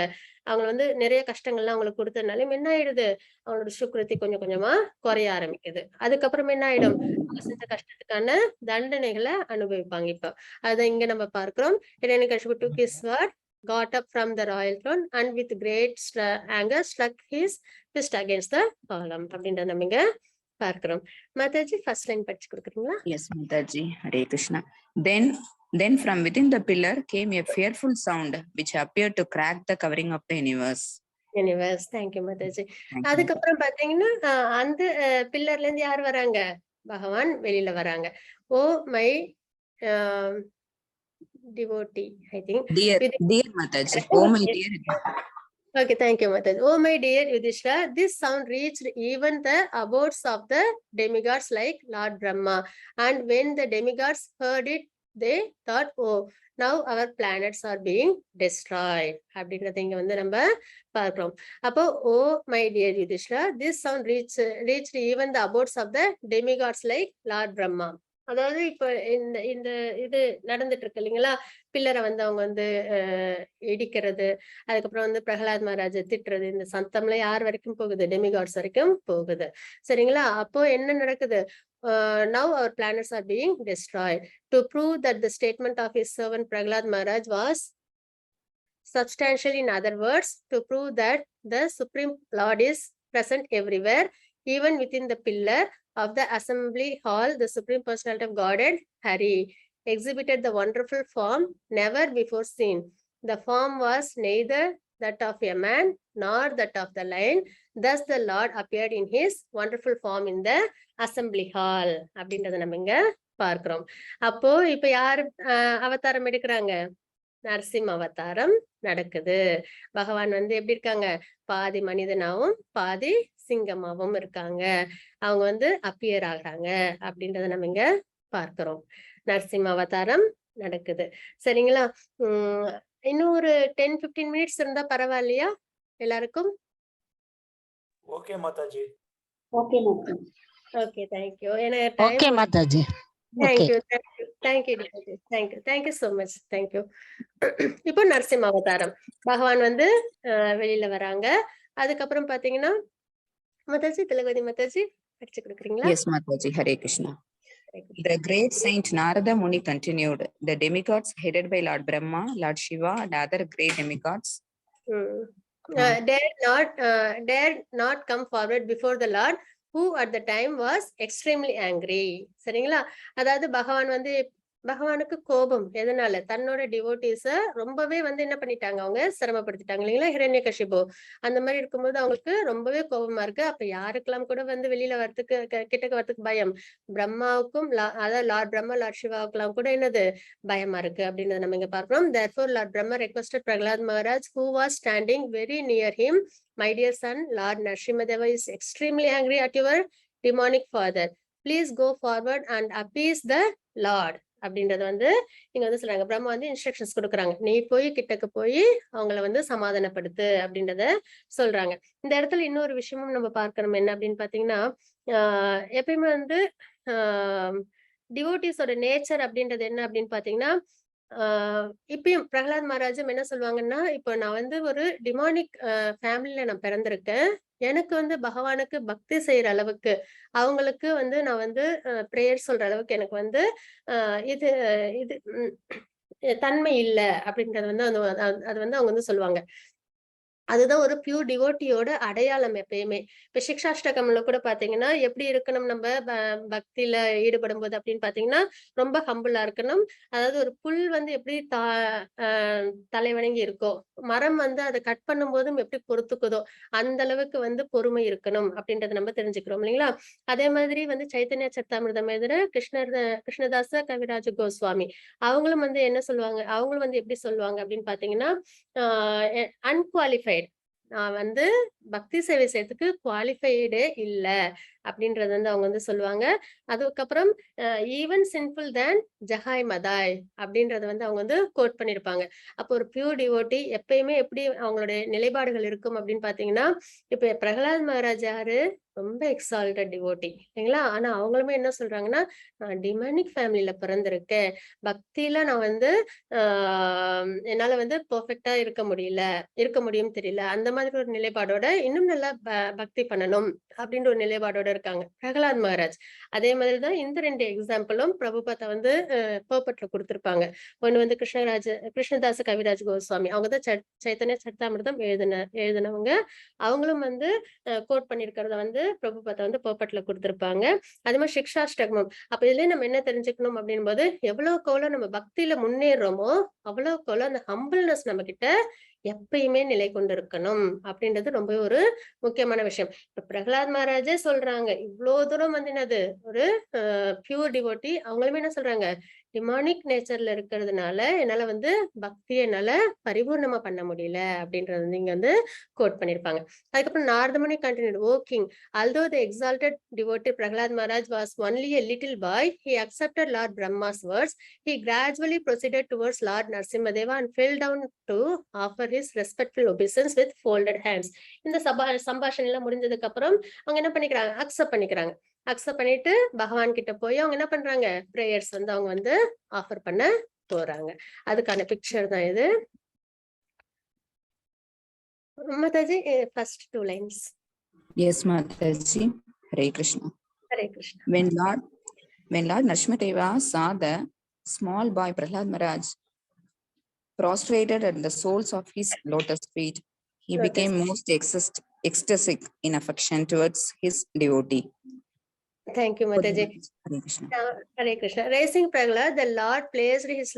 அவங்க வந்து நிறைய கஷ்டங்கள்லாம் அவங்களுக்கு கொடுத்ததுனாலும் என்ன ஆயிடுது, அவங்களோட சுக்ருத்தி கொஞ்சம் கொஞ்சமா குறைய ஆரம்பிக்குது. அதுக்கப்புறம் என்ன ஆயிடும், அவங்க செஞ்ச கஷ்டத்துக்கான தண்டனைகளை அனுபவிப்பாங்க. இப்ப அதை இங்க நம்ம பார்க்கிறோம். Hiranyakashipu took his sword, got up from the royal throne, and with great anger struck his fist against the column அப்படின்றத நம்ம இங்க பார்க்கிறோம். மாதாஜி ஃபர்ஸ்ட் லைன் படிச்சு கொடுக்குறீங்களா? Yes, Mathaji. Hare Krishna. Then from within the pillar came a fearful sound which appeared to crack the covering of the universe. Thank you Mataji. அதுக்கப்புறம் பாத்தீங்கன்னா அந்த பில்லர்ல இருந்து யார் வராங்க, பகவான் வெளியில வராங்க. Oh my devotee, I think. Dear Mathaji. Oh my dear. Okay, thank you, Mathaji. Oh my dear Yudhishthira, this sound reached even the abodes of the demigods like Lord Brahma. And when the demigods heard it, they thought, oh, now our planets are being destroyed. அப்படின்றத இங்க வந்து நம்ம பார்க்கிறோம். அப்போ oh my dear Yudhishthira, this sound reached even the abodes of the demigods like Lord Brahma. அதாவது இப்ப இந்த இது நடந்துட்டு இருக்கு இல்லைங்களா, பில்லரை வந்து அவங்க வந்து இடிக்கிறது, அதுக்கப்புறம் வந்து பிரகலாத் மகாராஜ திட்டுறது, இந்த சத்தம்ல யார் வரைக்கும் போகுது, டெமிகாட்ஸ் வரைக்கும் போகுது சரிங்களா? அப்போ என்ன நடக்குது, now our planets are being destroyed. To prove that the statement of his servant Prahalad Maharaj was substantial, in other words, to prove that the Supreme Lord is present everywhere, even within the pillar of the assembly hall, the Supreme Personality of Godhead, Hari, exhibited the wonderful form never before seen. The form was neither that of a man nor that of the lion. Thus the Lord appeared in his wonderful form in the assembly hall. அப்படின்றத நம்ம இங்க பார்க்கிறோம். அப்போ இப்ப யார் அவதாரம் எடுக்கிறாங்க, நரசிம்ம அவதாரம் நடக்குது. பகவான் வந்து எப்படி இருக்காங்க, பாதி மனிதனாவும் பாதி சிங்கமாவும் இருக்காங்க. அவங்க வந்து அப்பியர் ஆகுறாங்க அப்படின்றத நம்ம இங்க பார்க்கிறோம். நரசிம்ம அவதாரம் நடக்குது சரிங்களா? இன்னும் ஒரு 10-15 மினிட்ஸ் இருந்தா பரவாயில்லையா எல்லாருக்கும்? ஓகே மாதாஜி. Okay thank you. ஏன்னா okay Mataji. Thank you so much. Thank you. இப்போ நரசிம்ம அவதாரம் பகவான் வந்து வெளியில வராங்க. அதுக்கப்புறம் பாத்தீங்கன்னா மாதாஜி, திலகவதி மாதாஜி படிச்சு கொடுக்குறீங்களா? Yes, Mathaji. Hare Krishna. The great saint Narada Muni continued. The demigods headed by Lord Brahma, Lord Shiva, and other great demigods dared not come forward before the Lord, who at the time was extremely angry. சரிங்களா? அதாவது பகவான் வந்து பகவானுக்கு கோபம் எதனால? தன்னோட டிவோட்டிஸ ரொம்பவே வந்து என்ன பண்ணிட்டாங்க, அவங்க சிரமப்படுத்திட்டாங்க இல்லைங்களா, ஹிரண்யகசிபு. அந்த மாதிரி இருக்கும்போது அவங்களுக்கு ரொம்பவே கோபமா இருக்கு. அப்ப யாருக்கெல்லாம் கூட வந்து வெளியில வரத்துக்கு கிட்டக்க வரத்துக்கு பயம்? பிரம்மாவுக்கும் அதாவது லார்ட் பிரம்மா லார்ட் சிவாவுக்கெல்லாம் கூட என்னது பயமா இருக்கு அப்படின்றத நம்ம இங்க பார்க்கிறோம். Therefore Lord Brahma requested Prahalad Maharaj, who was standing very near him, "My dear son, Lord Narasimhadeva is extremely angry at your demonic father. Please go forward and appease the Lord." அப்படின்றது வந்து இங்க வந்து சொல்றாங்க. பிரம்மா வந்து instructions கொடுக்குறாங்க. நீ போய் கிட்டக்கு போய் அவங்கள வந்து சமாதானப்படுத்து அப்படின்றத சொல்றாங்க. இந்த இடத்துல இன்னொரு விஷயமும் நம்ம பார்க்கணும். என்ன அப்படின்னு பாத்தீங்கன்னா, எப்பயுமே வந்து டிவோட்டிஸோட நேச்சர் அப்படின்றது என்ன அப்படின்னு பாத்தீங்கன்னா, இப்பயும் பிரகலாத் மகாராஜும் என்ன சொல்லுவாங்கன்னா, இப்போ நான் வந்து ஒரு டிமானிக் ஃபேமிலில நான் பிறந்திருக்கேன். எனக்கு வந்து பகவானுக்கு பக்தி செய்யற அளவுக்கு, அவங்களுக்கு வந்து நான் வந்து பிரேயர் சொல்ற அளவுக்கு எனக்கு வந்து இது இது தன்மை இல்ல அப்படின்றது வந்து அது வந்து அவங்க வந்து சொல்லுவாங்க. அதுதான் ஒரு பியூர் டிவோட்டியோட அடையாளம் எப்பயுமே. இப்ப சிக்ஷாஷ்டகம்ல கூட பாத்தீங்கன்னா, எப்படி இருக்கணும் நம்ம பக்தியில ஈடுபடும் போது அப்படின்னு பாத்தீங்கன்னா, ரொம்ப ஹம்பிளா இருக்கணும். அதாவது ஒரு புல் வந்து எப்படி தலை வணங்கி இருக்கோ, மரம் வந்து அதை கட் பண்ணும் போதும் எப்படி பொறுத்துக்குதோ, அந்த அளவுக்கு வந்து பொறுமை இருக்கணும் அப்படின்றத நம்ம தெரிஞ்சுக்கிறோம் இல்லைங்களா? அதே மாதிரி வந்து சைத்தன்ய சரிதாமிர்தம் எழுதுற கிருஷ்ணதாச கவிராஜ கோஸ்வாமி, அவங்களும் வந்து என்ன சொல்லுவாங்க, அவங்களும் வந்து எப்படி சொல்லுவாங்க அப்படின்னு பாத்தீங்கன்னா, அன்குவாலிஃபைட், நான் வந்து பக்தி சேவை செய்யறதுக்கு குவாலிஃபைடே இல்ல அப்படின்றது வந்து அவங்க வந்து சொல்லுவாங்க. அதுக்கப்புறம் ஈவன் சின்ஃபுல் தேன் ஜஹாய் மதாய் அப்படின்றத வந்து அவங்க வந்து கோட் பண்ணிருப்பாங்க. அப்போ ஒரு பியூர் டிவோட்டி எப்பயுமே எப்படி அவங்களுடைய நிலைப்பாடுகள் இருக்கும் அப்படின்னு பாத்தீங்கன்னா, இப்ப பிரகலாத் மகாராஜ் யாரு, ரொம்ப எக்ஸால்டட் டிவோட்டி இல்லைங்களா? ஆனா அவங்களுமே என்ன சொல்றாங்கன்னா, நான் டிமானிக் ஃபேமிலியில பிறந்திருக்கேன், பக்தியில நான் வந்து என்னால வந்து பெர்ஃபெக்ட்டா இருக்க முடியும் தெரியல, அந்த மாதிரி ஒரு நிலைப்பாடோட இன்னும் நல்லா பக்தி பண்ணணும் அப்படின்ற ஒரு நிலைப்பாடோட இருக்காங்க பிரகலாத் மகாராஜ். அதே மாதிரிதான் இந்த 2 எக்ஸாம்பிளும் பிரபுபாதா வந்து பர்பட்ல கொடுத்திருப்பாங்க. ஒண்ணு வந்து கிருஷ்ணதாச கவிராஜ் கோஸ்வாமி, அவங்கதான் சைத்தன்ய சரிதாமிர்தம் எழுதினவங்க. அவங்களும் வந்து கோட் பண்ணிருக்கிறத வந்து பிரபுபாதா வந்து பர்பட்ல கொடுத்திருப்பாங்க. அதே மாதிரி சிக்ஷாஷ்டகமும். அப்ப இதுல நம்ம என்ன தெரிஞ்சுக்கணும் அப்படின் போது, எவ்வளவுக்கு எவ்வளவு நம்ம பக்தியில முன்னேறோமோ அவ்வளவுக்கு எவ்வளவு அந்த ஹம்பிள்னஸ் நம்ம கிட்ட எப்பயுமே நிலை கொண்டிருக்கணும் அப்படின்றது ரொம்ப ஒரு முக்கியமான விஷயம். இப்ப பிரகலாத் மகாராஜே சொல்றாங்க, இவ்வளவு தூரம் வந்து என்னது ஒரு பியூர் டிவோட்டி, அவங்களுமே என்ன சொல்றாங்க, டிமானிக் நேச்சர்ல இருக்கிறதுனால என்னால வந்து பக்தியை என்னால பரிபூர்ணமா பண்ண முடியல அப்படின்றது வந்து இங்க வந்து கோட் பண்ணிருப்பாங்க. அதுக்கப்புறம் Naradamuni continued, "O king, although the exalted devotee Prahalad Maharaj was only a little boy, he accepted Lord Brahma's words. He gradually proceeded towards Lord Narasimhadeva and fell down to offer his respectful obeisance with folded hands." இந்த சம்பாஷணை எல்லாம் முடிஞ்சதுக்கு அப்புறம் அவங்க என்ன பண்ணிக்கிறாங்க, accept பண்ணிட்டு பகவான் கிட்ட போய் அவங்க என்ன பண்றாங்க, பிரேயர்ஸ் வந்து அவங்க வந்து ஆஃபர் பண்ண போறாங்க. அதுக்கான பிக்சர் தான் இது. Mataji, first 2 lines. Yes, Mathaji. Hare Krishna. Hare Krishna. When Lord Narasimhadeva saw the small boy Prahalad Maharaj prostrated at the soles of his lotus feet, he became most ecstatic in affection towards his devotee. Thank you, Mataji. Hare Krishna. Hare Krishna. Raising Prahalad, the Lord placed his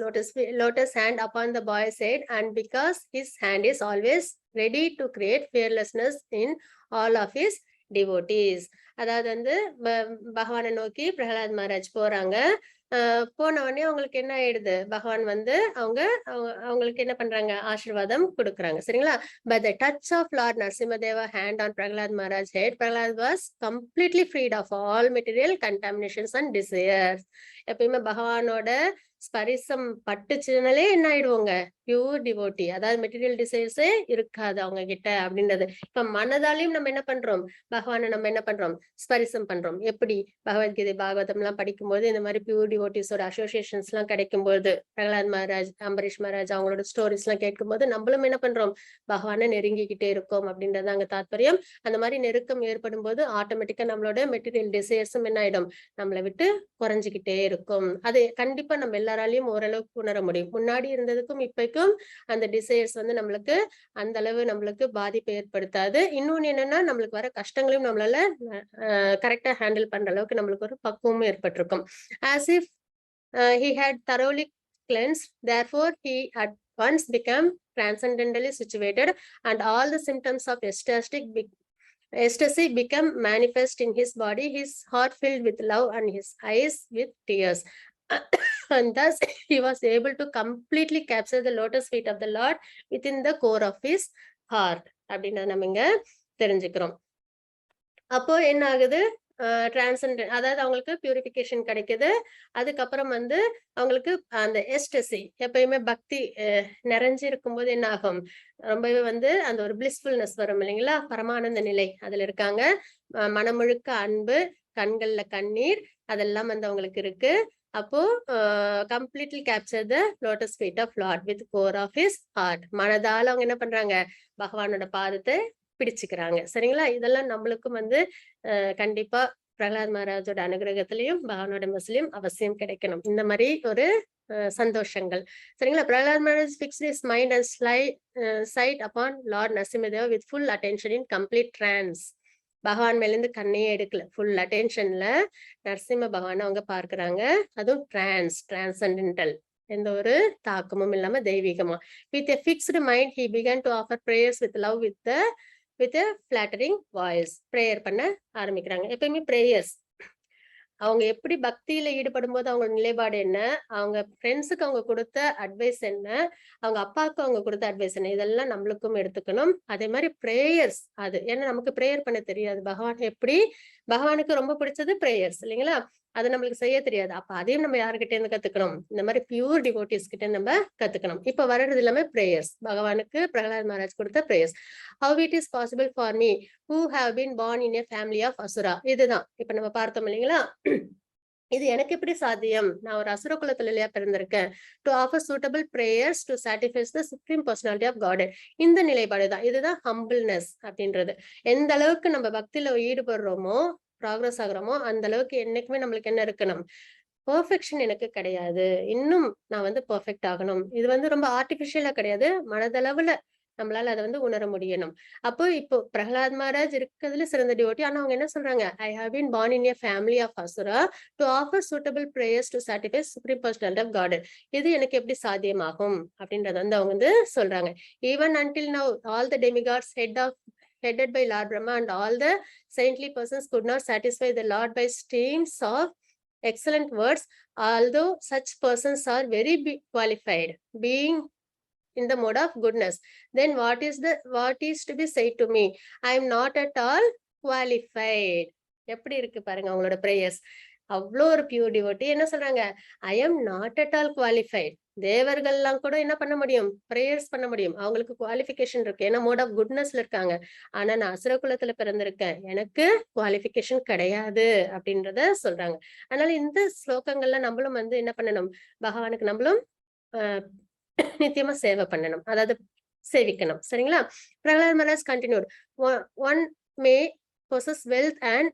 lotus hand upon the boy's head, and because his hand is always ready to create fearlessness in all of his devotees. அதாவது வந்து பகவானை நோக்கி பிரகலாத் மகாராஜ் போறாங்க. போன உடனே அவங்களுக்கு என்ன ஆயிடுது, பகவான் வந்து அவங்களுக்கு என்ன பண்றாங்க, ஆசீர்வாதம் கொடுக்குறாங்க சரிங்களா. By the touch of Lord Narasimhadeva hand on Prahalad Maharaj's head, Prahalad was completely freed of all material contaminations and desires. எப்பயுமே பகவானோட ஸ்பரிசம் பட்டுச்சுனாலே என்ன ஆயிடுவாங்க, பியூர் டிவோட்டி, அதாவது மெட்டீரியல் டிசைர்ஸே இருக்காது அவங்க கிட்ட அப்படின்றது. இப்ப மனதாலையும் நம்ம என்ன பண்றோம், பகவானை நம்ம என்ன பண்றோம், ஸ்பரிசம் பண்றோம். எப்படி பகவத்கீதை பாகவதம் எல்லாம் படிக்கும்போது இந்த மாதிரி பியூர் டிவோட்டிஸோட அசோசியேஷன்ஸ் எல்லாம் கிடைக்கும்போது, பிரகலாத் மகாராஜ், அம்பரீஷ் மகாராஜ் அவங்களோட ஸ்டோரிஸ் எல்லாம் கேட்கும்போது நம்மளும் என்ன பண்றோம், பகவானை நெருங்கிக்கிட்டே இருக்கோம் அப்படின்றது அங்க தாத்பரியம். அந்த மாதிரி நெருக்கம் ஏற்படும் போது ஆட்டோமேட்டிக்கா நம்மளோட மெட்டீரியல் டிசைர்ஸும் என்ன ஆயிடும், நம்மளை விட்டு குறைஞ்சுக்கிட்டே இருக்கும். அது கண்டிப்பா நம்ம எல்லாராலையும் ஓரளவுக்கு உணர முடியும். முன்னாடி இருந்ததுக்கும் இப்பக்கும் அந்த டிசைர்ஸ் வந்து நம்மளுக்கு அந்த அளவு நம்மளுக்கு பாதிப்பை ஏற்படுத்தாது. இன்னொன்னு என்னன்னா, நம்மளுக்கு வர கஷ்டங்களையும் நம்மளால கரெக்டா ஹேண்டில் பண்ற அளவுக்கு நம்மளுக்கு ஒரு பக்குவமும் ஏற்பட்டிருக்கும். As if he had thoroughly cleansed. Therefore, he at once became transcendently situated, and all the symptoms of ecstasy become manifest in his body, his heart filled with love and his eyes with tears. And thus he was able to completely capture the lotus feet of the Lord within the core of his heart. அப்படின்னா நம்ம இங்க தெரிஞ்சுக்கிறோம். அப்போ என்ன ஆகுது, transcendent, அதாவது அவங்களுக்கு purification கிடைக்குது. அதுக்கப்புறம் வந்து அவங்களுக்கு அந்த எஸ்டசி, எப்பயுமே பக்தி நிறைஞ்சு இருக்கும்போது என்ன ஆகும், ரொம்பவே வந்து அந்த ஒரு பிளிஸ்ஃபுல்னஸ் வரும் இல்லைங்களா, பரமானந்த நிலை அதுல இருக்காங்க. மனமுழுக்க அன்பு, கண்கள்ல கண்ணீர், அதெல்லாம் வந்து அவங்களுக்கு இருக்கு. அப்போ completely capture the lotus feet of Lord with core of his heart. மனதால அவங்க என்ன பண்றாங்க, பகவானோட பாதத்தை பிடிச்சுக்கிறாங்க. சரிங்களா, இதெல்லாம் நம்மளுக்கும் வந்து கண்டிப்பா பிரகலாத் மகாராஜோட அனுகிரகத்திலையும் பகவானோட மசிலையும் அவசியம் கிடைக்கணும், இந்த மாதிரி ஒரு சந்தோஷங்கள். சரிங்களா, Prahlad Maharaj fixed his mind and sight upon Lord Narasimhadeva with full attention in complete trance. பகவான் மேல இருந்து கண்ணையே எடுக்கல, ஃபுல் அட்டென்ஷன்ல நரசிம்ம பகவான் அவங்க பார்க்கிறாங்க. அதுவும் டிரான்சென்டென்டல், எந்த ஒரு தாக்கமும் இல்லாம தெய்வீகமா. With a fixed mind he began to offer prayers with love with a flattering voice. Prayer பண்ண ஆரம்பிக்கிறாங்க. எப்பயுமே பிரேயர்ஸ், அவங்க எப்படி பக்தியில ஈடுபடும் போது அவங்க நிலைப்பாடு என்ன, அவங்க ஃப்ரெண்ட்ஸுக்கு அவங்க கொடுத்த அட்வைஸ் என்ன, அவங்க அப்பாவுக்கு அவங்க கொடுத்த அட்வைஸ் என்ன, இதெல்லாம் நம்மளுக்கும் எடுத்துக்கணும். அதே மாதிரி பிரேயர்ஸ், அது ஏன்னா நமக்கு பிரேயர் பண்ண தெரியாது. பகவானுக்கு ரொம்ப பிடிச்சது பிரேயர்ஸ் இல்லைங்களா, அது நம்மளுக்கு செய்ய தெரியாது. அப்ப அதையும் நம்ம யாருக்கிட்ட இருந்து கத்துக்கணும், இந்த மாதிரி பியூர் டிவோட்டிஸ் கிட்ட நம்ம கத்துக்கணும். இப்ப வர்றது எல்லாமே பிரேயர்ஸ், பகவானுக்கு பிரகலாத் மகாராஜ் கொடுத்த prayers. How it is possible for me who have been born in a family of asura. இதுதான் இப்ப நம்ம பார்த்தோம் இல்லைங்களா, இது எனக்கு எப்படி சாத்தியம், நான் ஒரு அசுர குலத்துல இல்லையா பிறந்திருக்கேன். To offer suitable prayers to satisfy the supreme personality of God. இந்த நிலைப்பாடுதான், இதுதான் ஹம்பிள்னஸ் அப்படின்றது. எந்த அளவுக்கு நம்ம பக்தியில ஈடுபடுறோமோ, ப்ராக்ரஸ் ஆகுறோமோ, அந்த அளவுக்கு என்னைக்குமே நம்மளுக்கு என்ன இருக்கணும், பெர்ஃபெக்ஷன் எனக்கு கிடையாது, இன்னும் நான் வந்து பெர்ஃபெக்ட் ஆகணும். இது வந்து ரொம்ப ஆர்டிபிஷியலா கிடையாது, மனதளவுல நம்மளால அதை வந்து உணர முடியணும். அப்போ இப்போ பிரகலாத் மகாராஜ் இருக்கிறதுல சிறந்த டிவோட்டி. ஆனா அவங்க என்ன சொல்றாங்க, I have been born in a family of asura to offer suitable prayers to satisfy supreme personality of God. இது எனக்கு எப்படி சாத்தியமாகும் அப்படின்றத வந்து அவங்க வந்து சொல்றாங்க. Even until now all the demigods headed by Lord Brahma and all the saintly persons could not satisfy the Lord by streams of excellent words, although such persons are very qualified, being in the mode of goodness. Then what is to be said to me? I am not at all qualified. எப்படி இருக்கு பாருங்க அவங்களோட prayers, அவ்வளோ ஒரு pure devotee. என்ன சொல்றாங்க, I am not at all qualified. தேவர்கள்லாம் கூட என்ன பண்ண முடியும், பிரேயர்ஸ் பண்ண முடியும், அவங்களுக்கு குவாலிஃபிகேஷன் இருக்கு, ஏன்னா மோட் ஆஃப் குட்னஸ்ல இருக்காங்க. ஆனா நான் அசுர குலத்துல பிறந்திருக்கேன், எனக்கு குவாலிஃபிகேஷன் கிடையாது அப்படின்றத சொல்றாங்க. அதனால இந்த ஸ்லோகங்கள்ல நம்மளும் வந்து என்ன பண்ணணும், பகவானுக்கு நம்மளும் நித்தியமா சேவை பண்ணணும், அதாவது சேவிக்கணும். சரிங்களா, Prahlad Maharaj continued, one may possess wealth and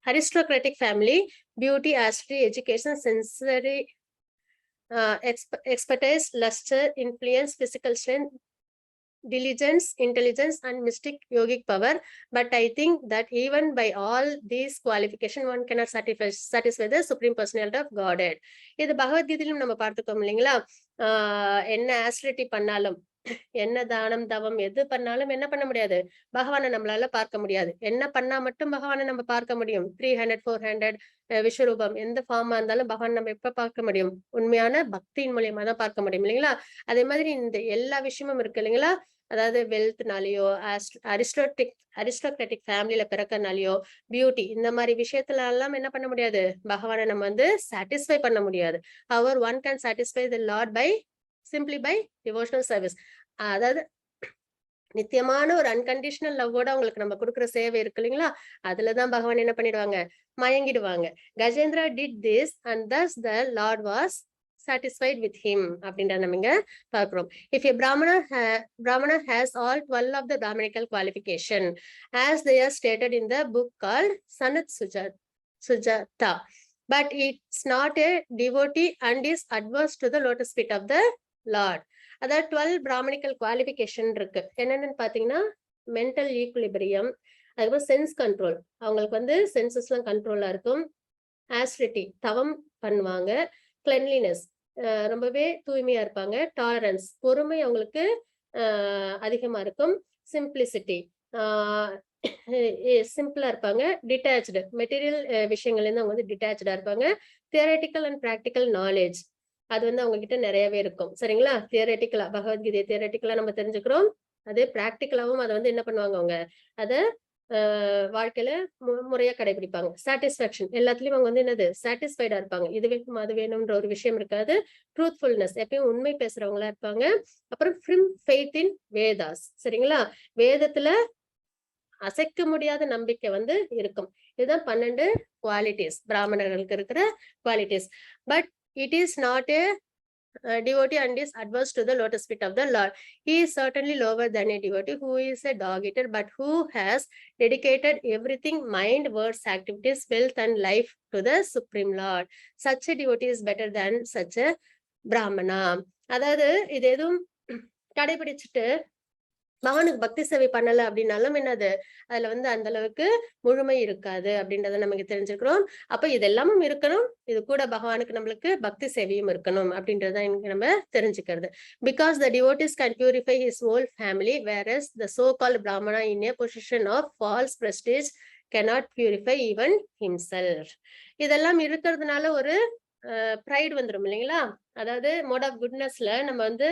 aristocratic family, beauty, austerity, education, sensory expertise, luster, influence, physical strength, diligence, intelligence, and mystic yogic power. But I think that even by all these qualifications one cannot satisfy the supreme personality of Godhead. இது பகவத்கீதையிலும் நம்ம பார்த்துக்கோம் இல்லைங்களா, என்ன ஆஸ்ட்ரிட்டி பண்ணாலும், என்ன தானம் தவம் எது பண்ணாலும் என்ன பண்ண முடியாது, பகவானை நம்மளால பார்க்க முடியாது. என்ன பண்ணா மட்டும் பகவானை நம்ம பார்க்க முடியும், 300 400 விஸ்வரூபம் எந்த ஃபார்மா இருந்தாலும் பகவான் நம்ம எப்ப பார்க்க முடியும், உண்மையான பக்தியின் மூலியமா தான் பார்க்க முடியும் இல்லைங்களா. அதே மாதிரி இந்த எல்லா விஷயமும் இருக்கு இல்லைங்களா, அதாவது வெல்த்னாலேயோ, அரிஸ்டோக்ராட்டிக் ஃபேமிலியில பிறக்கனாலேயோ, பியூட்டி, இந்த மாதிரி விஷயத்துல எல்லாம் என்ன பண்ண முடியாது, பகவானை நம்ம வந்து சாட்டிஸ்ஃபை பண்ண முடியாது. However, one can satisfy the Lord simply by devotional service. அதாவது நித்தியமான ஒரு அன்கண்டிஷனல் லவ்வோட அவங்களுக்கு நம்ம கொடுக்குற சேவை இருக்கு இல்லைங்களா, அதுலதான் பகவான் என்ன பண்ணிடுவாங்க, மயங்கிடுவாங்க. Gajendra did this and thus the Lord was satisfied with him அப்படின்ற நம்ம இங்க பார்க்கிறோம். If a Brahmana has all 12 of the Brahmanical qualification as they are stated in the book called Sanat Sujata, but it's not a devotee and is adverse to the lotus feet of the Lord. அதாவது 12 Brahmanical qualification இருக்கு. என்னென்னு பாத்தீங்கன்னா, mental equilibrium, அதுக்கப்புறம் sense control, அவங்களுக்கு வந்து census எல்லாம் கண்ட்ரோலா இருக்கும். austerity தவம் பண்ணுவாங்க, cleanliness ரொம்பவே தூய்மையா இருப்பாங்க, tolerance பொறுமை அவங்களுக்கு அதிகமா இருக்கும், simplicity சிம்பிளா இருப்பாங்க, டிட்டாச்டு மெட்டீரியல் விஷயங்கள்ல இருந்து அவங்க வந்து டிட்டாச்சா இருப்பாங்க, தியரட்டிக்கல் அண்ட் பிராக்டிக்கல் நாலேஜ் அது வந்து அவங்க கிட்ட நிறையவே இருக்கும். சரிங்களா? தியரட்டிக்கலா பகவத்கீதை தியரட்டிக்கலா நம்ம தெரிஞ்சுக்கிறோம், அது பிராக்டிக்கலாவும் அதை வந்து என்ன பண்ணுவாங்க அவங்க அதை வாழ்க்கையில முறையா கடைபிடிப்பாங்க. சாட்டிஸ்பாக்சன் எல்லாத்துலயும் அவங்க வந்து என்னது சாட்டிஸ்ஃபைடா இருப்பாங்க, இது வேணும் அது வேணும்ன்ற ஒரு விஷயம் இருக்காது. ட்ரூத்ஃபுல்னஸ் எப்பயும் உண்மை பேசுறவங்களா இருப்பாங்க. அப்புறம் ஃபிர்ம் ஃபெய்த் இன் வேதாஸ். சரிங்களா? வேதத்துல அசைக்க முடியாத நம்பிக்கை வந்து இருக்கும். இதுதான் 12 குவாலிட்டிஸ் பிராமணர்களுக்கு இருக்கிற qualities. But it is not a devotee and is adverse to the lotus feet of the Lord. He is certainly lower than a devotee who is a dog eater, but who has dedicated everything, mind, words, activities, wealth, and life to the Supreme Lord. Such a devotee is better than such a Brahmana. அதாவது இது எதுவும் கடைபிடிச்சிட்டு பகவானுக்கு பக்தி சேவை பண்ணல அப்படின்னாலும் என்னது அதுல வந்து அந்த அளவுக்கு முழுமை இருக்காது அப்படின்றத நமக்கு தெரிஞ்சுக்கிறோம். அப்ப இது எல்லாமும் இருக்கணும், இது கூட பகவானுக்கு நம்மளுக்கு பக்தி சேவையும் இருக்கணும் அப்படின்றத நம்ம தெரிஞ்சுக்கிறது. Because the devotees can purify his whole family, whereas the so-called Brahmana in a position of false prestige cannot purify even himself. இதெல்லாம் இருக்கிறதுனால ஒரு ப்ரைட் வந்துடும் இல்லைங்களா? அதாவது மோட் ஆஃப் குட்னஸ்ல நம்ம வந்து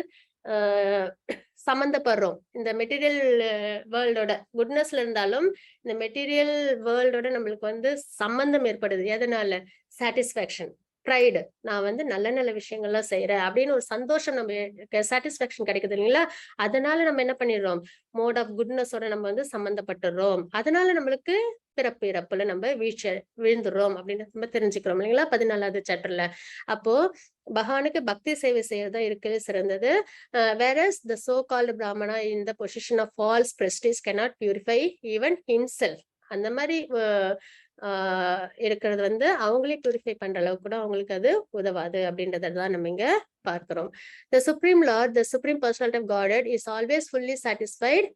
சம்பந்தப்படுறோம். இந்த மெட்டீரியல் வேர்ல்டோட குட்னஸ்ல இருந்தாலும் இந்த மெட்டீரியல் வேர்ல்டோட நம்மளுக்கு வந்து சம்பந்தம் ஏற்படுது. எதனால? Satisfaction, pride. நான் வந்து நல்ல நல்ல விஷயங்கள்லாம் செய்யறேன் அப்படின்னு ஒரு சந்தோஷம், நம்ம சாட்டிஸ்பாக்சன் கிடைக்குது இல்லைங்களா? அதனால நம்ம என்ன பண்ணிடுறோம், மோட் ஆஃப் குட்னஸோட நம்ம வந்து சம்பந்தப்பட்டுறோம். அதனால நம்மளுக்கு பிறப்பு இறப்புல நம்ம விழுந்துடுறோம் அப்படின்னு நம்ம தெரிஞ்சுக்கிறோம் இல்லைங்களா? 14வது சாப்டர்ல. அப்போ பகவானுக்கு பக்தி சேவை செய்யறதா இருக்கவே சிறந்தது. whereas the so-called Brahmana in the position of false prestige cannot purify even himself. அந்த மாதிரி இருக்கிறது வந்து அவங்களே பியூரிஃபை பண்ற அளவுக்கு கூட அவங்களுக்கு அது உதவாது அப்படின்றதான் நம்ம இங்க பார்க்கிறோம். The Supreme Lord, the Supreme Personality of Godhead, is always fully satisfied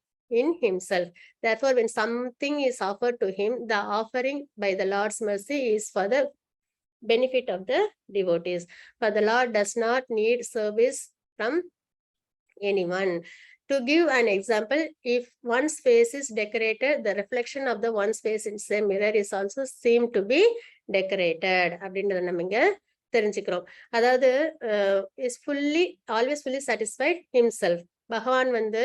in himself. Therefore, when something is offered to him, the offering by the Lord's mercy is for the benefit of the devotees. For the Lord does not need service from anyone. To give an example, if one's face is decorated, the reflection of the one's face in the mirror is also seen to be decorated அப்படின்றத நம்ம இங்க தெரிஞ்சுக்கிறோம். அதாவது is fully always fully satisfied himself. பகவான் வந்து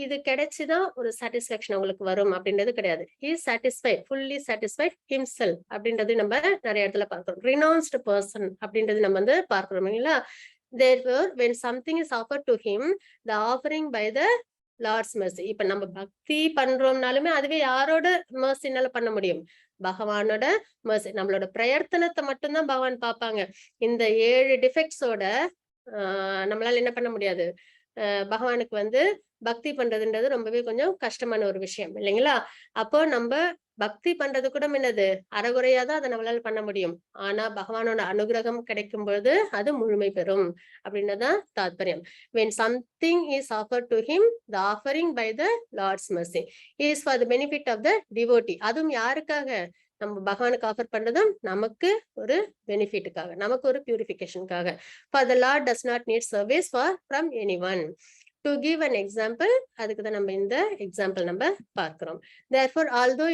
இது கிடைச்சுதான் ஒரு satisfaction உங்களுக்கு வரும் அப்படின்றது கிடையாது. He is satisfied, fully satisfied himself அப்படின்றது நம்ம நிறைய இடத்துல பார்க்கிறோம். Renounced person அப்படின்றது நம்ம வந்து பார்க்கிறோம் இல்லைங்களா? Therefore, when something is offered to him, the offering by the Lord's mercy. இப்ப நம்ம பக்தி பண்றோம்னாலுமே அதுவே யாரோட mercyனால பண்ண முடியும்? பகவானோட mercy. நம்மளோட பிரயத்தனத்தை மட்டும்தான் பகவான் பார்ப்பாங்க. இந்த 7 டிஃபெக்ட்ஸோட நம்மளால என்ன பண்ண முடியாது, பகவானுக்கு வந்து பக்தி பண்றதுன்றது ரொம்பவே கொஞ்சம் கஷ்டமான ஒரு விஷயம் இல்லைங்களா? அப்போ நம்ம பக்தி பண்றது கூட என்னது அறகுறையாதான் அதை நம்மளால பண்ண முடியும். ஆனா பகவானோட அனுகிரகம் கிடைக்கும் பொழுது அது முழுமை பெறும் அப்படின்னதான் தாத்பரியம். When something is offered to him, the offering by the Lord's mercy is for the benefit of the devotee. அதுவும் யாருக்காக? நம்ம பகவானுக்கு ஆஃபர் பண்றதும் நமக்கு ஒரு பெனிஃபிட்டுக்காக, நமக்கு ஒரு பியூரிஃபிகேஷனுக்காக. For the Lord does not need service from anyone. To give an example, அதுக்கு தான் நம்ம இந்த எக்ஸாம்பிள் நம்ம பார்க்கிறோம். Therefore, although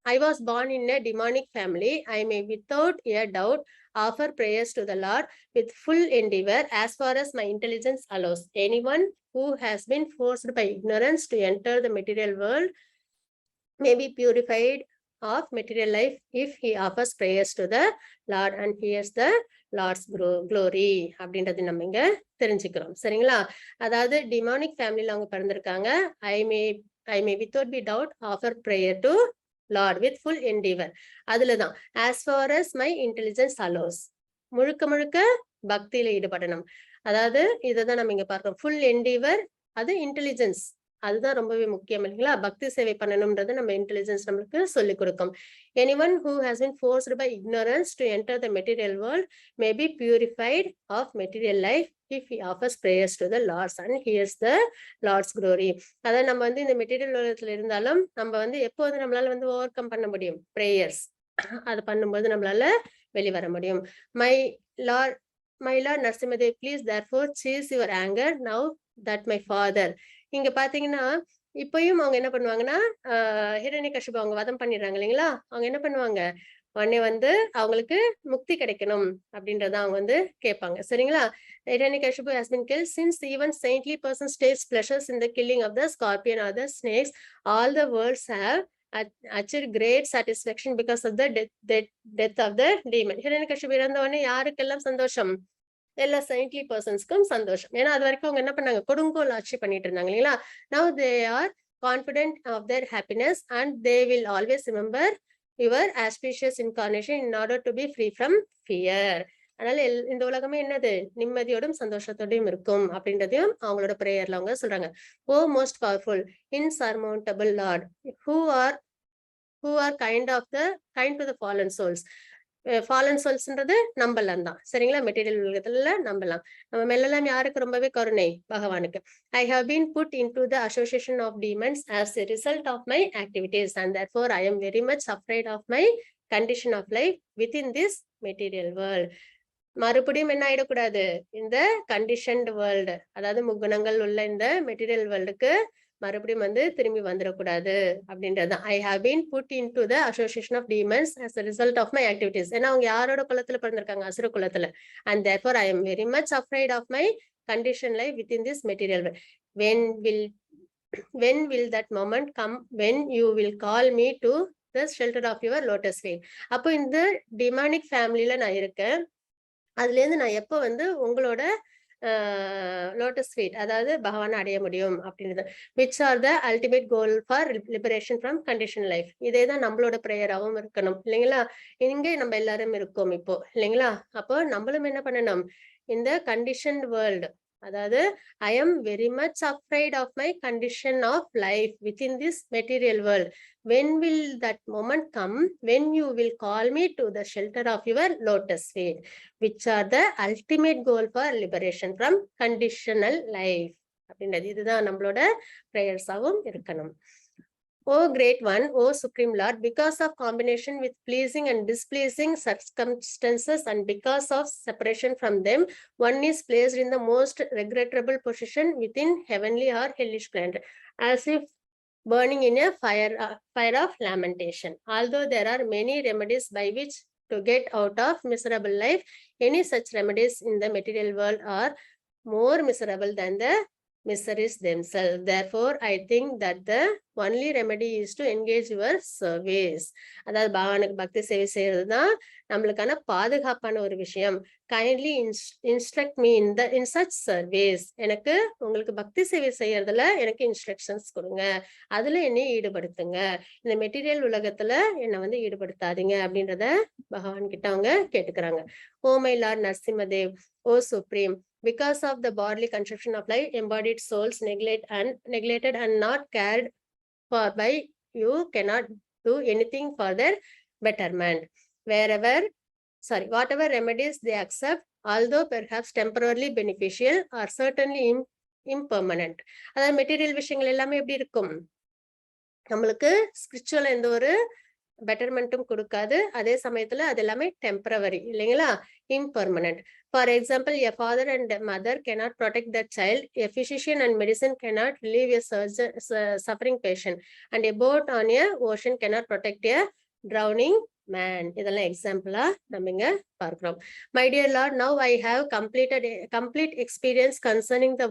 I was born in a demonic family, I may without a doubt offer prayers to the Lord with full endeavor as far as my intelligence allows. Anyone who has been forced by ignorance to enter the material world may be purified of material life if he offers prayers to the Lord and hears the Lord's glory அப்படின்றது நம்ம இங்க தெரிஞ்சுக்கிறோம். சரிங்களா? அதாவது demonic ஃபேமிலில அவங்க பிறந்திருக்காங்க. I may without be doubt offer prayer to Lord with full endeavor. அதுலதான் as far as my intelligence allows. முழுக்க முழுக்க பக்தியில ஈடுபடணும். அதாவது இததான் நம்ம இங்க பார்க்கிறோம். full endeavor, அது இன்டெலிஜென்ஸ், அதுதான் ரொம்பவே முக்கியம் இல்லைங்களா? பக்தி சேவை பண்ணணும்ன்றது நம்ம இன்டெலிஜென்ஸ் நம்மளுக்கு சொல்லிக் கொடுக்கும். Anyone who has been forced by ignorance to enter the material world may be purified of material life if he offers prayers to the Lord and hears the Lord's glory. அதான் நம்ம வந்து இந்த material உலகத்துல இருந்தாலும் நம்ம வந்து எப்போ வந்து நம்மளால வந்து ஓவர் கம் பண்ண முடியும்? பிரேயர்ஸ், அது பண்ணும்போது நம்மளால வெளிவர முடியும். My Lord Narasimhadev, please therefore cease your anger now that my father. இங்க பாத்தீங்கன்னா இப்பயும் அவங்க என்ன பண்ணுவாங்கன்னா, ஹிரண்யகசிபு அவங்க வதம் பண்ணிடுறாங்க இல்லைங்களா, அவங்க என்ன பண்ணுவாங்க, உடனே வந்து அவங்களுக்கு முக்தி கிடைக்கணும் அப்படின்றத அவங்க வந்து கேட்பாங்க. சரிங்களா? Hiranyakashipu has been killed. Since even saintly persons taste pleasures in the killing of the scorpion or the snakes, all the worlds have achieved great satisfaction because of the death of the demon. Hiranyakashipu இறந்த உடனே யாருக்கெல்லாம் சந்தோஷம்? எல்லா saintly personsக்கும் சந்தோஷம். ஏன்னா அது வரைக்கும் அவங்க என்ன பண்ணாங்க, கொடுங்கோல் ஆட்சி பண்ணிட்டு இருந்தாங்க இல்லைங்களா. Now they are confident of their happiness and they will always remember your auspicious incarnation in order to be free from fear. அதனால இந்த உலகமே என்னது, நிம்மதியோடும் சந்தோஷத்தோடையும் இருக்கும் அப்படின்றதையும் அவங்களோட பிரேயர்ல அவங்க சொல்றாங்க. O most powerful insurmountable Lord, who are kind to the fallen souls. Fallen சோல்ஸ்ன்றது நம்பலாம் தான். சரிங்களா? மெட்டீரியல் உலகத்துல நம்பலாம். நம்ம மேலெல்லாம் யாருக்கு ரொம்பவே கருணை? பகவானுக்கு. I have been put into the association of demons as a result of my activities and therefore I am very much afraid of my condition of life within this material world. மறுபடியும் என்ன ஆயிடக்கூடாது, இந்த conditioned world, அதாவது முக்குணங்கள் உள்ள இந்த material வேர்ல்டுக்கு மறுபடியும் வந்து திரும்பி வந்துடக்கூடாது அப்படின்றது. I have been put into the association of demons as a result of my activities. ஏன்னா அவங்க யாரோட குலத்துல பிறந்திருக்காங்க? அசுர குலத்துல. And therefore I am very much afraid of my condition life within this material world. When will that moment come when you will call me to the shelter of your lotus feet? அப்போ இந்த demonic ஃபேமிலியில நான் இருக்கேன், அதுல இருந்து நான் எப்போ வந்து உங்களோட லோட்டஸ் ஃபீட், அதாவது பகவானை அடைய முடியும் அப்படின்றது. Which are the ultimate goal for liberation from condition life. இதே தான் நம்மளோட ப்ரேயராகவும் இருக்கணும் இல்லைங்களா. இங்கே நம்ம எல்லாரும் இருக்கோம் இப்போ இல்லைங்களா. அப்போ நம்மளும் என்ன பண்ணணும், இந்த கண்டிஷன் வேர்ல்டு, அதாவது I am very much afraid of my condition of life within this material world. When will that moment come when you will call me to the shelter of your lotus feet, which are the ultimate goal for liberation from conditional life. அப்படின்றது இதுதான் நம்மளோட பிரேயர்ஸாகவும் இருக்கணும். O great one, O supreme Lord, because of combination with pleasing and displeasing circumstances and because of separation from them, one is placed in the most regrettable position within heavenly or hellish planet, as if burning in a fire of lamentation. Although there are many remedies by which to get out of miserable life, any such remedies in the material world are more miserable than the miseries themselves. Therefore I think that the only remedy is to engage your service. அதாவது பகவானுக்கு பக்தி சேவை செய்யறது தான் நம்மளுக்கான பாதுகாப்பான ஒரு விஷயம். Kindly instruct me in such service. எனக்கு உங்களுக்கு பக்தி சேவை செய்யறதுல எனக்கு இன்ஸ்ட்ரக்ஷன்ஸ் கொடுங்க, அதுல என்னை ஈடுபடுத்துங்க, இந்த மெட்டீரியல் உலகத்துல என்னை வந்து ஈடுபடுத்தாதீங்க அப்படின்றத பகவான் கிட்ட அவங்க கேட்டுக்கிறாங்க. O my Lord Narasimhadev, o supreme, because of the bodily conception of life, embodied souls neglected and not cared for by you cannot do anything for their betterment. Whatever remedies they accept, although perhaps temporarily beneficial, are certainly impermanent. அதாவது material விஷயங்கள் எல்லாமே எப்படி இருக்கும், நம்மளுக்கு spiritual எந்த ஒரு பெட்டர்மெண்ட்டும் கொடுக்காது, அதே சமயத்துல அது எல்லாமே டெம்பரவரி இல்லைங்களா, impermanent. For example, a father and a mother cannot protect their child, a physician and medicine cannot relieve a suffering patient, and a boat on a ocean cannot protect a drowning man. இதெல்லாம் எக்ஸாம்பிளா நம்ம இங்க பார்க்கிறோம். My dear Lord, now I have completed a complete experience concerning the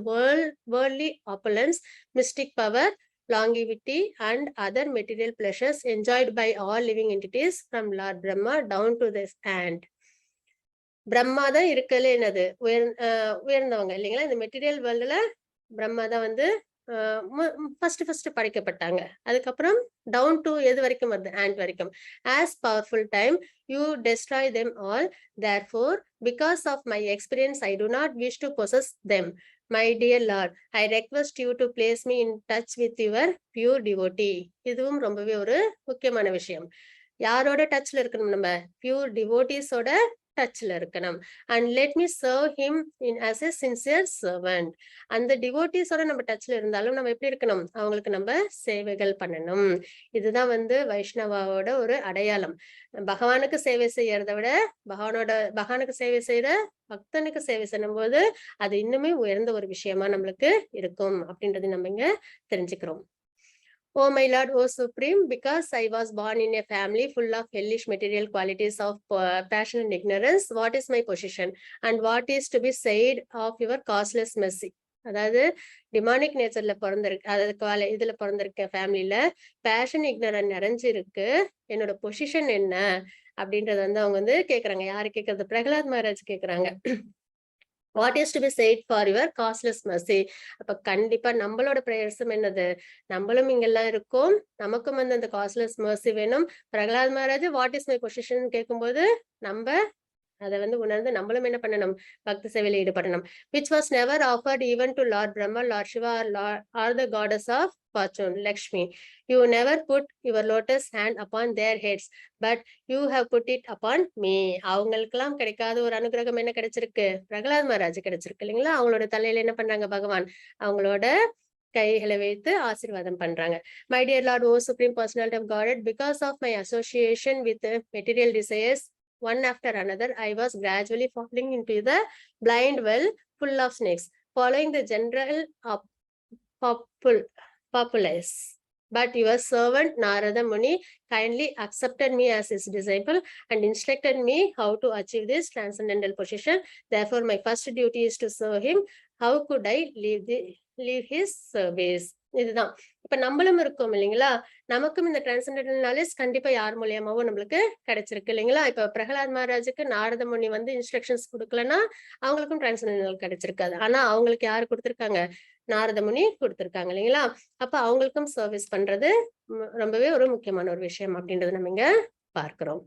worldly opulence, mystic power, longevity and other material pleasures enjoyed by all living entities from Lord Brahma down to this ant. Brahma தான் இருக்கல என்னது உயர்ந்தவங்க இல்லைங்களா. இந்த material வேர்ல்டுல Brahma தான் வந்து first படைக்கப்பட்டாங்க. அதுக்கப்புறம் down to எது வரைக்கும் வருது, ஆண்ட் வரைக்கும். as powerful time you destroy them all, therefore because of my experience I do not wish to possess them. My dear Lord, I request you to place me in touch with your pure devotee. இதுவும் ரொம்பவே ஒரு முக்கியமான விஷயம். யாரோட டச்ல இருக்கணும், நம்ம pure டிவோட்டிஸோட டச்ல இருக்கணும். And let me serve him in as a sincere servant. அந்த டிவோட்டிஸோட நம்ம டச்ல இருந்தாலும் நம்ம எப்படி இருக்கணும், அவங்களுக்கு நம்ம சேவைகள் பண்ணணும். இதுதான் வந்து வைஷ்ணவாவோட ஒரு அடையாளம். பகவானுக்கு சேவை செய்யறத விட பகவானுக்கு சேவை செய்யற பக்தனுக்கு சேவை செய்யும் போது அது இன்னுமே உயர்ந்த ஒரு விஷயமா நம்மளுக்கு இருக்கும் அப்படின்றது நம்ம இங்க தெரிஞ்சுக்கிறோம். Oh my Lord, oh Supreme, because I was born in a family full of hellish material qualities of passion and ignorance, what is my position and what is to be said of your causeless mercy? அதாவது demonic நேச்சர்ல பிறந்திருக்கு, அதாவது இதுல பிறந்திருக்க ஃபேமிலியில fashion ignorant நிறைஞ்சு இருக்கு, என்னோட position என்ன அப்படின்றத வந்து அவங்க வந்து கேக்குறாங்க. யாரு கேக்குறது? பிரகலாத் மகாராஜ் கேக்குறாங்க. What is to be said for your causeless mercy. அப்ப கண்டிப்பா நம்மளோட பிரேயர்ஸும் என்னது, நம்மளும் இங்கெல்லாம் இருக்கோம், நமக்கும் வந்து அந்த காஸ்ட்லெஸ் மெர்சி வேணும். Prahlad Maharaj what is my position கேட்கும்போது நம்ம அதை வந்து உணர்ந்து நம்மளும் என்ன பண்ணணும், பக்தி சேவையில ஈடுபடணும். which was never offered even to Lord Brahma, Lord Shiva or the goddess of fortune, Lakshmi. You never put your lotus hand upon their heads, but you have put it upon me. அவங்களுக்கெல்லாம் கிடைக்காத ஒரு அனுகிரகம் என்ன கிடைச்சிருக்கு, பிரகலாத் மகாராஜ் கிடைச்சிருக்கு இல்லைங்களா? அவங்களோட தலையில என்ன பண்றாங்க பகவான், அவங்களோட கைகளை வைத்து ஆசீர்வாதம் பண்றாங்க. My dear Lord, O Supreme Personality of Godhead, because of my association with material desires, one after another, I was gradually falling into the blind well full of snakes, following the general populace. But your servant Narada Muni kindly accepted me as his disciple and instructed me how to achieve this transcendental position. Therefore, my first duty is to serve him. How could I leave his service? இதுதான் இப்ப நம்மளும் இருக்கோம் இல்லைங்களா, நமக்கும் இந்த transcendental knowledge கண்டிப்பா யார் மூலியமாவும் நம்மளுக்கு கிடைச்சிருக்கு இல்லைங்களா? இப்ப பிரகலாத் மகாராஜுக்கு நாரத முனி வந்து இன்ஸ்ட்ரக்ஷன்ஸ் கொடுக்கலன்னா அவங்களுக்கும் டிரான்சென்டென்டல் கிடைச்சிருக்காது. ஆனா அவங்களுக்கு யாரு கொடுத்திருக்காங்க, நாரத முனி கொடுத்திருக்காங்க இல்லைங்களா? அப்ப அவங்களுக்கும் சர்வீஸ் பண்றது ரொம்பவே ஒரு முக்கியமான ஒரு விஷயம் அப்படின்றது நம்ம இங்க பார்க்கிறோம்.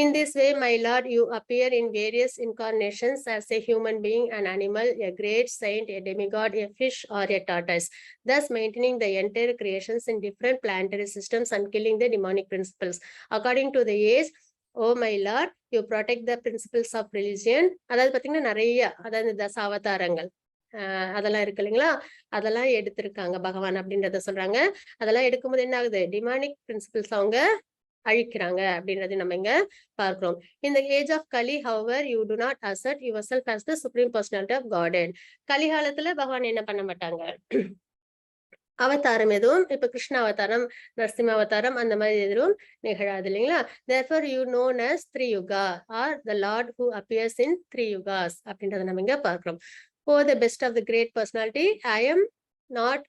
In this way, my Lord, you appear in various incarnations as a human being, an animal, a great saint, a demigod, a fish, or a tortoise, thus maintaining the entire creations in different planetary systems and killing the demonic principles. According to the age, oh my Lord, you protect the principles of religion. அதாவது பாத்தீங்கன்னா நிறைய, அதாவது தசாவதாரங்கள் அதெல்லாம் இருக்கு இல்லைங்களா, அதெல்லாம் எடுத்திருக்காங்க பகவான் அப்படின்றத சொல்றாங்க. அதெல்லாம் எடுக்கும்போது என்ன ஆகுது, டிமானிக் பிரின்சிபிள்ஸ் அவங்க அழிக்கிறாங்க அப்படின்றது நம்ம இங்க பார்க்கிறோம். In the age of Kali, however, you do not assert yourself as the supreme personality of Godhead. கலிகாலத்துல பகவான் என்ன பண்ண மாட்டாங்க, அவதாரம் எதுவும், இப்ப கிருஷ்ண அவதாரம், நரசிம்ம அவதாரம் அந்த மாதிரி எதுவும் நிகழாது இல்லைங்களா? Therefore you known as Triyuga or the Lord who appears in three yugas அப்படின்றத நம்ம இங்க பார்க்கிறோம். Oh, the best of the great personality, I am not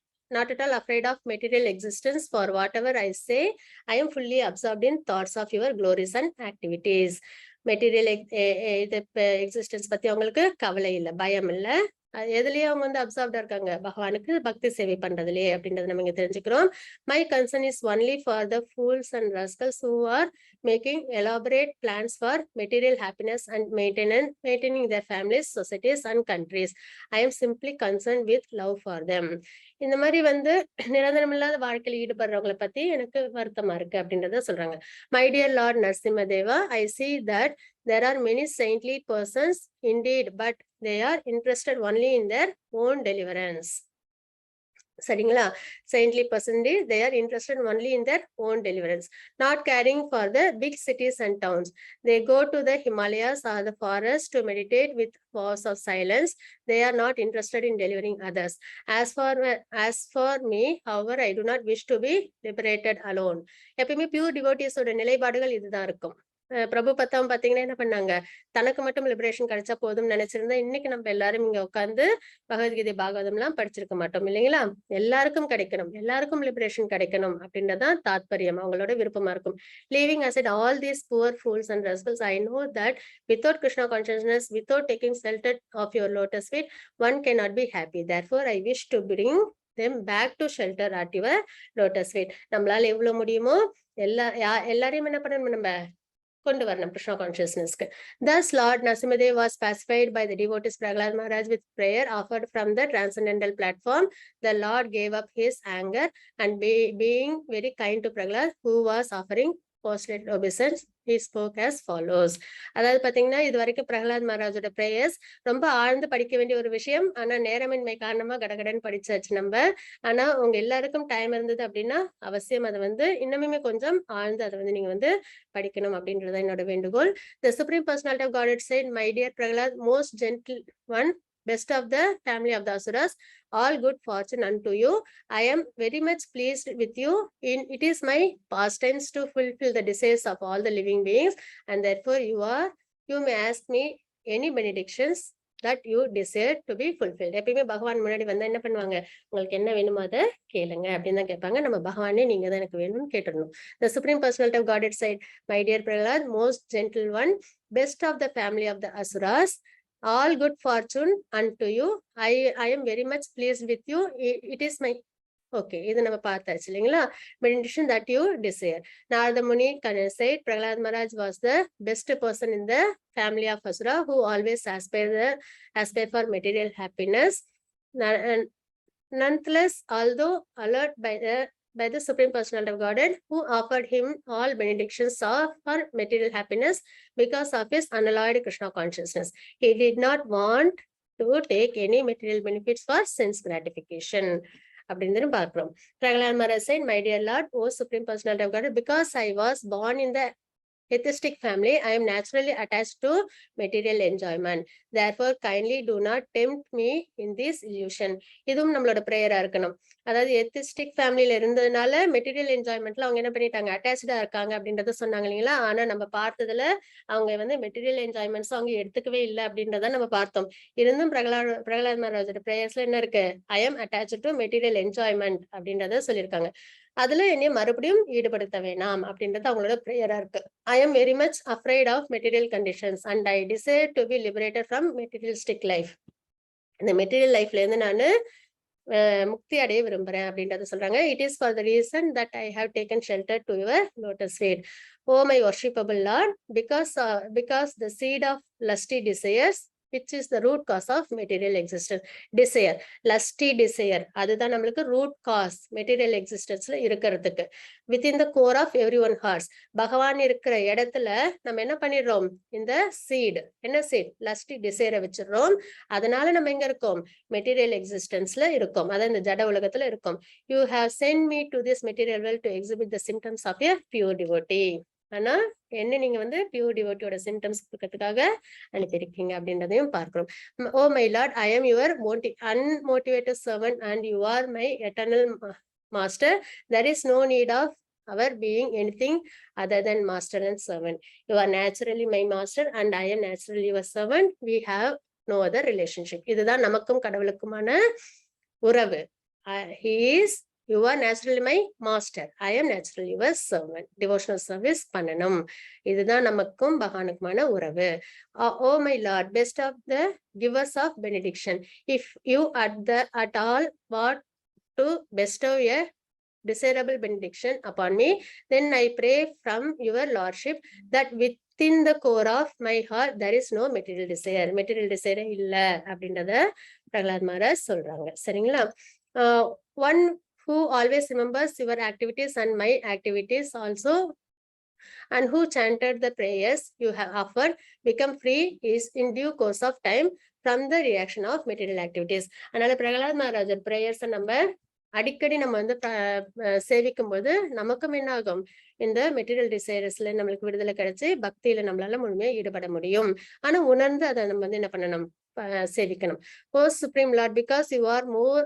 at all afraid of material existence, for whatever I say, I am fully absorbed in thoughts of your glories and activities. Material existence பத்தி அவங்களுக்கு கவலை இல்லை, பயம் இல்லை. எதுலயே அவங்க வந்து அப்சர்வ்டா இருக்காங்க, பகவானுக்கு பக்தி சேவை பண்றதுலயே அப்படின்றத நம்ம இங்க தெரிஞ்சுக்கிறோம். My concern is only for the fools and rascals who are making elaborate plans for material happiness and maintaining their families, societies and countries. I am simply concerned with love for them. இந்த மாதிரி வந்து நிரந்தரம் இல்லாத வாழ்க்கையில் ஈடுபடுறவங்களை பத்தி எனக்கு வருத்தமா இருக்கு அப்படின்றத சொல்றாங்க. My dear Lord Narasimha, I see that there are many saintly persons indeed, but they are interested only in their own deliverance. சரிங்களா? Saintly person, they are interested only in their own deliverance, not caring for the big cities and towns. They go to the Himalayas or the forest to meditate with vows of silence. They are not interested in delivering others. As for me, however, I do not wish to be liberated alone. எப்பயுமே pure டிவோட்டிஸோட நிலைப்பாடுகள் இதுதான் இருக்கும். பிரபு பத்தாம் பாத்தீங்கன்னா என்ன பண்ணாங்க, தனக்கு மட்டும் லிபரேஷன் கிடைச்சா போதும்னு நினைச்சிருந்தா இன்னைக்கு நம்ம எல்லாரும் இங்க உட்காந்து பகவத்கீதை பாகவதம் எல்லாம் படிச்சிருக்க மாட்டோம் இல்லைங்களா? எல்லாருக்கும் கிடைக்கணும், எல்லாருக்கும் லிபரேஷன் கிடைக்கணும் அப்படின்றதான் தாத்பரியம், அவங்களோட விருப்பமா இருக்கும். Leaving aside all these poor fools and rascals, I know that without Krishna consciousness, without taking shelter of your lotus feet, one cannot be happy. Therefore, I wish to bring them back to shelter at your lotus feet. நம்மளால எவ்வளவு முடியுமோ எல்லாரையும் என்ன பண்ணணும், நம்ம கொண்டு வரணும் Krishna கான்சியஸ்னஸ்க்கு. Thus, Lord Narasimha was pacified by the devotees Prahalad Maharaj with prayer offered from the transcendental platform. The Lord gave up his anger and being very kind to Prahalad, who was offering postulated obeisance, he spoke as follows. அதாவது பாத்தீங்கன்னா இது வரைக்கும் Pralhad மகாராஜோட prayers ரொம்ப ஆழ்ந்து படிக்க வேண்டிய ஒரு விஷயம். ஆனா நேரமின்மை காரணமா கடகடன்னு படிச்சாச்சு நம்ம. ஆனா உங்க எல்லாருக்கும் டைம் இருந்தது அப்படின்னா அவசியம் அதை வந்து இன்னுமே கொஞ்சம் ஆழ்ந்து அதை வந்து நீங்க வந்து படிக்கணும் அப்படின்றது என்னோட வேண்டுகோள். The Supreme Personality of Godhead said, "My dear Prahalad, most gentle one, best of the family of the Asuras, all good fortune unto you. I am very much pleased with you. It is my pastimes to fulfill the desires of all the living beings, and therefore you may ask me any benedictions that you desire to be fulfilled." எப்பயுமே பகவான் முன்னாடி வந்தா என்ன பண்ணுவாங்க, உங்களுக்கு என்ன வேணுமோ அதை கேளுங்க அப்படின்னு தான் கேட்பாங்க. நம்ம பகவானே நீங்க தான் எனக்கு வேணும்னு கேட்டுடணும். The Supreme Personality of Godhead said, "My dear Prahalad, most gentle one, best of the family of the Asuras, all good fortune unto you. I am very much pleased with you. It is my..." Okay, இது நம்ம பார்த்தாச்சு இல்லைங்களா? Benediction that you desire. Narada Muni said Prahalad Maharaj was the best person in the family of Asura who always aspire for material happiness. And nonetheless, although alert by the Supreme Personality of Godhead, who offered him all benedictions for material happiness because of his unalloyed Krishna consciousness, he did not want to take any material benefits for sense gratification. அப்படின்னு பார்க்கிறோம். Prahalad Maharaj said, "My dear Lord, O Supreme Personality of Godhead, because I was born in the atheistic family, I am naturally attached to material enjoyment. Therefore, kindly do not tempt me in this illusion." இதுவும் நம்மளோட பிரேயரா இருக்கணும். அதாவது எத்திஸ்டிக் ஃபேமிலியில இருந்ததுனால material என்ஜாய்மெண்ட்ல அவங்க என்ன பண்ணிட்டாங்க, அட்டாச்சா இருக்காங்க அப்படின்றத சொன்னாங்க இல்லைங்களா? ஆனா நம்ம பார்த்ததுல அவங்க வந்து மெட்டீரியல் என்ஜாய்மெண்ட்ஸ் அவங்க எடுத்துக்கவே இல்லை அப்படின்றத நம்ம பார்த்தோம். இருந்தும் பிரகலாத் மகாராஜோட பிரேயர்ஸ்ல என்ன இருக்கு, I am attach to material enjoyment அப்படின்றத சொல்லியிருக்காங்க. அதுல என்னைய மறுபடியும் ஈடுபடுத்த வேணாம் அப்படின்றது அவங்களோட பிரேயரா இருக்கு. I am very much afraid of material conditions and I desire to be liberated from materialistic life. இந்த மெட்டீரியல் லைஃப்ல இருந்து நான் முக்தி அடைய விரும்புறேன் அப்படின்றத சொல்றாங்க. It is for the reason that I have taken shelter to your lotus feet, O my worshipable Lord, because the seed of lusty desires, which is the root cause of material existence. Desire, lusty desire, அதுதான் நம்மளுக்கு root cause material existenceல இருக்கிறதுக்கு. Within the core of everyone hearts, பகவான் இருக்கிற இடத்துல நம்ம என்ன பண்ணிடுறோம், இந்த seed, என்ன seed, lusty desire வச்சிடுறோம். அதனால நம்ம எங்க இருக்கோம், மெட்டீரியல் எக்ஸிஸ்டன்ஸ்ல இருக்கோம், அதாவது இந்த ஜட உலகத்துல இருக்கோம். You have sent me to this material world to exhibit the symptoms of a pure devotee. ஆனா என்ன நீங்க வந்து பியூர் டிவோட்டியோட சிம்டம்ஸ் கொடுக்கறதுக்காக அனுப்பியிருக்கீங்க அப்படின்றதையும் பார்க்கிறோம். ஓ my Lord, I am your unmotivated servant and you are my eternal master. There is no need of our being anything other than master and servant. You are naturally my master and I am naturally your servant. We have no other relationship. இதுதான் நமக்கும் கடவுளுக்குமான உறவு. He is, you are naturally my master, I am naturally your servant. Devotional service பண்ணணும். இதுதான் நமக்கும் பகவானுக்குமான உறவு. Oh my Lord, best of the givers of benediction, if you at all want to bestow a desirable benediction upon me, then I pray from your lordship that within the core of my heart there is no material desire. Material desire இல்ல அப்படின்றத பிரகலாத் மகாராஜ் சொல்றாங்க. சரிங்களா? One who always remembers your activities and my activities also, and who chanted the prayers you have offered, become free is in due course of time from the reaction of material activities. அதனால Pralhad மகாராஜர் prayers நம்ம அடிக்கடி நம்ம வந்து சேவிக்கும் போது நமக்கும் என்ன ஆகும், இந்த மெட்டீரியல் டிசைர்ஸ்ல நம்மளுக்கு விடுதலை கிடைச்சு பக்தியில நம்மளால முழுமையா ஈடுபட முடியும். ஆனா உணர்ந்து அதை நம்ம வந்து என்ன பண்ணணும், சேவிக்கணும். O Supreme Lord, because you are more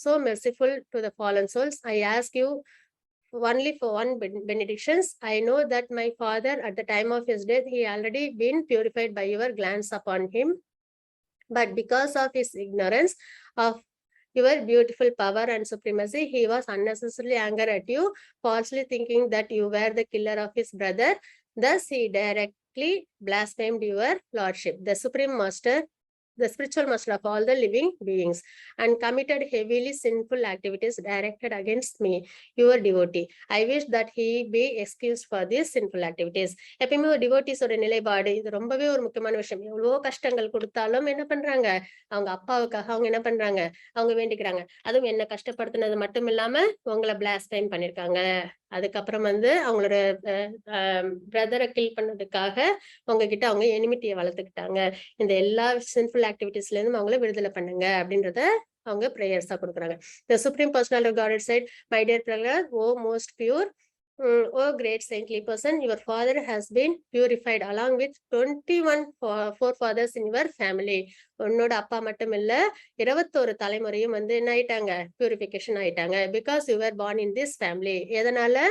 so merciful to the fallen souls, I ask you only for one benedictions. I know that my father at the time of his death, he already been purified by your glance upon him, but because of his ignorance of your beautiful power and supremacy, he was unnecessarily angry at you, falsely thinking that you were the killer of his brother. Thus he directly blasphemed your lordship, the supreme master, the spiritual master of all the living beings, and committed heavily sinful activities directed against me, your devotee. I wish that he be excused for these sinful activities. எப்பயுமே ஒரு டிவோட்டிஸோட நிலைப்பாடு இது ரொம்பவே ஒரு முக்கியமான விஷயம். எவ்வளவோ கஷ்டங்கள் கொடுத்தாலும் என்ன பண்றாங்க, அவங்க அப்பாவுக்காக அவங்க என்ன பண்றாங்க, அவங்க வேண்டிக்கிறாங்க. அதுவும் என்ன கஷ்டப்படுத்தினது மட்டும் இல்லாம உங்களை பிளாஸ்பைம் பண்ணிருக்காங்க, அதுக்கப்புறம் வந்து அவங்களோட பிரதரை கில் பண்ணதுக்காக உங்ககிட்ட அவங்க எனிமிட்டியை வளர்த்துக்கிட்டாங்க. இந்த எல்லா சின்ஃபுல் ஆக்டிவிட்டிஸ்ல இருந்தும் அவங்கள விடுதலை பண்ணுங்க அப்படின்றத அவங்க பிரேயர்ஸா கொடுக்குறாங்க. The Supreme Personality of Godhead said, "My dear Prahalad, O most pure, O great saintly person, your father has been purified along with 21 forefathers in your family." உன்னோட அப்பா மட்டும் இல்ல 21 தலைமுறையும் வந்து என்ன ஆயிட்டாங்க, பியூரிபிகேஷன் ஆயிட்டாங்க. Because you were born in this family. எதனால?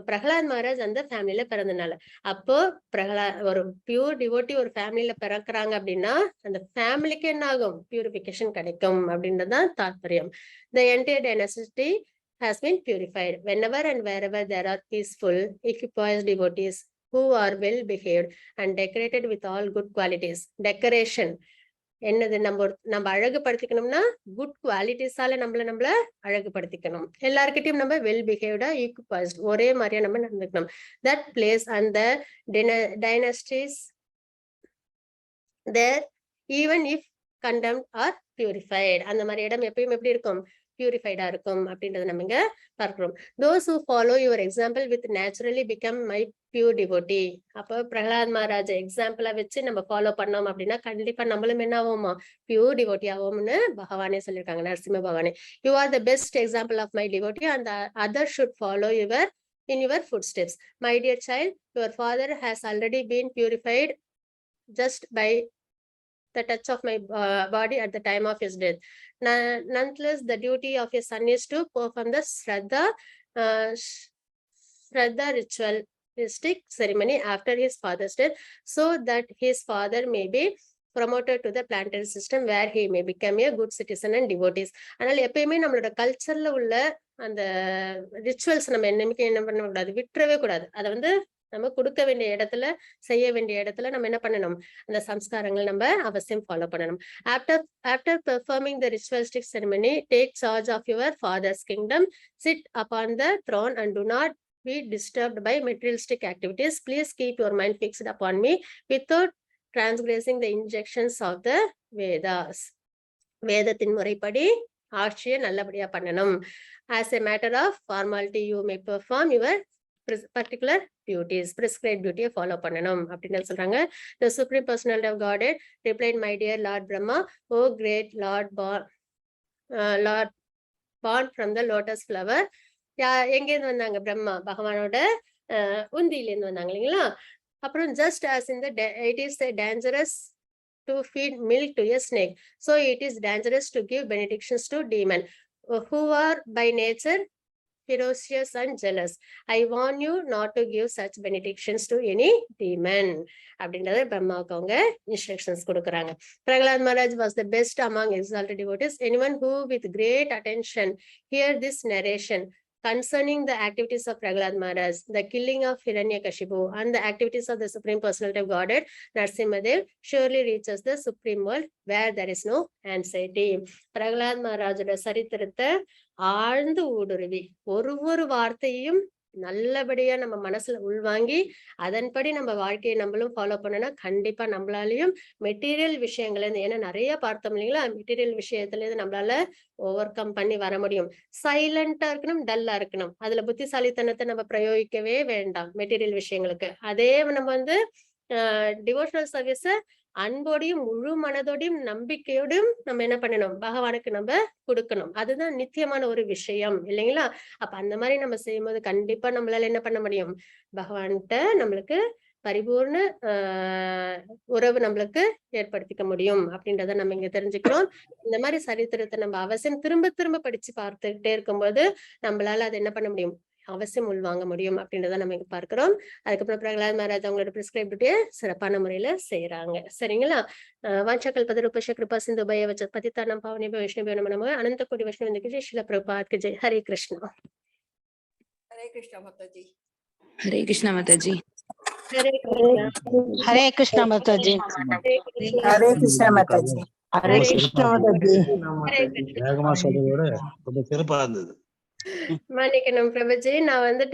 பிரகலாத் மகாராஜ் அந்த ஃபேமிலியில பிறந்தனால. அப்போ ஒரு பியூர் டிவோட்டி ஒரு ஃபேமிலியில பிறக்கிறாங்க அப்படின்னா அந்த ஃபேமிலிக்கு என்ன ஆகும், பியூரிபிகேஷன் கிடைக்கும் அப்படின்றதுதான் தாற்பயம். The entire dynasty has been purified whenever and wherever there are peaceful, equipoised devotees who are well behaved and decorated with all good qualities. Decoration என்னது, நம்ம அழகுபடுத்திக்கணும்னா குட் குவாலிட்டிஸால நம்மள அழகுபடுத்திக்கணும். எல்லார்கிட்டயும் நம்ம வெல் பிஹேவ்டா ஈக்குவலைஸ்ட் ஒரே மாதிரியா நம்ம நடந்துக்கணும். That place and the dynasties there even if condemned are purified. அந்த மாதிரி இடம் எப்பயும் எப்படி இருக்கும், பியூரிஃபைடா இருக்கும் அப்படின்றத நம்ம இங்க பார்க்கிறோம். Those who follow your example with naturally become my pure devotee. அப்போ பிரகலாத் மகாராஜ் எக்ஸாம்பிளா வச்சு நம்ம ஃபாலோ பண்ணோம் அப்படின்னா கண்டிப்பா நம்மளும் என்ன ஆகுமா, பியூர் டிவோட்டி ஆகும்னு பகவானே சொல்லியிருக்காங்க, நரசிம்ம பகவானே. You are the best example of my devotee and the others should follow in your footsteps. My dear child, your father has already been purified just by the touch of my body at the time of his death. Nonetheless, the duty of a son is to perform the Shraddha ritualistic ceremony after his father's death, so that his father may be promoted to the planetary system where he may become a good citizen and devotees. அதனால எப்பயுமே நம்மளோட கல்ச்சர்ல உள்ள அந்த rituals நம்ம என்னைக்கு என்ன பண்ண கூடாது, விட்டுறவே கூடாது. அதை வந்து நம்ம கொடுக்க வேண்டிய இடத்துல, செய்ய வேண்டிய இடத்துல நம்ம என்ன பண்ணணும், அந்த சம்ஸ்காரங்கள் நம்ம அவசியம் ஃபாலோ பண்ணணும். After performing the ritualistic ceremony, take charge of your father's kingdom, sit upon the throne and do not be disturbed by materialistic activities. Please keep your mind fixed upon me without transgressing the injunctions of the Vedas. வேதத்தின் முறைப்படி ஆட்சியை நல்லபடியா பண்ணணும். As a matter of formality, you may perform your particular duties, prescribed duty follow பண்ணணும் அப்படின்னு சொல்றாங்க. The Supreme Personality of Godhead replied, "My dear Lord Brahma, O great Lord born from the lotus flower." எங்க இருந்து வந்தாங்க, பிரம்மா பகவானோட உந்தியில இருந்து வந்தாங்க இல்லைங்களா. அப்புறம் just as in it is dangerous to feed milk to a snake, so it is dangerous to give benedictions to demon who are by nature ferocious and jealous. I warn you not to give such benedictions to any demon அப்படின்றத பிரம்மாவுக்கு அவங்க instructions கொடுக்குறாங்க. Prahalad Maharaj was the best among exalted devotees. Anyone who with great attention hear this narration concerning the activities of Prahalad Maharaj, the killing of Hiranyakashipu, and the activities of the Supreme Personality of Godhead, Narasimhadev, surely reaches the Supreme World where there is no anxiety. Prahalad Maharajோட சரித்திரத்தை ஆழ்ந்து ஊடுருவி ஒரு வார்த்தையும் நல்லபடியா நம்ம மனசுல உள்வாங்கி அதன்படி நம்ம வாழ்க்கையை நம்மளும் ஃபாலோ பண்ணனா கண்டிப்பா நம்மளாலையும் மெட்டீரியல் விஷயங்கள்ல இருந்து, ஏன்னா நிறைய பார்த்தோம் இல்லைங்களா, மெட்டீரியல் விஷயத்துல இருந்து நம்மளால ஓவர் கம் பண்ணி வர முடியும். சைலண்டா இருக்கணும், டல்லா இருக்கணும். அதுல புத்திசாலித்தனத்தை நம்ம பிரயோகிக்கவே வேண்டாம் மெட்டீரியல் விஷயங்களுக்கு. அதே நம்ம வந்து டிவோஷனல் சர்வீஸ அன்போடையும் முழு மனதோடையும் நம்பிக்கையோடும் நம்ம என்ன பண்ணணும், பகவானுக்கு நம்ம கொடுக்கணும். அதுதான் நித்தியமான ஒரு விஷயம் இல்லைங்களா. அப்ப அந்த மாதிரி நம்ம செய்யும்போது கண்டிப்பா நம்மளால என்ன பண்ண முடியும், பகவான்கிட்ட நம்மளுக்கு பரிபூர்ண உறவு நம்மளுக்கு ஏற்படுத்திக்க முடியும் அப்படின்றத நம்ம இங்க தெரிஞ்சுக்கிறோம். இந்த மாதிரி சரித்திரத்தை நம்ம அவசியம் திரும்ப படிச்சு பார்த்துக்கிட்டே இருக்கும்போது நம்மளால அதை என்ன பண்ண முடியும், அவசியம் உள்வாங்க முடியும் அப்படின்றத நம்ம இங்க பார்க்கிறோம். அதுக்கப்புறம் பிரகலாத் மகாராஜ் அவங்களோட பிரிஸ்கிரைப்டிய சிறப்பான முறையில செய்யறாங்க. சரிங்களா. வாஞ்சகல் பதரூப கிருபா சிந்து பய வச்ச பதித்தானம் பாவனி வைஷ்ணவ நம அனந்த கோடி வைஷ்ணவ ஸ்ரீல பிரபாத் ஜெய். ஹரே கிருஷ்ணா. ஹரே கிருஷ்ணா மாதாஜி. ஹரே கிருஷ்ணா மாதாஜி. ஹரே கிருஷ்ணா மாதாஜி. ஹரே கிருஷ்ணா மாதாஜி. ஹரே கிருஷ்ணா மாதாஜி. வேகமா சொல்றதோட ரொம்ப சிறப்பா இருந்தது. மன்னிக்கணும் பிரபுஜி, நான் வந்துட்டு